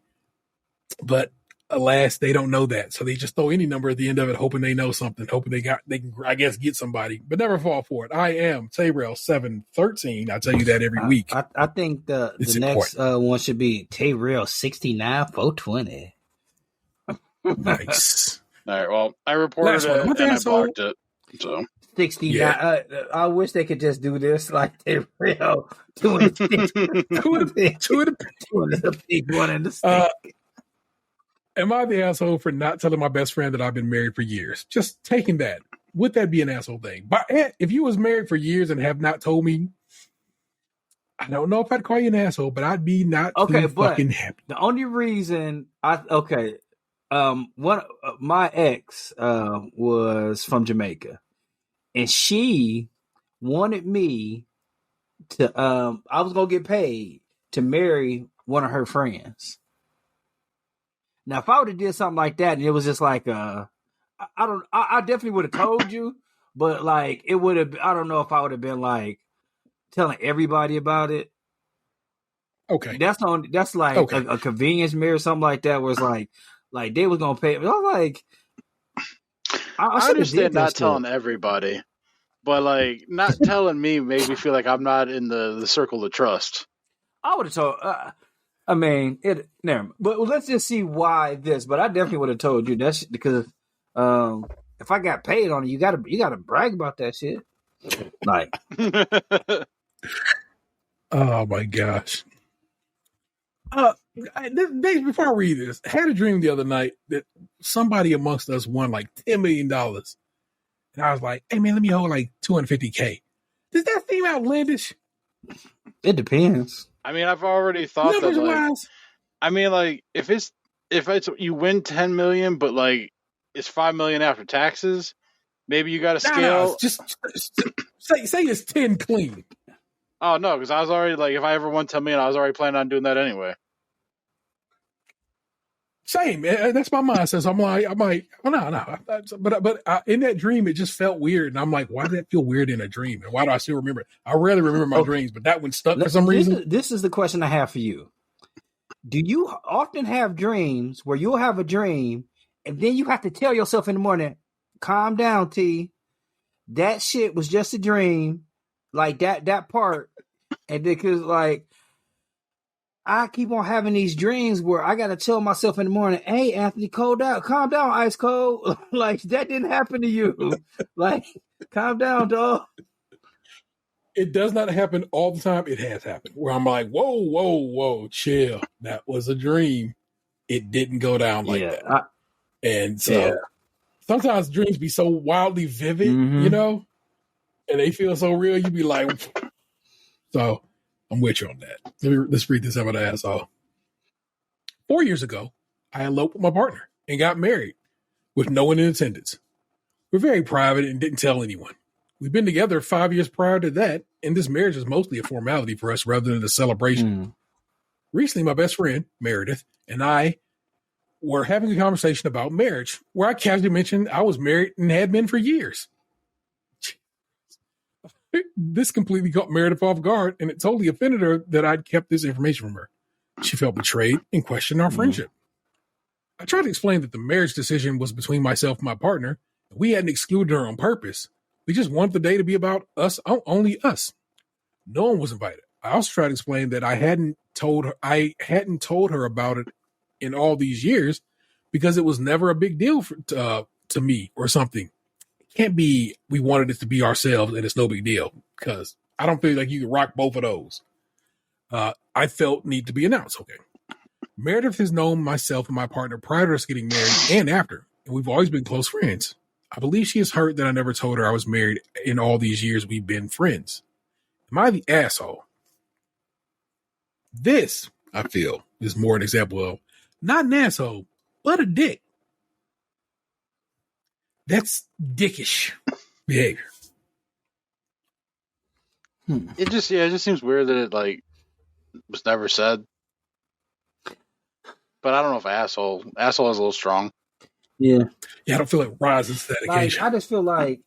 But alas, they don't know that. So they just throw any number at the end of it, hoping they know something, hoping they can, I guess, get somebody, but never fall for it. I am Tayrell 713. I tell you that every week. I think the next one should be Tayrell 69 420. Nice. All right. Well, I reported it and I blocked it. So 69. Yeah. I wish they could just do this like Tayrell doing two of the big one in the state. Am I the asshole for not telling my best friend that I've been married for years? Just taking that. Would that be an asshole thing? But if you was married for years and have not told me, I don't know if I'd call you an asshole, but I'd be not too fucking happy. The only reason my ex was from Jamaica, and she wanted me to I was gonna get paid to marry one of her friends. Now, if I would have did something like that, and it was just like, I definitely would have told you, but like, it would have, I don't know if I would have been like telling everybody about it. Okay. That's like a convenience marriage or something like that, where it's like they was going to pay. I was like, I understand not telling everybody, but like not telling me made me feel like I'm not in the circle of trust. I would have told, I mean, but let's just see why this. But I definitely would have told you that's because if I got paid on it, you gotta brag about that shit. Like, oh my gosh. Before I read this, I had a dream the other night that somebody amongst us won like $10 million, and I was like, "Hey man, let me hold like $250K." Does that seem outlandish? It depends. I mean, I've already thought that. Like, I mean, like if it's you win 10 million, but like it's 5 million after taxes, maybe you got to scale. Just say it's 10 clean. Oh no, because I was already like, if I ever won 10 million, I was already planning on doing that anyway. Same, man. That's my mindset. So I'm like, no. But in that dream, it just felt weird, and I'm like, why did that feel weird in a dream? And why do I still remember it? I rarely remember my dreams, but that one stuck for some reason. This is the question I have for you. Do you often have dreams where you'll have a dream, and then you have to tell yourself in the morning, "Calm down, T. That shit was just a dream." Like that part, and because like I keep on having these dreams where I gotta tell myself in the morning, "Hey, Anthony, calm down, ice cold." Like that didn't happen to you. Like, calm down, dog. It does not happen all the time. It has happened where I'm like, whoa, chill. That was a dream. It didn't go down like that. And so sometimes dreams be so wildly vivid, you know, and they feel so real. You be like, so I'm with you on that. Let's read this out of the asshole. 4 years ago, I eloped with my partner and got married with no one in attendance. We're very private and didn't tell anyone. We've been together 5 years prior to that, and this marriage is mostly a formality for us rather than a celebration. Recently, my best friend, Meredith, and I were having a conversation about marriage where I casually mentioned I was married and had been for years. This completely caught Meredith off guard, and it totally offended her that I'd kept this information from her. She felt betrayed and questioned our friendship. I tried to explain that the marriage decision was between myself and my partner. We hadn't excluded her on purpose. We just wanted the day to be about us, only us. No one was invited. I also tried to explain that I hadn't told her about it in all these years because it was never a big deal to me or something. It can't be we wanted it to be ourselves and it's no big deal, because I don't feel like you can rock both of those. I felt need to be announced. Okay. Meredith has known myself and my partner prior to us getting married and after, and we've always been close friends. I believe she is hurt that I never told her I was married in all these years we've been friends. Am I the asshole? This, I feel, is more an example of not an asshole, but a dick. That's dickish behavior. It just seems weird that it like was never said. But I don't know if asshole is a little strong. Yeah. Yeah, I don't feel it rises to that Like, occasion. I just feel like,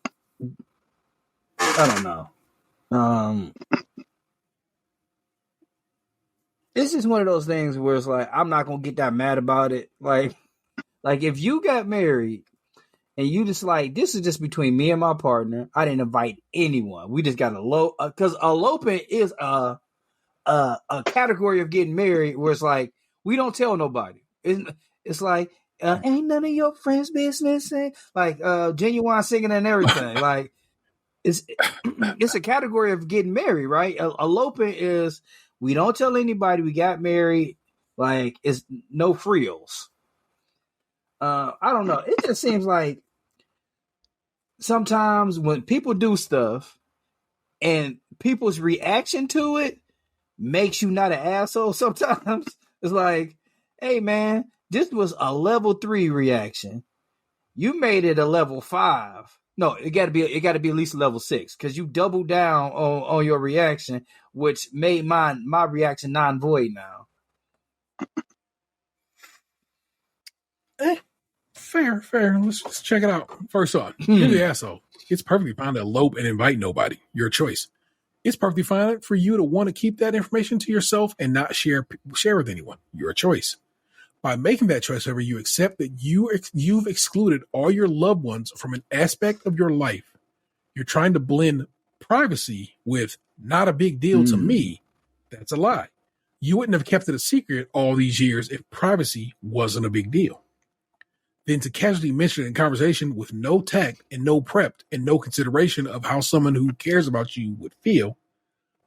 I don't know. It's just one of those things where it's like, I'm not going to get that mad about it. Like if you got married and you just like, this is just between me and my partner. I didn't invite anyone. We just got because eloping is a category of getting married where it's like, we don't tell nobody. It's like, ain't none of your friends' business. Like, Genuine singing and everything. Like, it's a category of getting married, right? Eloping is, we don't tell anybody we got married. Like, it's no frills. I don't know. It just seems like sometimes when people do stuff and people's reaction to it makes you not an asshole. Sometimes it's like, hey man, this was a level 3 reaction. You made it a level 5. No, it got to be at least a level 6 because you doubled down on your reaction, which made my reaction non-void now. Fair. Let's check it out. First off, you're the asshole. It's perfectly fine to elope and invite nobody. Your choice. It's perfectly fine for you to want to keep that information to yourself and not share with anyone. Your choice. By making that choice, however, you accept that you've excluded all your loved ones from an aspect of your life. You're trying to blend privacy with not a big deal to me. That's a lie. You wouldn't have kept it a secret all these years if privacy wasn't a big deal. Then to casually mention it in conversation with no tact and no prep and no consideration of how someone who cares about you would feel,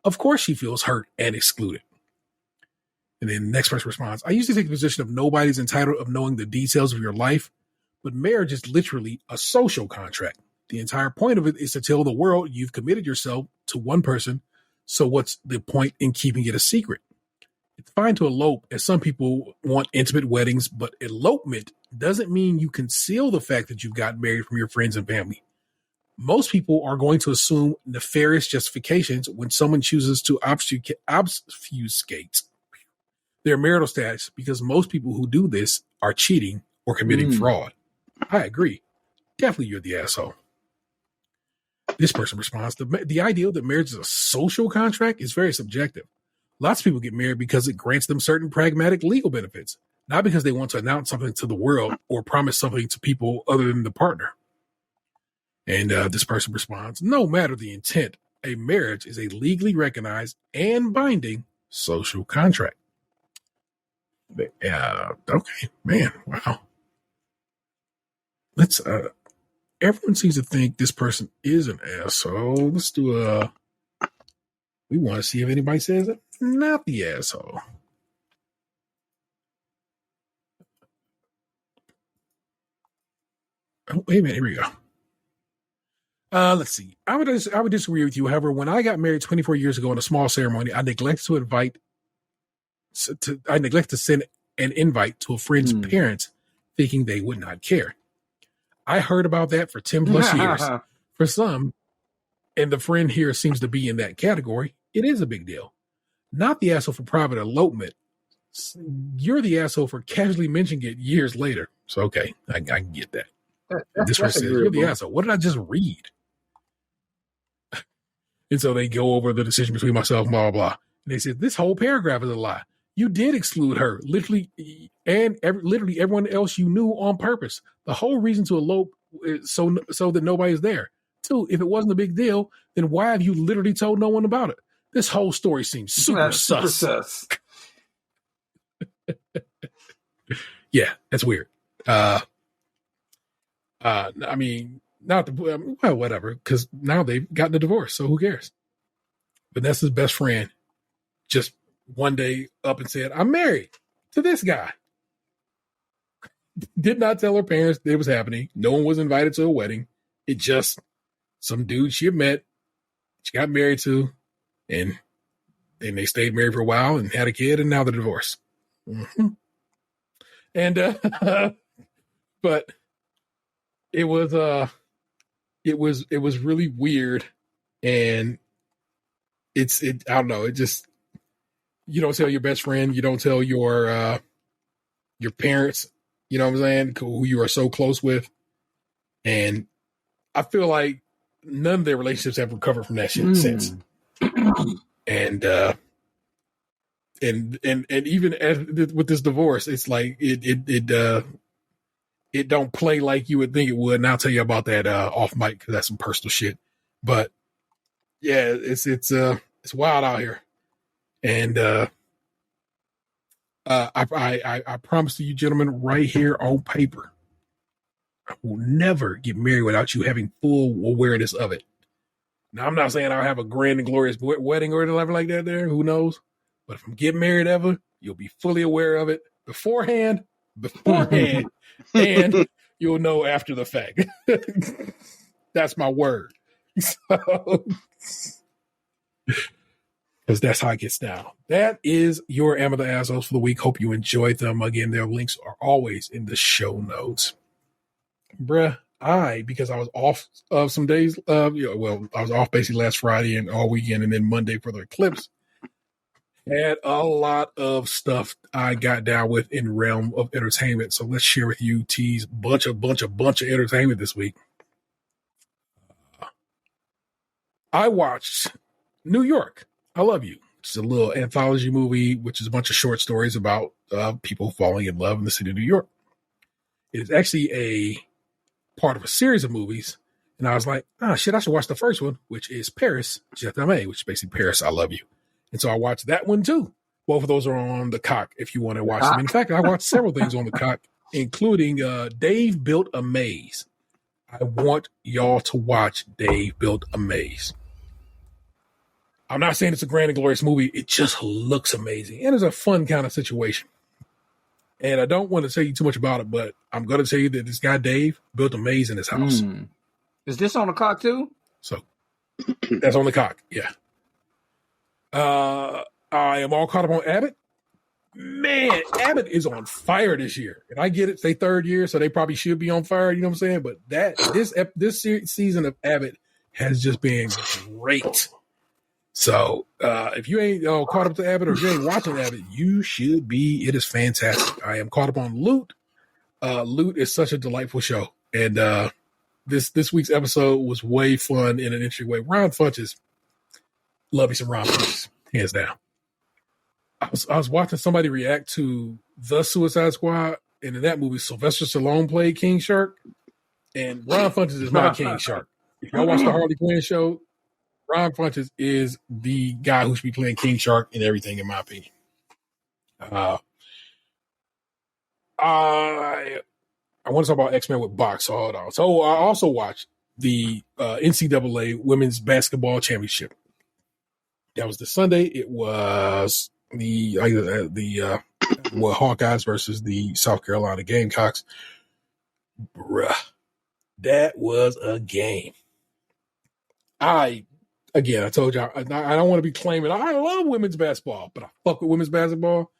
of course she feels hurt and excluded. And then the next person responds, I usually take the position of nobody's entitled of knowing the details of your life, but marriage is literally a social contract. The entire point of it is to tell the world you've committed yourself to one person, so what's the point in keeping it a secret? It's fine to elope, as some people want intimate weddings, but elopement doesn't mean you conceal the fact that you've gotten married from your friends and family. Most people are going to assume nefarious justifications when someone chooses to obfuscate their marital status because most people who do this are cheating or committing fraud. I agree. Definitely you're the asshole. This person responds, the idea that marriage is a social contract is very subjective. Lots of people get married because it grants them certain pragmatic legal benefits, not because they want to announce something to the world or promise something to people other than the partner. And this person responds, no matter the intent, a marriage is a legally recognized and binding social contract. Okay, man, wow. Let's, everyone seems to think this person is an asshole. Let's do we want to see if anybody says it. Not the asshole. Oh, wait a minute. Here we go. Let's see. I would disagree with you. However, when I got married 24 years ago in a small ceremony, I neglected to send an invite to a friend's parents, thinking they would not care. I heard about that for 10 plus years. For some, and the friend here seems to be in that category, it is a big deal. Not the asshole for private elopement. You're the asshole for casually mentioning it years later. So, okay, I can get that. This one says, you're the asshole. What did I just read? And so they go over the decision between myself and blah, blah, blah. And they said, this whole paragraph is a lie. You did exclude her, literally, and literally everyone else you knew on purpose. The whole reason to elope is so that nobody's there. 2, if it wasn't a big deal, then why have you literally told no one about it? This whole story seems super sus. Yeah, that's weird. I mean, well, whatever, because now they've gotten a divorce, so who cares? Vanessa's best friend just one day up and said, I'm married to this guy. Did not tell her parents it was happening. No one was invited to a wedding. It just some dude she had met, she got married to, and they stayed married for a while and had a kid, and now they're divorced. Mm-hmm. And but it was really weird, and I don't know, it just, you don't tell your best friend, you don't tell your parents you know what I'm saying, who you are so close with. And I feel like none of their relationships have recovered from that shit since. And even with this divorce, it's like it don't play like you would think it would. And I'll tell you about that off mic because that's some personal shit. But yeah, it's wild out here. And I promise to you, gentlemen, right here on paper, I will never get married without you having full awareness of it. Now, I'm not saying I'll have a grand and glorious wedding or anything like that there. Who knows? But if I'm getting married ever, you'll be fully aware of it beforehand, and you'll know after the fact. That's my word. So, because that's how it gets down. That is your Am of the Assholes for the week. Hope you enjoyed them. Again, their links are always in the show notes. Bruh, because I was off some days, I was off basically last Friday and all weekend and then Monday for the eclipse. Had a lot of stuff I got down with in realm of entertainment. So let's share with you T's bunch of entertainment this week. I watched New York, I Love You. It's a little anthology movie, which is a bunch of short stories about people falling in love in the city of New York. It is actually a part of a series of movies. And I was like, I should watch the first one, which is Paris, Je t'aime, which is basically Paris, I Love You. And so I watched that one too. Both of those are on the Cock if you want to watch them. In fact, I watched several things on the Cock, including Dave Built a Maze. I want y'all to watch Dave Built a Maze. I'm not saying it's a grand and glorious movie. It just looks amazing. And it's a fun kind of situation. And I don't want to tell you too much about it, but I'm going to tell you that this guy, Dave, built a maze in his house. Is this on the Cock too? So that's on the Cock. Yeah. I am all caught up on Abbott. Man, Abbott is on fire this year. And I get it. It's their third year, so they probably should be on fire. You know what I'm saying? But this season of Abbott has just been great. So if you ain't caught up to Abbott or if you ain't watching Abbott, you should be. It is fantastic. I am caught up on Loot. Loot is such a delightful show. And this week's episode was way fun in an interesting way. Ron Funches. Love me some Ron Funches. Hands down. I was watching somebody react to The Suicide Squad. And in that movie, Sylvester Stallone played King Shark. And Ron Funches is not King Shark. If y'all watch the Harley Quinn show, Ron Funches is the guy who should be playing King Shark and everything, in my opinion. I want to talk about X-Men with Box. Hold on. So I also watched the NCAA Women's Basketball Championship. That was this Sunday. It was the Hawkeyes versus the South Carolina Gamecocks. Bruh, that was a game. I told y'all, I don't want to be claiming I love women's basketball, but I fuck with women's basketball.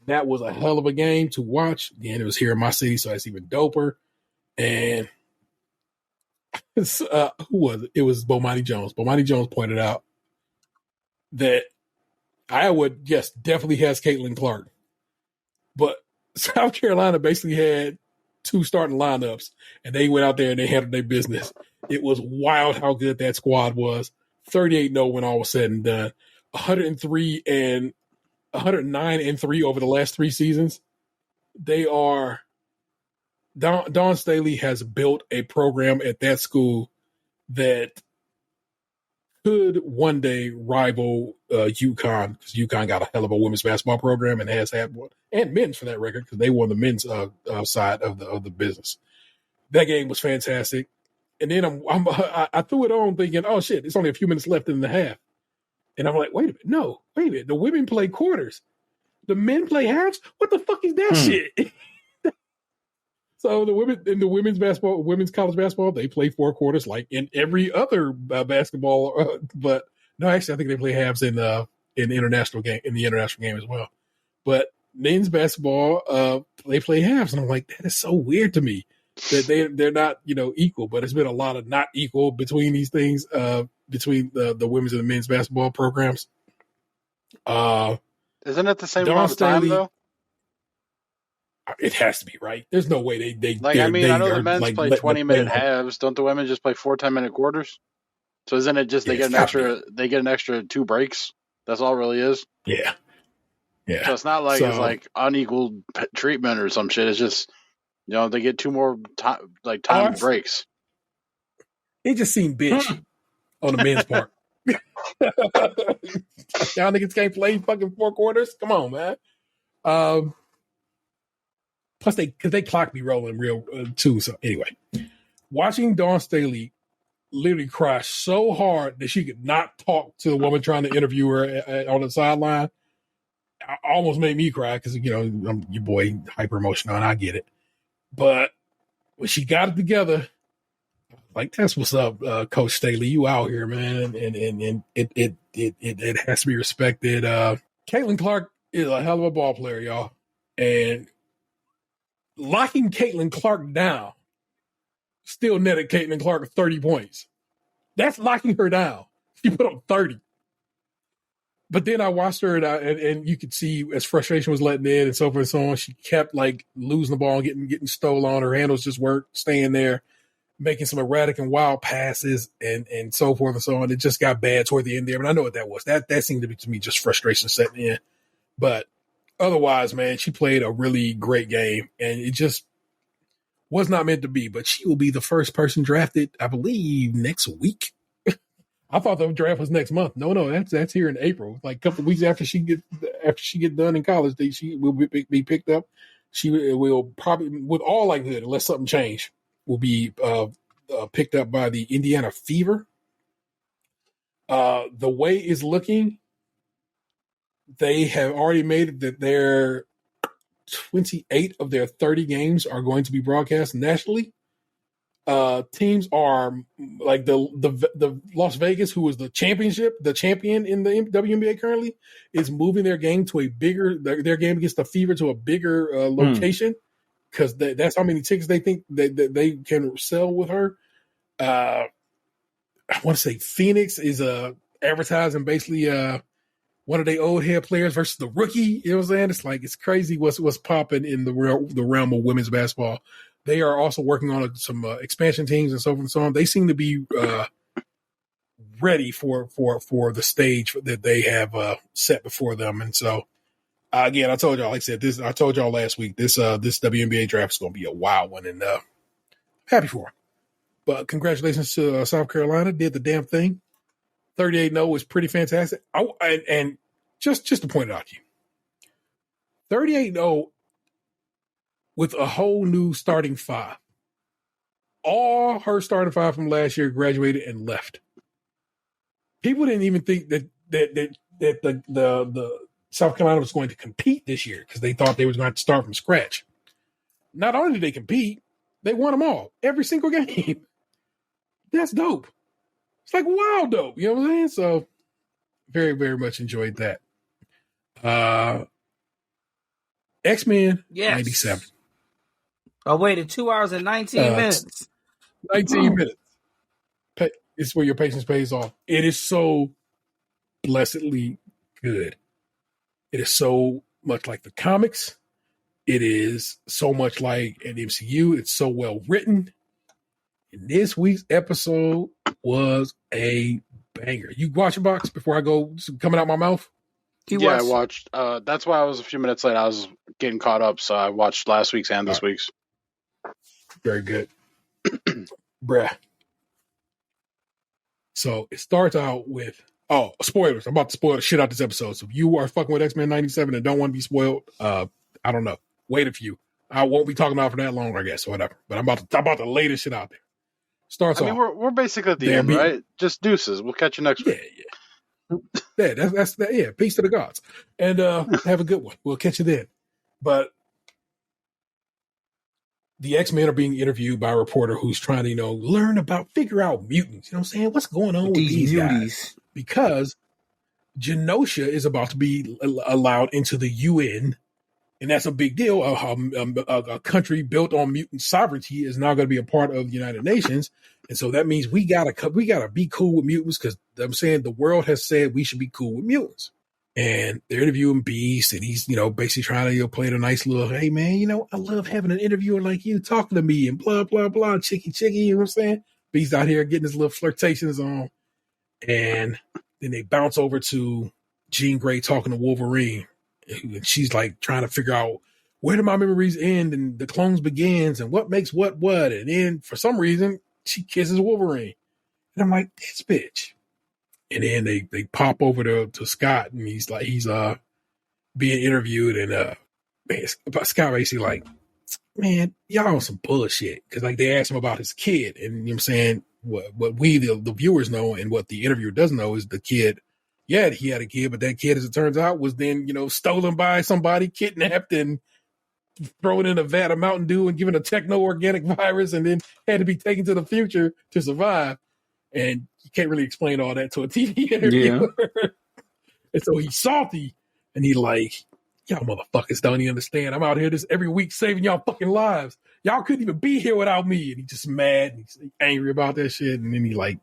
That was a hell of a game to watch. Again, it was here in my city, so it's even doper. And who was it? It was Bomani Jones. Bomani Jones pointed out that Iowa, yes, definitely has Caitlin Clark, but South Carolina basically had two starting lineups, and they went out there and they handled their business. It was wild how good that squad was. 38-0 when all was said and done. 109-3 over the last three seasons. They are Dawn Staley has built a program at that school that could one day rival UConn, because UConn got a hell of a women's basketball program and has had one, and men's for that record, because they won the men's side of the business. That game was fantastic. And then I threw it on thinking, oh shit, it's only a few minutes left in the half. And I'm like, wait a minute. The women play quarters. The men play halves? What the fuck is that shit? So the women's college basketball, they play four quarters like in every other basketball. But no, actually, I think they play halves in the international game as well. But men's basketball, they play halves, and I'm like, that is so weird to me. That they're not, equal, but it's been a lot of not equal between these things, between the women's and the men's basketball programs. Isn't it the same amount of time though? It has to be, right? There's no way they Like, I mean, I know the are, men's like, play letting them 20-minute play. halves. Don't the women just play 4 10-minute quarters? So isn't it just Yeah, they get it's an gotta extra? They get an extra 2 breaks. That's all it really is. Yeah. So it's not like it's like unequal treatment or some shit. It's just they get 2 more timed breaks. It just seemed bitch on the men's part. Y'all niggas can't play fucking 4 quarters. Come on, man. Plus because they clock be rolling real too. So anyway, watching Dawn Staley literally cry so hard that she could not talk to the woman trying to interview her on the sideline almost made me cry because I'm your boy hyper emotional and I get it. But when she got it together, like that's what's up, Coach Staley. You out here, man, and it has to be respected. Caitlin Clark is a hell of a ball player, y'all, and locking Caitlin Clark down still netted Caitlin Clark 30 points. That's locking her down. She put up 30. But then I watched her and you could see as frustration was letting in and so forth and so on, she kept like losing the ball and getting stolen. Her handles just weren't staying there, making some erratic and wild passes and so forth and so on. It just got bad toward the end there. But I know what that was. That seemed to be to me just frustration setting in. But otherwise, man, she played a really great game and it just was not meant to be. But she will be the first person drafted, I believe, next week. I thought the draft was next month. No, that's here in April. Like a couple of weeks after she get done in college, she will be picked up. She will probably, with all likelihood, unless something change, will be picked up by the Indiana Fever. The way it's looking, they have already made it that their 28 of their 30 games are going to be broadcast nationally. Teams are like the Las Vegas, who is the champion in the WNBA currently, is moving their game to a bigger their game against the Fever to a bigger location because that's how many tickets they think that they can sell with her. I want to say Phoenix is advertising basically one of their old head players versus the rookie. You know what I'm saying? It's like it's crazy what's popping in the realm of women's basketball. They are also working on some expansion teams and so forth and so on. They seem to be ready for the stage that they have set before them. And so, again, I told y'all, like I said, I told y'all last week, this WNBA draft is going to be a wild one, and happy for them. But congratulations to South Carolina, did the damn thing. 38-0 is pretty fantastic. And just to point it out to you, 38-0 with a whole new starting 5. All her starting 5 from last year graduated and left. People didn't even think that the South Carolina was going to compete this year because they thought they was going to start from scratch. Not only did they compete, they won them all, every single game. That's dope. It's like wow, dope. You know what I'm saying? So very, very much enjoyed that. X-Men 97. I waited 2 hours and 19 minutes. 19 minutes. It's where your patience pays off. It is so blessedly good. It is so much like the comics. It is so much like an MCU. It's so well written. And this week's episode was a banger. You watch a box before I go coming out my mouth? I watched. That's why I was a few minutes late. I was getting caught up, so I watched last week's and this week's. Very good. Bruh. So it starts out with, spoilers. I'm about to spoil the shit out this episode. So if you are fucking with X-Men 97 and don't want to be spoiled, I don't know. Wait a few. I won't be talking about it for that long, I guess, or whatever. But I'm about to lay this shit out there. Starts off. We're basically at the end, right? Just deuces. We'll catch you next week. Yeah. That's peace to the gods. And have a good one. We'll catch you then. But the X-Men are being interviewed by a reporter who's trying to, figure out mutants. You know what I'm saying? What's going on with these guys? Because Genosha is about to be allowed into the UN, and that's a big deal. A country built on mutant sovereignty is now going to be a part of the United Nations, and so that means we gotta be cool with mutants because I'm saying the world has said we should be cool with mutants. And they're interviewing Beast, and he's, basically trying to play the nice little, hey man, I love having an interviewer like you talking to me and blah, blah, blah, chicky, you know what I'm saying? Beast out here getting his little flirtations on. And then they bounce over to Jean Grey talking to Wolverine. And she's like trying to figure out, where do my memories end and the clones begins and what makes what. And then for some reason, she kisses Wolverine. And I'm like, this bitch. And then they pop over to Scott, and he's being interviewed, and Scott basically like, man, y'all on some bullshit. Because they asked him about his kid, and you know what I'm saying, what we the viewers know and what the interviewer doesn't know is the kid. Yeah, he had a kid, but that kid, as it turns out, was then stolen by somebody, kidnapped, and thrown in a vat of Mountain Dew and given a techno-organic virus, and then had to be taken to the future to survive. And you can't really explain all that to a TV interviewer. Yeah. And so he's salty, and he like, y'all motherfuckers don't even understand. I'm out here this every week saving y'all fucking lives. Y'all couldn't even be here without me. And he's just mad, and he's angry about that shit. And then he like,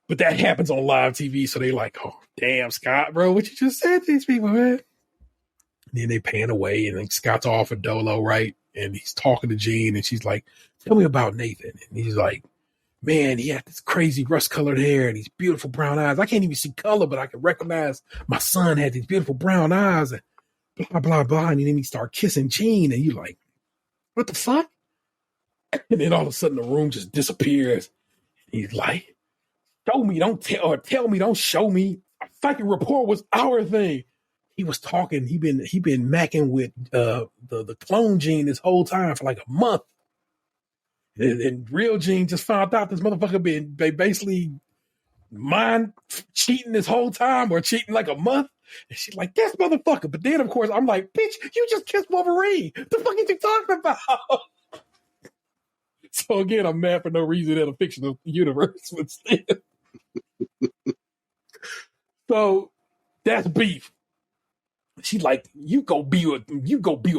but that happens on live TV. So they like, oh, damn, Scott, bro, what you just said to these people, man? And then they pan away, and then Scott's off of Dolo, right? And he's talking to Jean, and she's like, tell me about Nathan. And he's like, man, he had this crazy rust-colored hair and these beautiful brown eyes. I can't even see color, but I can recognize my son had these beautiful brown eyes and blah, blah, blah. And then he started kissing Jean, and you like, what the fuck? And then all of a sudden the room just disappears. He's like, show me, don't tell, or tell me, don't show me. A psychic report was our thing. He was talking, he been macking with the clone Gene this whole time for like a month. And real Gene just found out this motherfucker been basically mind cheating this whole time, or cheating like a month. And she's like, this motherfucker. But then, of course, I'm like, bitch, you just kissed Wolverine. The fuck is you talking about? So again, I'm mad for no reason in a fictional universe. But still. So that's beef. She's like, you go be with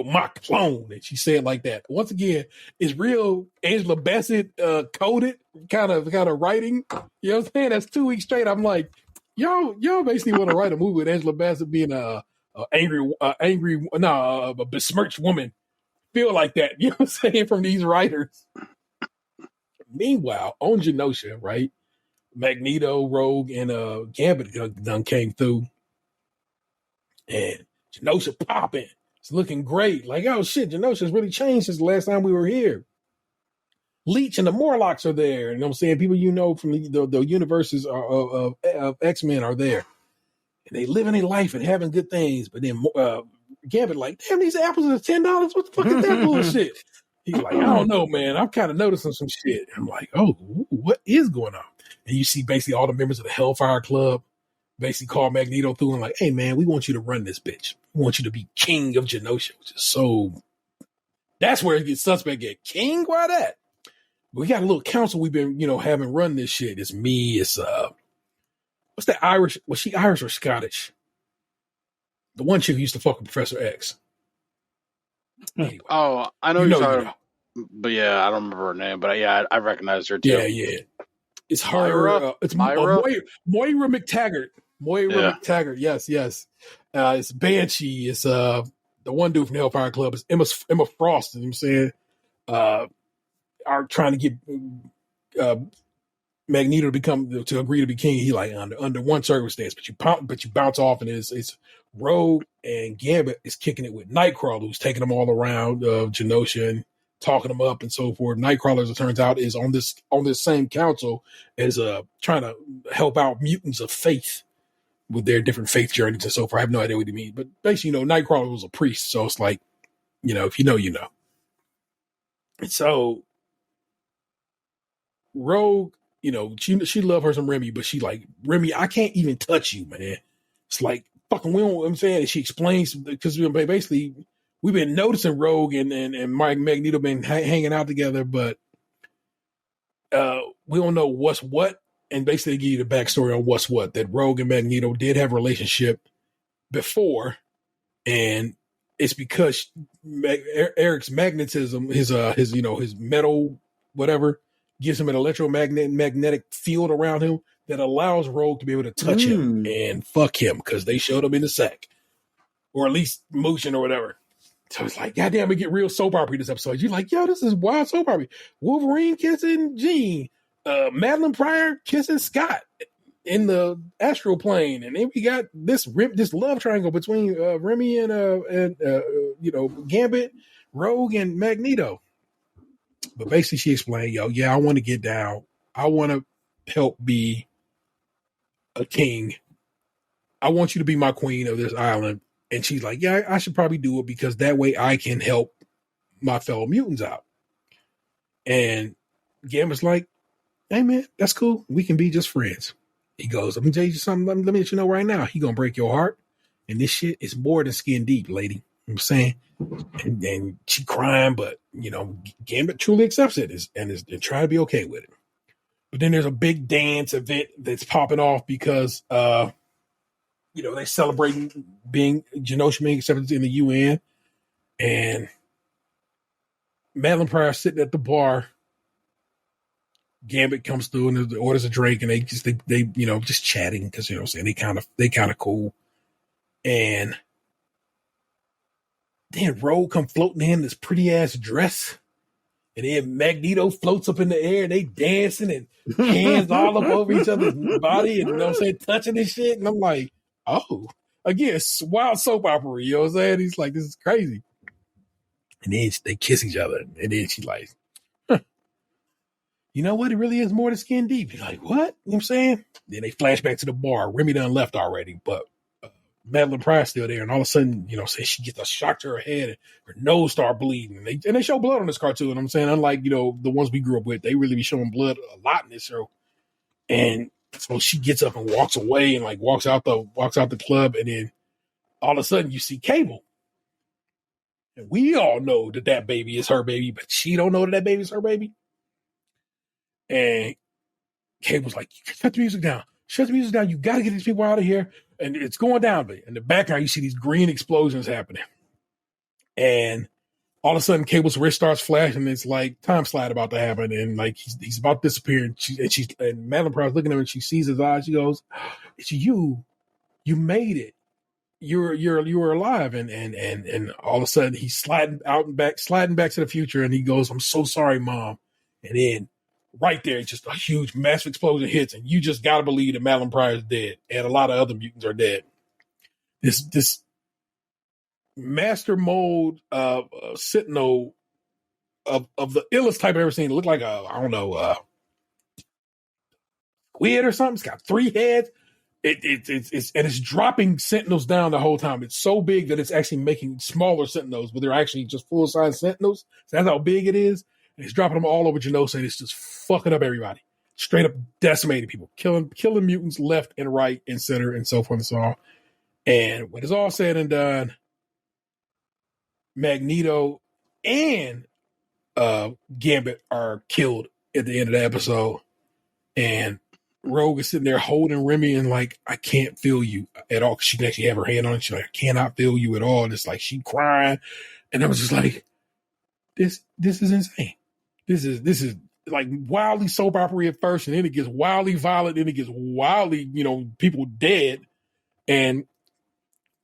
my clone. And she said like that. Once again, it's real Angela Bassett coded kind of writing. You know what I'm saying? That's 2 weeks straight. I'm like, y'all basically want to write a movie with Angela Bassett being a besmirched woman. Feel like that. You know what I'm saying? From these writers. Meanwhile, on Genosha, right? Magneto, Rogue, and Gambit done came through. And Genosha popping. It's looking great. Like, oh shit, Genosha's really changed since the last time we were here. Leech and the Morlocks are there. You know what I'm saying? People from the universes of X-Men are there. And they living their life and having good things. But then Gambit like, damn, these apples are $10? What the fuck is that bullshit? He's like, I don't know, man. I'm kind of noticing some shit. I'm like, oh, what is going on? And you see basically all the members of the Hellfire Club basically call Magneto through and like, hey, man, we want you to run this bitch. We want you to be king of Genosha, which is so... That's where it gets suspect. Get king? Why that? We got a little council we've been, having run this shit. It's me. It's, what's that Irish? Was she Irish or Scottish? The one chick who used to fuck with Professor X. Anyway, oh, I know you're talking about. But yeah, I don't remember her name. But yeah, I recognize her too. Yeah. It's her. It's Moira McTaggart. Moira McTaggart. Yes. It's Banshee. It's the one dude from the Hellfire Club. It's Emma Frost. You know what I'm saying? Are trying to get Magneto to agree to be king. He like under one circumstance, but you bounce off, and it's Rogue and Gambit is kicking it with Nightcrawler, who's taking them all around Genosha and talking them up and so forth. Nightcrawler, as it turns out, is on this same council as trying to help out mutants of faith with their different faith journeys and so forth. I have no idea what he means, but basically, Nightcrawler was a priest, so it's like, if you know, you know. And so Rogue, she loved her some Remy, but she like, Remy, I can't even touch you, man. It's like, fucking, we don't, I'm saying, and she explains, because basically we've been noticing Rogue and Magneto been hanging out together, but we don't know what's what. And basically give you the backstory on what's what, that Rogue and Magneto did have a relationship before. And it's because Eric's magnetism, his metal, whatever, gives him an electromagnetic field around him that allows Rogue to be able to touch him and fuck him because they showed him in the sack, or at least motion or whatever. So it's like, goddamn, we get real soap opera this episode. You're like, yo, this is wild soap opera. Wolverine kissing Jean, Madeline Pryor kissing Scott in the astral plane, and then we got this love triangle between Remy and Gambit, Rogue, and Magneto. But basically, she explained, yo, yeah, I want to get down. I want to help be a king. I want you to be my queen of this island. And she's like, yeah, I should probably do it because that way I can help my fellow mutants out. And Gambit's like, hey, man, that's cool. We can be just friends. He goes, let me tell you something. Let me let you know right now. He going to break your heart. And this shit is more than skin deep, lady. You know what I'm saying? And she crying, but, Gambit truly accepts it and is trying to be okay with it. But then there's a big dance event that's popping off because, they celebrating being Genosha being accepted in the UN, and Madeline Pryor sitting at the bar. Gambit comes through and orders a drink, and they just chatting because they kind of cool. And then Rogue come floating in this pretty ass dress, and then Magneto floats up in the air, and they dancing and hands all up over each other's body, and touching and shit. And I'm like, oh, again, wild soap opera. You know what I'm saying? He's like, this is crazy. And then they kiss each other, and then she's like, you know what? It really is more than skin deep. He's like, what? You know what I'm saying? Then they flash back to the bar. Remy done left already, but Madeline Pryor's still there. And all of a sudden, say she gets a shock to her head and her nose start bleeding. And they show blood on this cartoon. You know what I'm saying? Unlike, the ones we grew up with, they really be showing blood a lot in this show. And so she gets up and walks away and walks out the club. And then all of a sudden you see Cable. And we all know that baby is her baby, but she don't know that baby is her baby. And Cable's like, shut the music down. Shut the music down. You got to get these people out of here. And it's going down. But in the background, you see these green explosions happening. And all of a sudden, Cable's wrist starts flashing. And it's like time slide about to happen. And he's about to disappear. And Madeline Pryor's looking at him and she sees his eyes. She goes, it's you. You made it. You're alive. And all of a sudden, he's sliding back to the future. And he goes, I'm so sorry, Mom. And then right there, just a huge, massive explosion hits, and you just got to believe that Madeline Pryor is dead, and a lot of other mutants are dead. This master mold Sentinel of the illest type I've ever seen. It looked like squid or something. It's got 3 heads. It's dropping Sentinels down the whole time. It's so big that it's actually making smaller Sentinels, but they're actually just full-size Sentinels. So that's how big it is. And it's dropping them all over Genosha, and it's just fucking up everybody. Straight up decimating people. Killing mutants left and right and center and so forth and so on. And when it's all said and done, Magneto and Gambit are killed at the end of the episode. And Rogue is sitting there holding Remy and I can't feel you at all. She can actually have her hand on it. She's like, I cannot feel you at all. And it's like she crying. And I was just like, this is insane. This is wildly soap opera at first, and then it gets wildly violent, then it gets wildly, people dead. And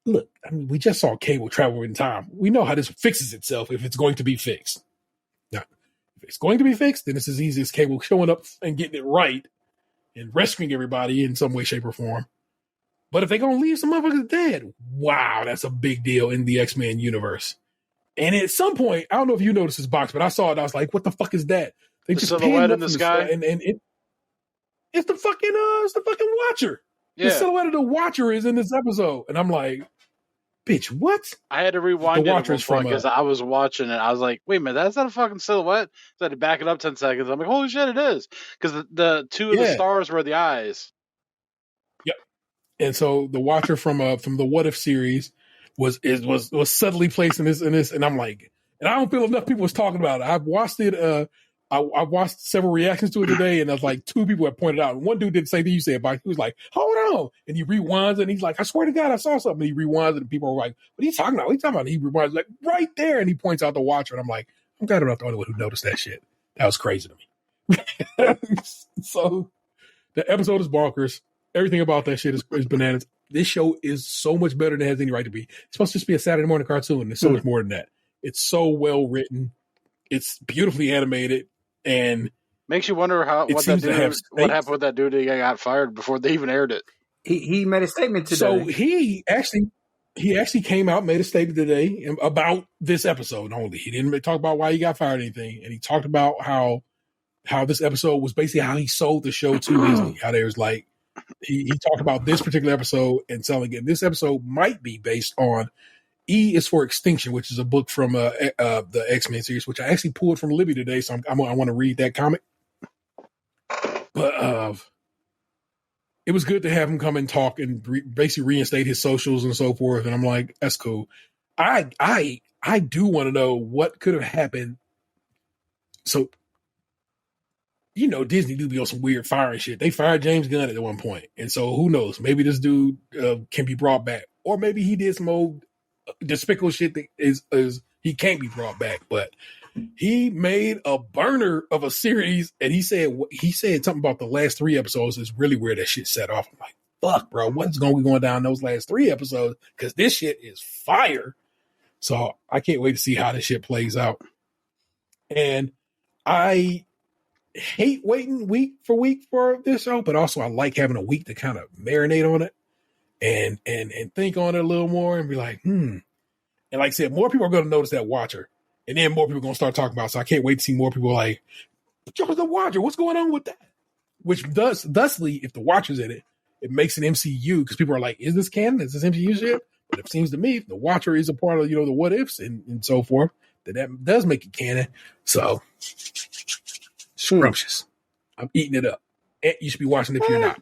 look, I mean, we just saw Cable travel in time. We know how this fixes itself if it's going to be fixed. Now, if it's going to be fixed, then it's as easy as Cable showing up and getting it right and rescuing everybody in some way, shape, or form. But if they're going to leave some motherfuckers dead, wow, that's a big deal in the X-Men universe. And at some point, I don't know if you noticed this box, but I saw it. I was like, "What the fuck is that?" They the just silhouette in the sky, and it's the fucking Watcher. Yeah. The silhouette of the Watcher is in this episode, and I'm like, "Bitch, what?" I had to rewind it because I was watching it. I was like, "Wait a minute, that's not a fucking silhouette." So I had to back it up 10 seconds. I'm like, "Holy shit, it is!" Because the two of the stars were the eyes. Yep. And so the Watcher from the What If series was subtly placed in this, and I'm like, and I don't feel enough people was talking about it. I've watched it. I watched several reactions to it today, and there's 2 people have pointed out. And one dude did the same thing you said, but he was like, "Hold on," and he rewinds it, and he's like, "I swear to God, I saw something." And he rewinds it, and people are like, "What are you talking about? What are you talking about?" And he rewinds it, right there, and he points out the Watcher, and I'm like, I'm glad I'm not the only one who noticed that shit. That was crazy to me. So The episode is bonkers. Everything about that shit is bananas. This show is so much better than it has any right to be. It's supposed to just be a Saturday morning cartoon. It's so much more than that. It's so well written. It's beautifully animated, and makes you wonder what happened with that dude that got fired before they even aired it. He made a statement today. So he actually came out, made a statement today about this episode only. He didn't talk about why he got fired or anything, and he talked about how this episode was basically how he sold the show to Disney. How there's like he talked about this particular episode and selling it. This episode might be based on E is for Extinction, which is a book from the X-Men series, which I actually pulled from Libby today, so I want to read that comic. But it was good to have him come and talk and basically reinstate his socials and so forth. And I'm like, that's cool. I do want to know what could have happened. So, Disney do be on some weird firing shit. They fired James Gunn at one point. And so who knows? Maybe this dude can be brought back. Or maybe he did some old despicable shit that is he can't be brought back. But he made a burner of a series, and he said something about the last 3 episodes is really where that shit set off. I'm like, fuck, bro, what's going to be going down those last 3 episodes? Because this shit is fire. So I can't wait to see how this shit plays out. And I hate waiting week for this show, but also I like having a week to kind of marinate on it and think on it a little more and be like, And like I said, more people are going to notice that Watcher. And then more people are going to start talking about it. So I can't wait to see more people like, Joe's the Watcher. What's going on with that? Which thusly, if the Watcher's in it, it makes an MCU because people are like, is this canon? Is this MCU shit? But it seems to me, if the Watcher is a part of, the what ifs and so forth, that does make it canon. So, scrumptious. I'm eating it up. And you should be watching it if you're not.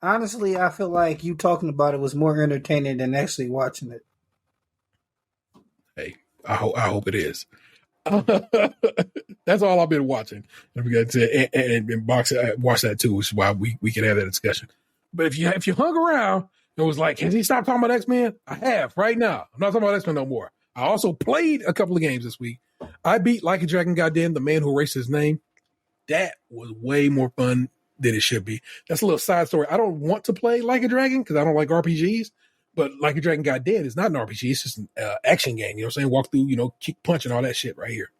Honestly, I feel like you talking about it was more entertaining than actually watching it. Hey, I hope it is. That's all I've been watching. And we got to and watch that too, which is why we can have that discussion. But if you hung around and was like, has he stopped talking about X-Men? I have right now. I'm not talking about X-Men no more. I also played a couple of games this week. I beat Like a Dragon Goddamn, the man who erased his name. That was way more fun than it should be. That's a little side story. I don't want to play Like a Dragon because I don't like RPGs. But Like a Dragon Got Dead is not an RPG. It's just an action game. You know what I'm saying? Walk through, kick, punch, and all that shit right here.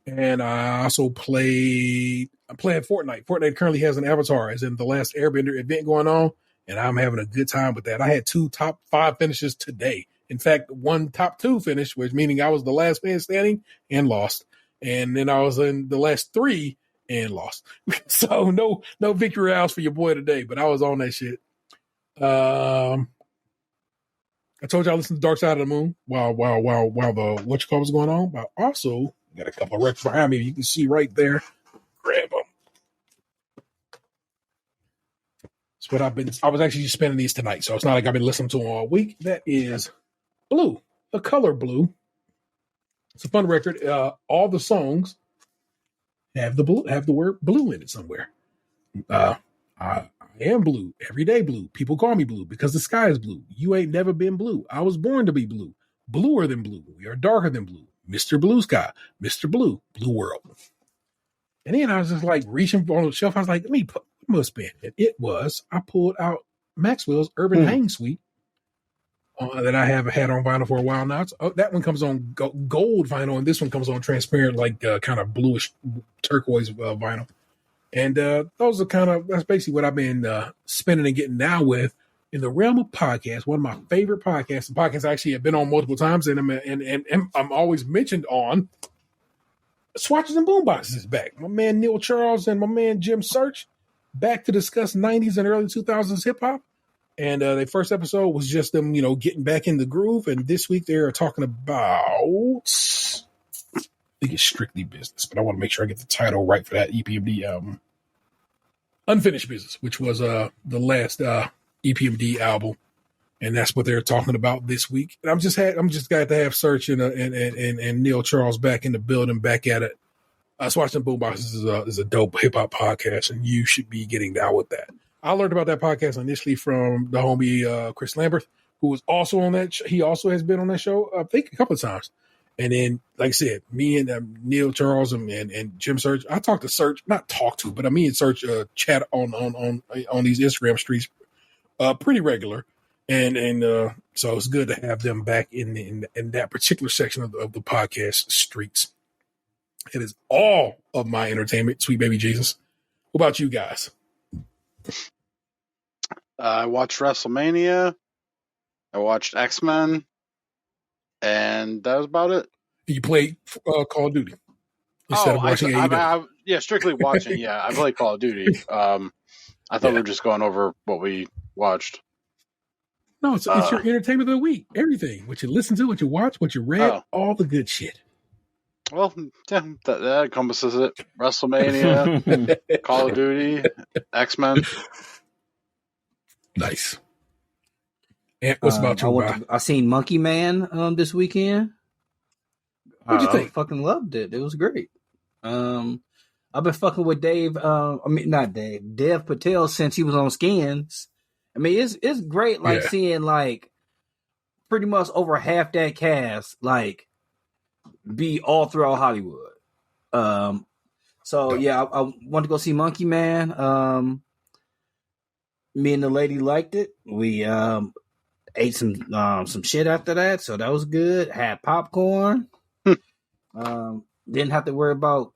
And I also I'm playing Fortnite. Fortnite currently has an avatar, as in the last Airbender event going on. And I'm having a good time with that. I had 2 top 5 finishes today. In fact, 1 top 2 finish, which meaning I was the last man standing and lost. And then I was in the last 3 and lost. So no victory rounds for your boy today, but I was on that shit. I told you I listened to Dark Side of the Moon while the was going on. But also got a couple of records behind me. You can see right there. Grab them. That's what I was actually just spending these tonight, so it's not like I've been listening to them all week. That is Blue, The Color Blue. It's a fun record. All the songs have the word blue in it somewhere. I am blue, everyday blue. People call me blue because the sky is blue. You ain't never been blue. I was born to be blue. Bluer than blue. We are darker than blue. Mr. Blue Sky, Mr. Blue, Blue World. And then I was just like reaching on the shelf. I was like, it must be it. It was. I pulled out Maxwell's Urban Hang Suite that I have had on vinyl for a while now. That one comes on gold vinyl, and this one comes on transparent, like kind of bluish turquoise vinyl. And that's basically what I've been spending and getting down with in the realm of podcasts. One of my favorite podcasts, the podcast I actually have been on multiple times, and I'm always mentioned on. Swatches and Boomboxes is back. My man Neil Charles and my man Jim Search back to discuss 90s and early 2000s hip hop. And their first episode was just them, getting back in the groove. And this week they're talking about, I think it's Strictly Business, but I want to make sure I get the title right for that EPMD album. Unfinished Business, which was the last EPMD album. And that's what they're talking about this week. And I'm just glad to have Search and Neil Charles back in the building, back at it. Swatches and Boomboxes is a dope hip hop podcast, and you should be getting down with that. I learned about that podcast initially from the homie Chris Lambert, who was also on that. He also has been on that show, I think, a couple of times. And then, like I said, me and Neil Charles and Jim Search, I talked to Search, not talk to, but me and Search chat on these Instagram streets pretty regular. And so it's good to have them back in that particular section of the podcast streets. It is all of my entertainment, sweet baby Jesus. What about you guys? I watched WrestleMania. I watched X-Men. And that was about it. You played Call of Duty instead of watching AEW. Yeah, strictly watching. Yeah, I played Call of Duty. I thought we were just going over what we watched. No, it's your entertainment of the week. Everything. What you listen to, what you watch, what you read, all the good shit. Well, yeah, that encompasses it. WrestleMania, Call of Duty, X-Men. Nice. And what's about you, I seen Monkey Man this weekend. What'd you think? I fucking loved it. It was great. I've been fucking with Dave. Not Dave. Dev Patel since he was on Skins. I mean, it's great. Like seeing like pretty much over half that cast like be all throughout Hollywood. So yeah, I want to go see Monkey Man. Me and the lady liked it. We ate some shit after that, so that was good. Had popcorn. Didn't have to worry about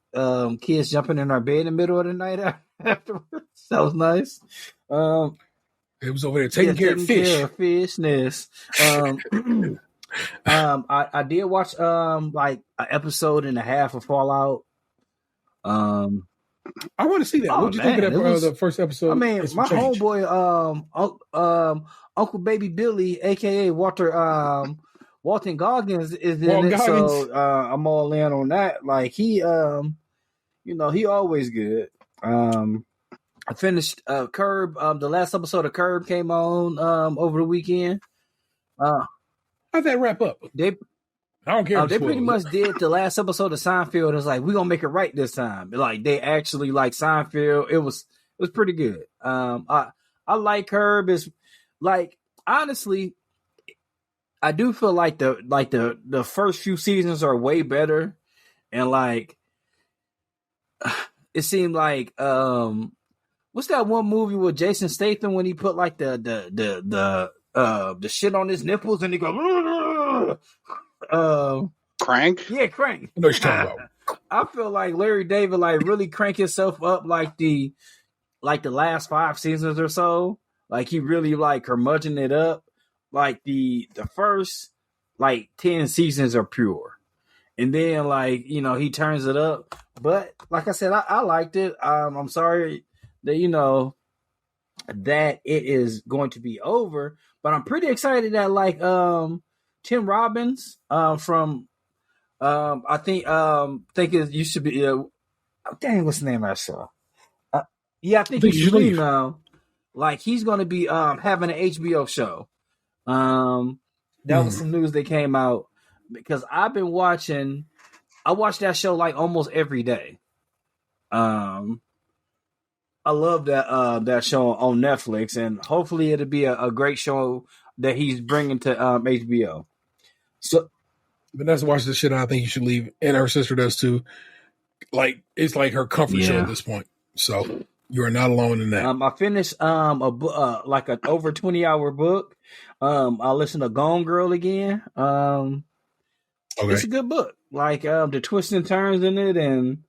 kids jumping in our bed in the middle of the night afterwards. That was nice. It was over there taking care of fishness. I did watch like an episode and a half of Fallout. I want to see that. What did you think of that, the first episode? I mean, my homeboy, Uncle Baby Billy, aka Walton Goggins, is in it. So I'm all in on that. Like he always good. I finished Curb. The last episode of Curb came on over the weekend. How'd that wrap up? I don't care. They pretty much did the last episode of Seinfeld. It's like, we're gonna make it right this time. Like they actually like Seinfeld. It was pretty good. I like Curb. Is like, honestly, I do feel like the first few seasons are way better, and like it seemed like what's that one movie with Jason Statham when he put like the shit on his nipples and he go Crank? Yeah, Crank. I know what you're talking about. I feel like Larry David like really cranked himself up like the last 5 seasons or so. Like he really like curmudgeon it up. Like the first like 10 seasons are pure. And then like, he turns it up. But like I said, I liked it. I'm sorry that that it is going to be over. But I'm pretty excited that like Tim Robbins from I think it used to be dang, what's the name of that show? I think you should leave now. Like he's gonna be having an HBO show. That was some news that came out because I watch that show like almost every day. I love that show on Netflix, and hopefully it'll be a great show that he's bringing to HBO. So Vanessa watches the shit. I think you should leave, and her sister does too. Like it's like her comfort show at this point. So you are not alone in that. I finished a book, like an over 20-hour book. I listened to Gone Girl again. It's a good book. Like the twists and turns in it, and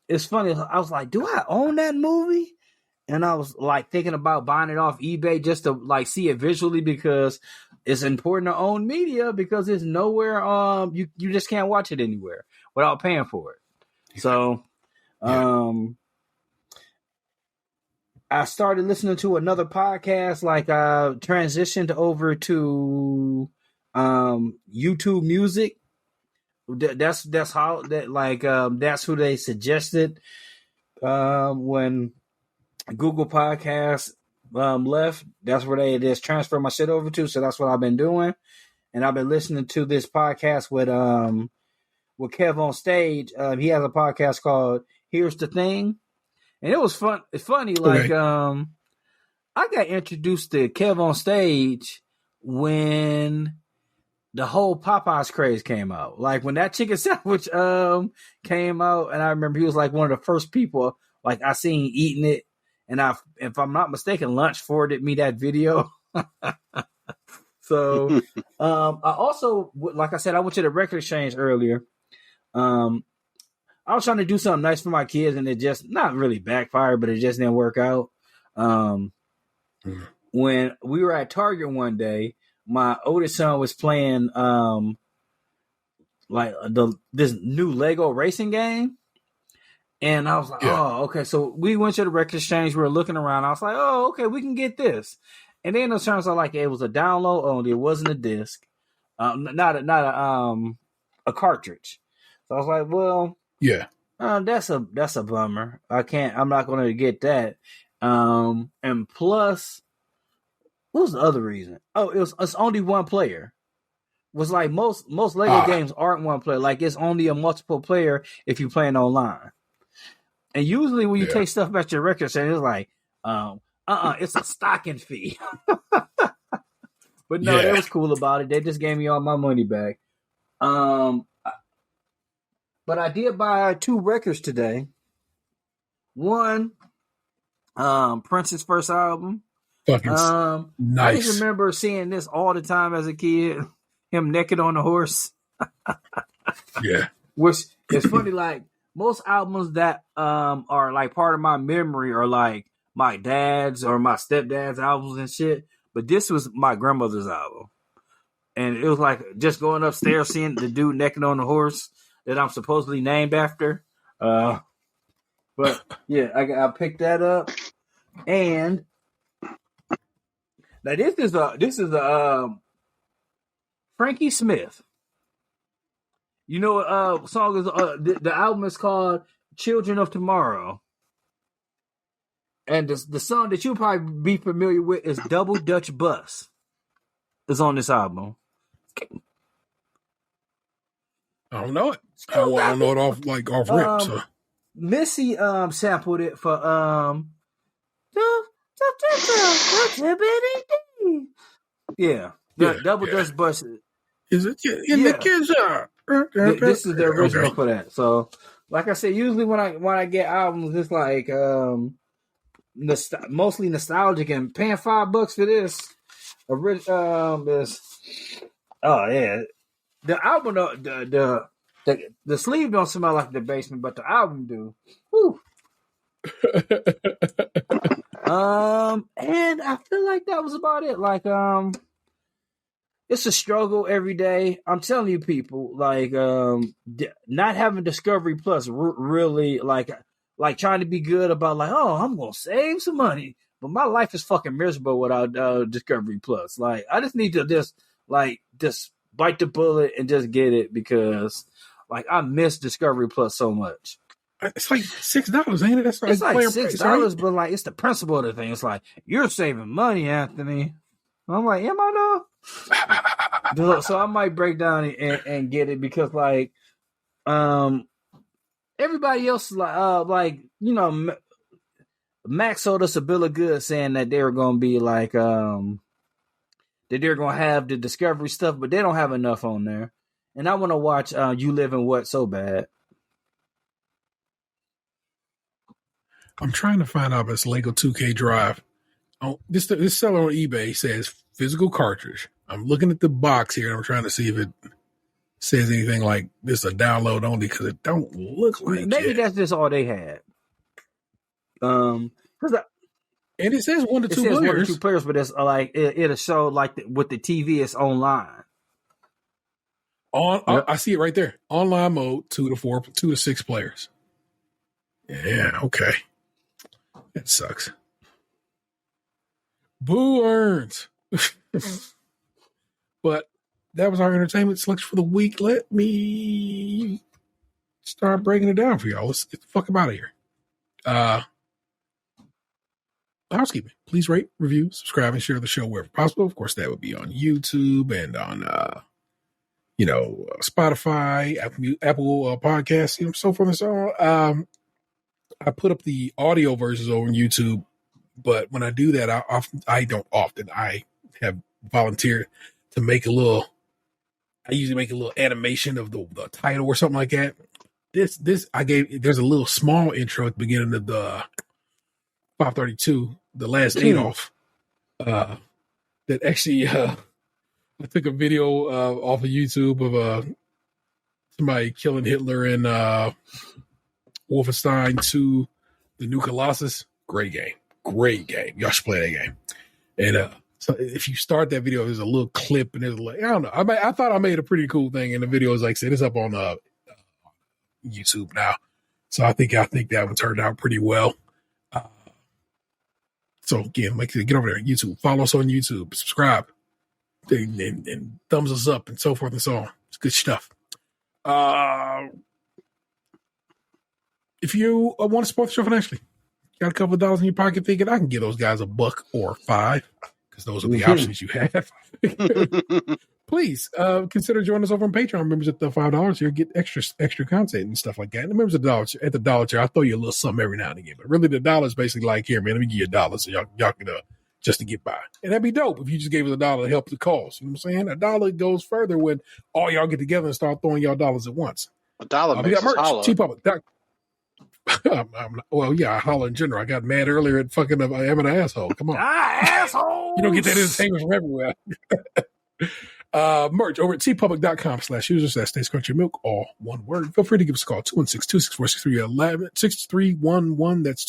it's funny. I was like, do I own that movie? And I was like thinking about buying it off eBay just to like see it visually because it's important to own media because it's nowhere. You just can't watch it anywhere without paying for it. So, I started listening to another podcast. Like I transitioned over to YouTube Music. That's who they suggested when Google Podcasts left. That's where they just transferred my shit over to. So that's what I've been doing, and I've been listening to this podcast with Kev on Stage. He has a podcast called Here's the Thing, and it was fun. It's funny, like I got introduced to Kev on Stage when the whole Popeyes craze came out. Like when that chicken sandwich came out, and I remember he was like one of the first people like I seen eating it. And if I'm not mistaken, Lunch forwarded me that video. So I also, like I said, I went to the record exchange earlier. I was trying to do something nice for my kids, and it just not really backfired, but it just didn't work out. When we were at Target one day, my oldest son was playing this new Lego racing game. And I was like, oh, okay. So we went to the record exchange. We were looking around. I was like, oh, okay, we can get this. And then it turns out like it was a download only. It wasn't a disc, not a cartridge. So I was like, well, that's a bummer. I'm not going to get that. And plus, what was the other reason? Oh, it's only one player. It was like most Lego games aren't one player. Like it's only a multiple player if you're playing online. And usually when you take stuff back to your record set, it's like, it's a stocking fee. But no, they was cool about it. They just gave me all my money back. But I did buy 2 records today. One, Prince's first album. Fucking nice. I just remember seeing this all the time as a kid. Him naked on the horse. Which is funny, like, most albums that are like part of my memory are like my dad's or my stepdad's albums and shit. But this was my grandmother's album. And it was like just going upstairs seeing the dude naked on the horse that I'm supposedly named after. But yeah, I picked that up. And now this is a Frankie Smith. You know, song is the album is called "Children of Tomorrow," and the song that you'll probably be familiar with is "Double Dutch Bus." Is on this album. I don't know it. I don't know it off rip. So Missy sampled it for Double Dutch Bus. Is it in the kids are? This is the original for that. So, like I said, usually when I get albums, it's like mostly nostalgic, and paying $5 for this. The album, the sleeve don't smell like the basement, but the album do. Whew. And I feel like that was about it. Like it's a struggle every day. I'm telling you, people, like not having Discovery Plus really like trying to be good about like, oh, I'm gonna save some money, but my life is fucking miserable without Discovery Plus. Like I just need to just bite the bullet and just get it because like I miss Discovery Plus so much. It's like $6, ain't it? That's it's like $6, right? But like it's the principle of the thing. It's like you're saving money, Anthony. I'm like, am I though? So I might break down and get it because like, everybody else is like you know, Max sold us a bill of goods saying that they were gonna be like that they're gonna have the Discovery stuff, but they don't have enough on there. And I want to watch You Live in What so bad. I'm trying to find out if it's Lego 2K Drive. Oh, this seller on eBay says physical cartridge. I'm looking at the box here and I'm trying to see if it says anything like this is a download only because it don't look like maybe that's just all they had. And it says 1 to 2 players. 1 to 2 players, but it's like it'll show like with the TV it's online. I see it right there. Online mode 2 to 6 players. Yeah, okay. That sucks. Boo earns. But that was our entertainment selection for the week. Let me start breaking it down for y'all. Let's get the fuck out of here. Housekeeping. Please rate, review, subscribe, and share the show wherever possible. Of course, that would be on YouTube and on Spotify, Apple Podcasts, so forth and so on. I put up the audio versions over on YouTube, but when I do that, I have volunteered to make a little I usually make a little animation of the title or something like that. There's a little small intro at the beginning of the 532, the last Adolf, that actually, I took a video off of YouTube of somebody killing Hitler in Wolfenstein 2, The New Colossus. Great game. Y'all should play that game. And so if you start that video, there's a little clip, and there's like, I don't know. I thought I made a pretty cool thing, and the video is like I said, it's up on YouTube now. So I think that one turned out pretty well. So again, get over there, YouTube, follow us on YouTube, subscribe, and thumbs us up, and so forth and so on. It's good stuff. If you want to support the show financially, got a couple of dollars in your pocket, thinking I can give those guys $1 or $5, because those are the options you have. Please consider joining us over on Patreon. Members at the $5 here get extra content and stuff like that. And the members at the dollar tier, I'll throw you a little something every now and again. But really, the dollar is basically like, here, man, let me give you $1 so y'all can just to get by. And that'd be dope if you just gave us $1 to help the cause. You know what I'm saying? $1 goes further when all y'all get together and start throwing y'all dollars at once. $1 makes us holler. TeePublic. Well, yeah, I holler in general. I got mad earlier at fucking I'm an asshole. Come on. Asshole. You don't get that entertainment from everywhere. Merch over at tpublic.com/users. That stays Crunchy Milk, all one word. Feel free to give us a call, 216-264-6311. That's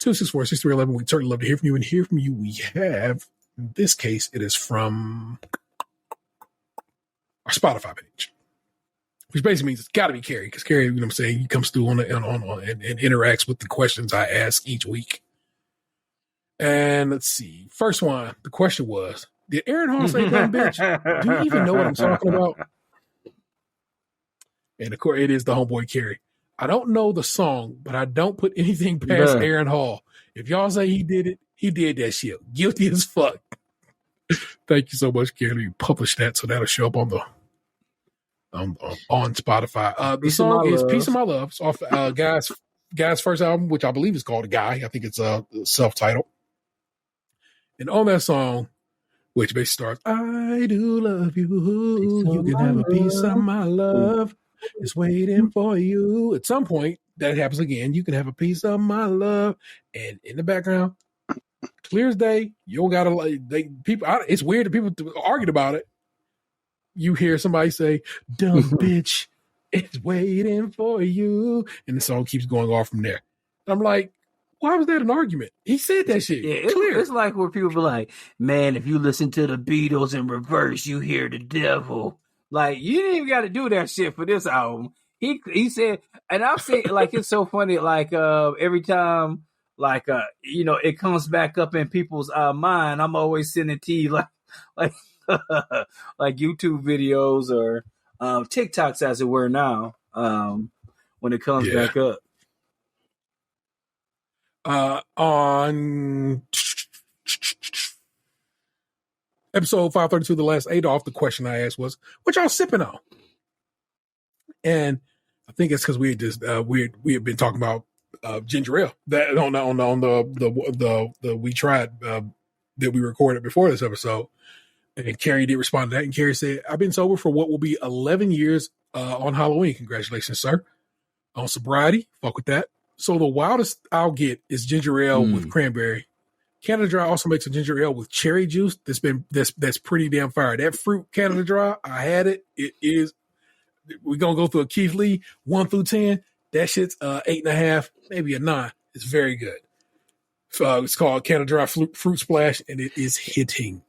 216-264-6311. We'd certainly love to hear from you. And hear from you, we have, in this case, it is from our Spotify page, which basically means it's got to be Carrie, because Carrie, you know what I'm saying, he comes through on and interacts with the questions I ask each week. And let's see. First one, the question was, did Aaron Hall say dumb bitch? Do you even know what I'm talking about? And of course, it is the homeboy Carrie. I don't know the song, but I don't put anything past Aaron Hall. If y'all say he did it, he did that shit. Guilty as fuck. Thank you so much, Carrie. You publish that, so that'll show up on the on Spotify. The song is Peace of My Love. It's off Guy's first album, which I believe is called Guy. I think it's self-titled. And on that song, which basically starts, I do love you. You can have a piece of my love. It's waiting for you. At some point, that happens again. You can have a piece of my love. And in the background, clear as day, you don't gotta people. It's weird that people argued about it. You hear somebody say, dumb bitch, it's waiting for you. And the song keeps going off from there. I'm like, why was that an argument? He said that shit. Yeah, it's like where people be like, man, if you listen to the Beatles in reverse, you hear the devil. Like, you didn't even got to do that shit for this album. He said, and I've seen, like, it's so funny, like, every time, like, it comes back up in people's mind, I'm always sending to you, like YouTube videos or TikToks, as it were now, when it comes back up. On episode 532, the last Adolf, the question I asked was, what y'all sipping on? And I think it's because we had just we had been talking about ginger ale that on the we tried that we recorded before this episode. And Carrie did respond to that, and Carrie said, I've been sober for what will be 11 years on Halloween. Congratulations, sir. On sobriety, fuck with that. So the wildest I'll get is ginger ale with cranberry. Canada Dry also makes a ginger ale with cherry juice that's pretty damn fire. That fruit Canada Dry, I had it. It is. We're gonna go through a Keith Lee 1 through 10. That shit's 8.5, maybe a 9. It's very good. It's called Canada Dry Fruit Splash, and it is hitting.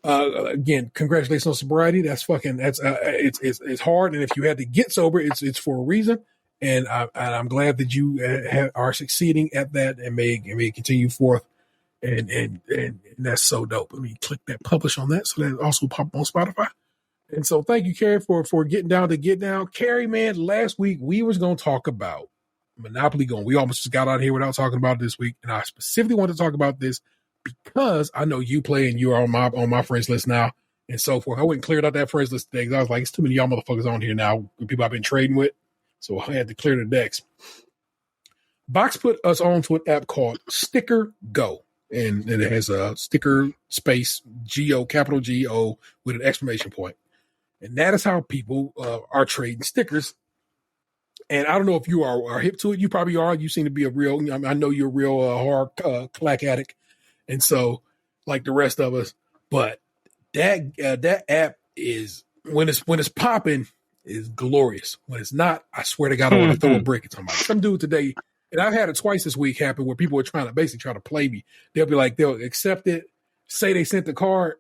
Again, congratulations on sobriety. It's hard, and if you had to get sober, it's for a reason. And I'm glad that you are succeeding at that and may continue forth. And that's so dope. Let me click that publish on that so that it also pop on Spotify. And so thank you, Carrie, for getting down to get down. Carrie, man, last week we was going to talk about Monopoly Go. We almost just got out of here without talking about it this week. And I specifically wanted to talk about this because I know you play and you are on my friends list now and so forth. I went and cleared out that friends list today because I was like, it's too many y'all motherfuckers on here now, people I've been trading with. So I had to clear the decks. Box put us onto an app called Sticker Go. And it has a sticker space Go, capital Go, with an exclamation point. And that is how people are trading stickers. And I don't know if you are hip to it. You probably are. You seem to be a real, I know you're a real hard clack addict. And so, like the rest of us, but that app is, when it's popping, is glorious. When it's not, I swear to God, I want to throw a brick at somebody. Some dude today, and I've had it twice this week happen where people are trying to play me. They'll be like, they'll accept it, say they sent the card,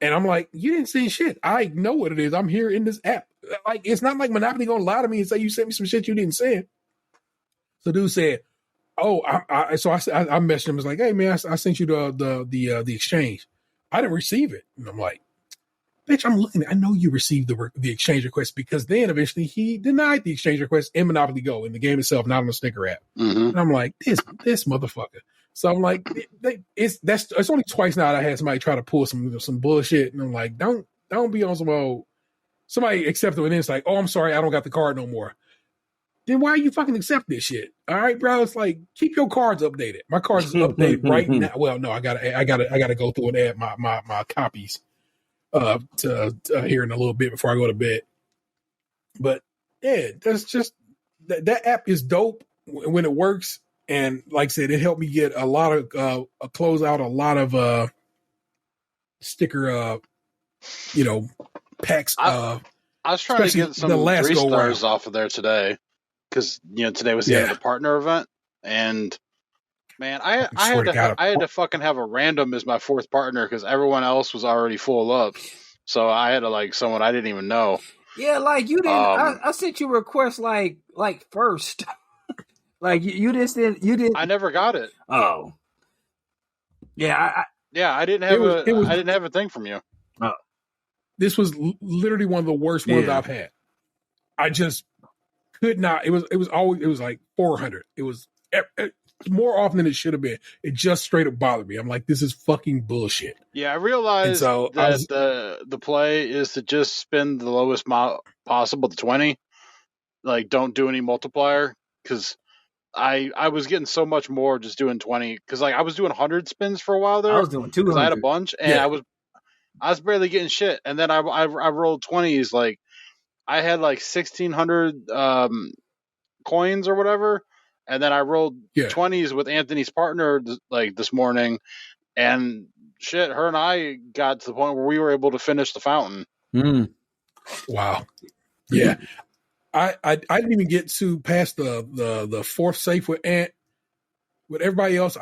and I'm like, you didn't send shit. I know what it is. I'm here in this app. Like, it's not like Monopoly gonna lie to me and say you sent me some shit you didn't send. So dude said, oh, I messaged him. I was like, hey man, I sent you the exchange. I didn't receive it. And I'm like, bitch, I'm looking at, I know you received the exchange request, because then eventually he denied the exchange request in Monopoly Go, in the game itself, not on the sticker app. Mm-hmm. And I'm like, this motherfucker. So I'm like, it's only twice now that I had somebody try to pull some bullshit, and I'm like, don't be on some old, somebody accept it, and then it's like, oh, I'm sorry, I don't got the card no more. Then why are you fucking accept this shit? All right, bro. It's like, keep your cards updated. My cards is updated right now. Well, no, I gotta go through and add my copies to here in a little bit before I go to bed. But yeah, that's just that app is dope when it works. And like I said, it helped me get a lot of close out a lot of sticker packs. I was trying to get some 3-stars off of there today, because today was the end of the partner event, and man, I had to fucking have a random as my fourth partner because everyone else was already full up, so I had to like someone I didn't even know. Yeah, like you didn't. I sent you a request like first. Like you just didn't. You didn't. I never got it. Oh, yeah. I didn't have I didn't have a thing from you. This was literally one of the worst ones I've had. I just could not. It was like 400. It was more often than it should have been. It just straight up bothered me. I'm like, this is fucking bullshit. Yeah, I realized that the play is to just spend the lowest possible to 20. Like, don't do any multiplier, because I was getting so much more just doing 20, because like I was doing 100 spins for a while there. I was doing 200. I had a bunch, and I was barely getting shit. And then I rolled 20s. Like I had like 1,600 coins or whatever, and then I rolled 20s with Anthony's partner like this morning, and shit, her and I got to the point where we were able to finish the fountain. Wow. Yeah. I didn't even get to past the fourth safe with Ant. With everybody else,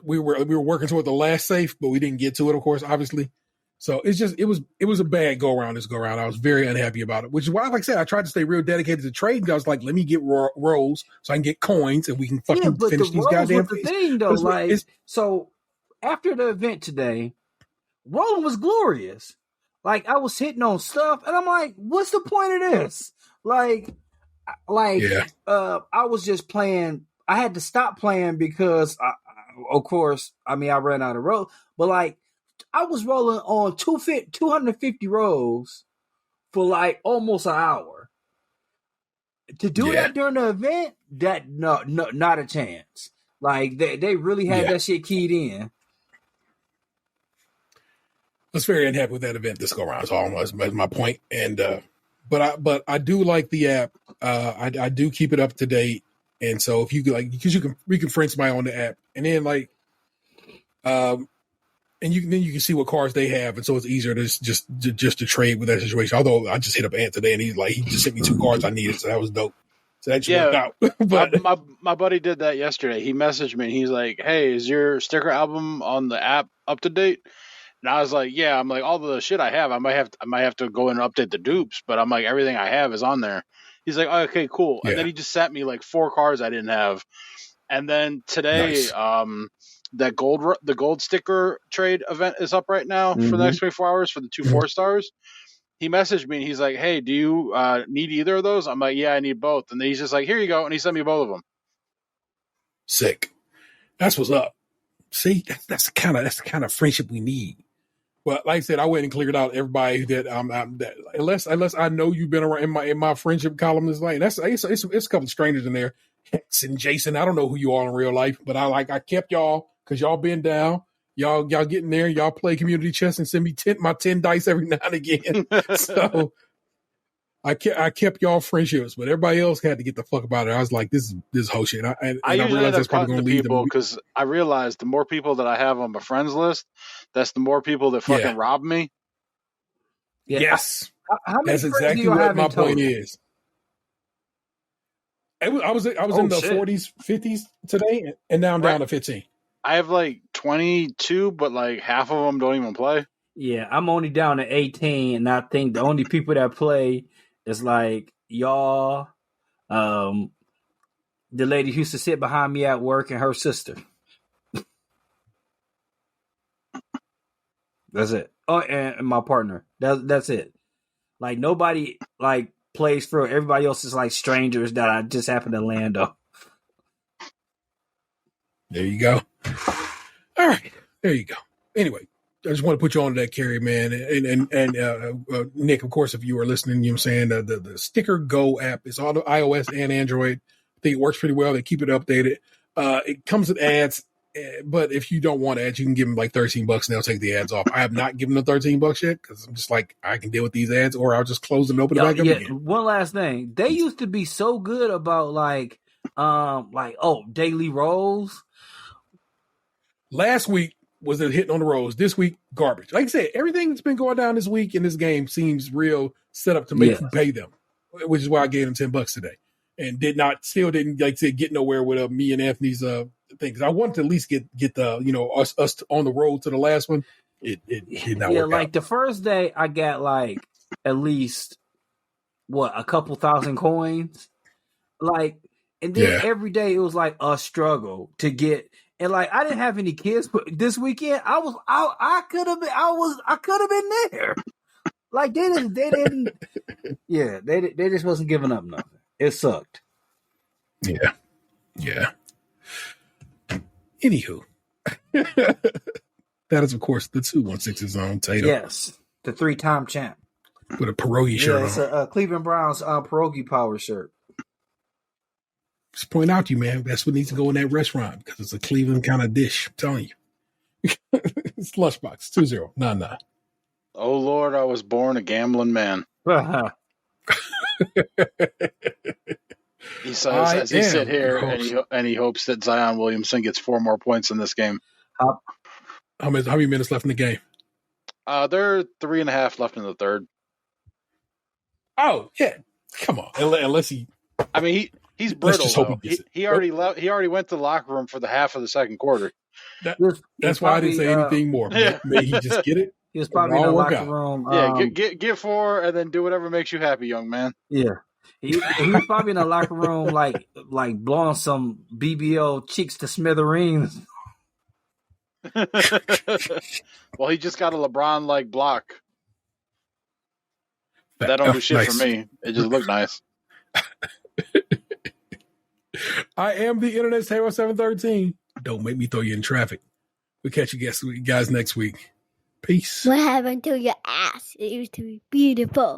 we were working toward the last safe, but we didn't get to it, of course, obviously. So it was a bad go around. I was very unhappy about it, which is why, like I said, I tried to stay real dedicated to trading. I was like, let me get rolls so I can get coins and we can fucking finish these goddamn things. The thing though, so after the event today, rolling was glorious. Like I was hitting on stuff, and I'm like, what's the point of this? I was just playing. I had to stop playing because, of course, I ran out of roll. But like, I was rolling on 250 rolls for like almost an hour. To do that during the event, no, not a chance. Like they really had that shit keyed in. I was very unhappy with that event this go around. So almost my point. And but I do like the app. I do keep it up to date. And so if you because we can friend somebody on the app, and then and you can see what cards they have, and so it's easier to just to trade with that situation. Although I just hit up Ant today, and he just sent me 2 cards I needed, so that was dope. So that worked out. But my buddy did that yesterday. He messaged me and he's like, "Hey, is your sticker album on the app up to date?" And I was like, "Yeah." I'm like, all the shit I have, I might have to go in and update the dupes, but I'm like, everything I have is on there. He's like, oh, "Okay, cool." And then he just sent me like 4 cards I didn't have. And then today, the gold sticker trade event is up right now for the next 24 hours for the 2 4-stars. He messaged me and he's like, "Hey, do you need either of those?" I'm like, "Yeah, I need both." And then he's just like, "Here you go," and he sent me both of them. Sick. That's what's up. See, that's the kind of friendship we need. But like I said, I went and cleared out everybody that that unless I know you've been around in my friendship column this night. It's a couple of strangers in there. Hex and Jason. I don't know who you are in real life, but I kept y'all because y'all been down. y'all get in there, y'all play community chess and send me my 10 dice every now and again. So I kept y'all friendships, but everybody else had to get the fuck about it. I was like, this is whole shit. I usually realized end that's up probably cutting going to to lead people them. because I realize the more people that I have on my friends list, that's the more people that fucking rob me. Yeah. Yes. How many That's friends exactly do you what have my in total? point is. I was Oh, in the shit. 40s, 50s today, and now I'm down to 15. I have like 22, but like half of them don't even play. Yeah, I'm only down to 18, and I think the only people that play is like y'all, the lady who used to sit behind me at work, and her sister. That's it. Oh, and my partner. That's it. Like nobody like plays for everybody else is like strangers that I just happen to land on. There you go. All right, there you go. Anyway, I just want to put you on to that, Carrie, man, and Nick. Of course, if you are listening, you know what I'm saying the Sticker Go app is on iOS and Android. I think it works pretty well. They keep it updated. It comes with ads, but if you don't want ads, you can give them like $13 and they'll take the ads off. I have not given them $13 yet because I'm just like I can deal with these ads, or I'll just close and open it back up again. One last thing, they used to be so good about like daily rolls. Last week was a hit on the rolls. This week, garbage. Like I said, everything that's been going down this week in this game seems real set up to make you pay them, which is why I gave them $10 today, and still didn't like I said get nowhere with me and Anthony's things. I wanted to at least get the us on the road to the last one. It did not work like out. the first day I got like at least a couple thousand coins, like, and then every day it was like a struggle to get. And like I didn't have any kids, but this weekend I could have been there. Like they didn't. Yeah, they just wasn't giving up nothing. It sucked. Yeah. Anywho, that is of course the 216's own Tatum. Yes, the 3-time champ with a pierogi shirt on. It's a Cleveland Browns pierogi power shirt. Just point out to you, man, that's what needs to go in that restaurant because it's a Cleveland kind of dish. I'm telling you. It's Lunchbox 2099. Oh Lord, I was born a gambling man. He says as he sit here and he hopes that Zion Williamson gets 4 more points in this game. How many minutes left in the game? There are 3.5 left in the third. Oh yeah, come on. Unless he, I mean, he's brittle. He already left. He already went to the locker room for the half of the second quarter. That's why I didn't say anything more. May he just get it? He was probably in the locker room. Yeah, get 4 and then do whatever makes you happy, young man. Yeah. He was probably in the locker room like blowing some BBO cheeks to smithereens. Well, he just got a LeBron-like block. That don't do shit for me. It just looked nice. I am the Internet's Hero 713. Don't make me throw you in traffic. We'll catch you guys next week. Peace. What happened to your ass? It used to be beautiful.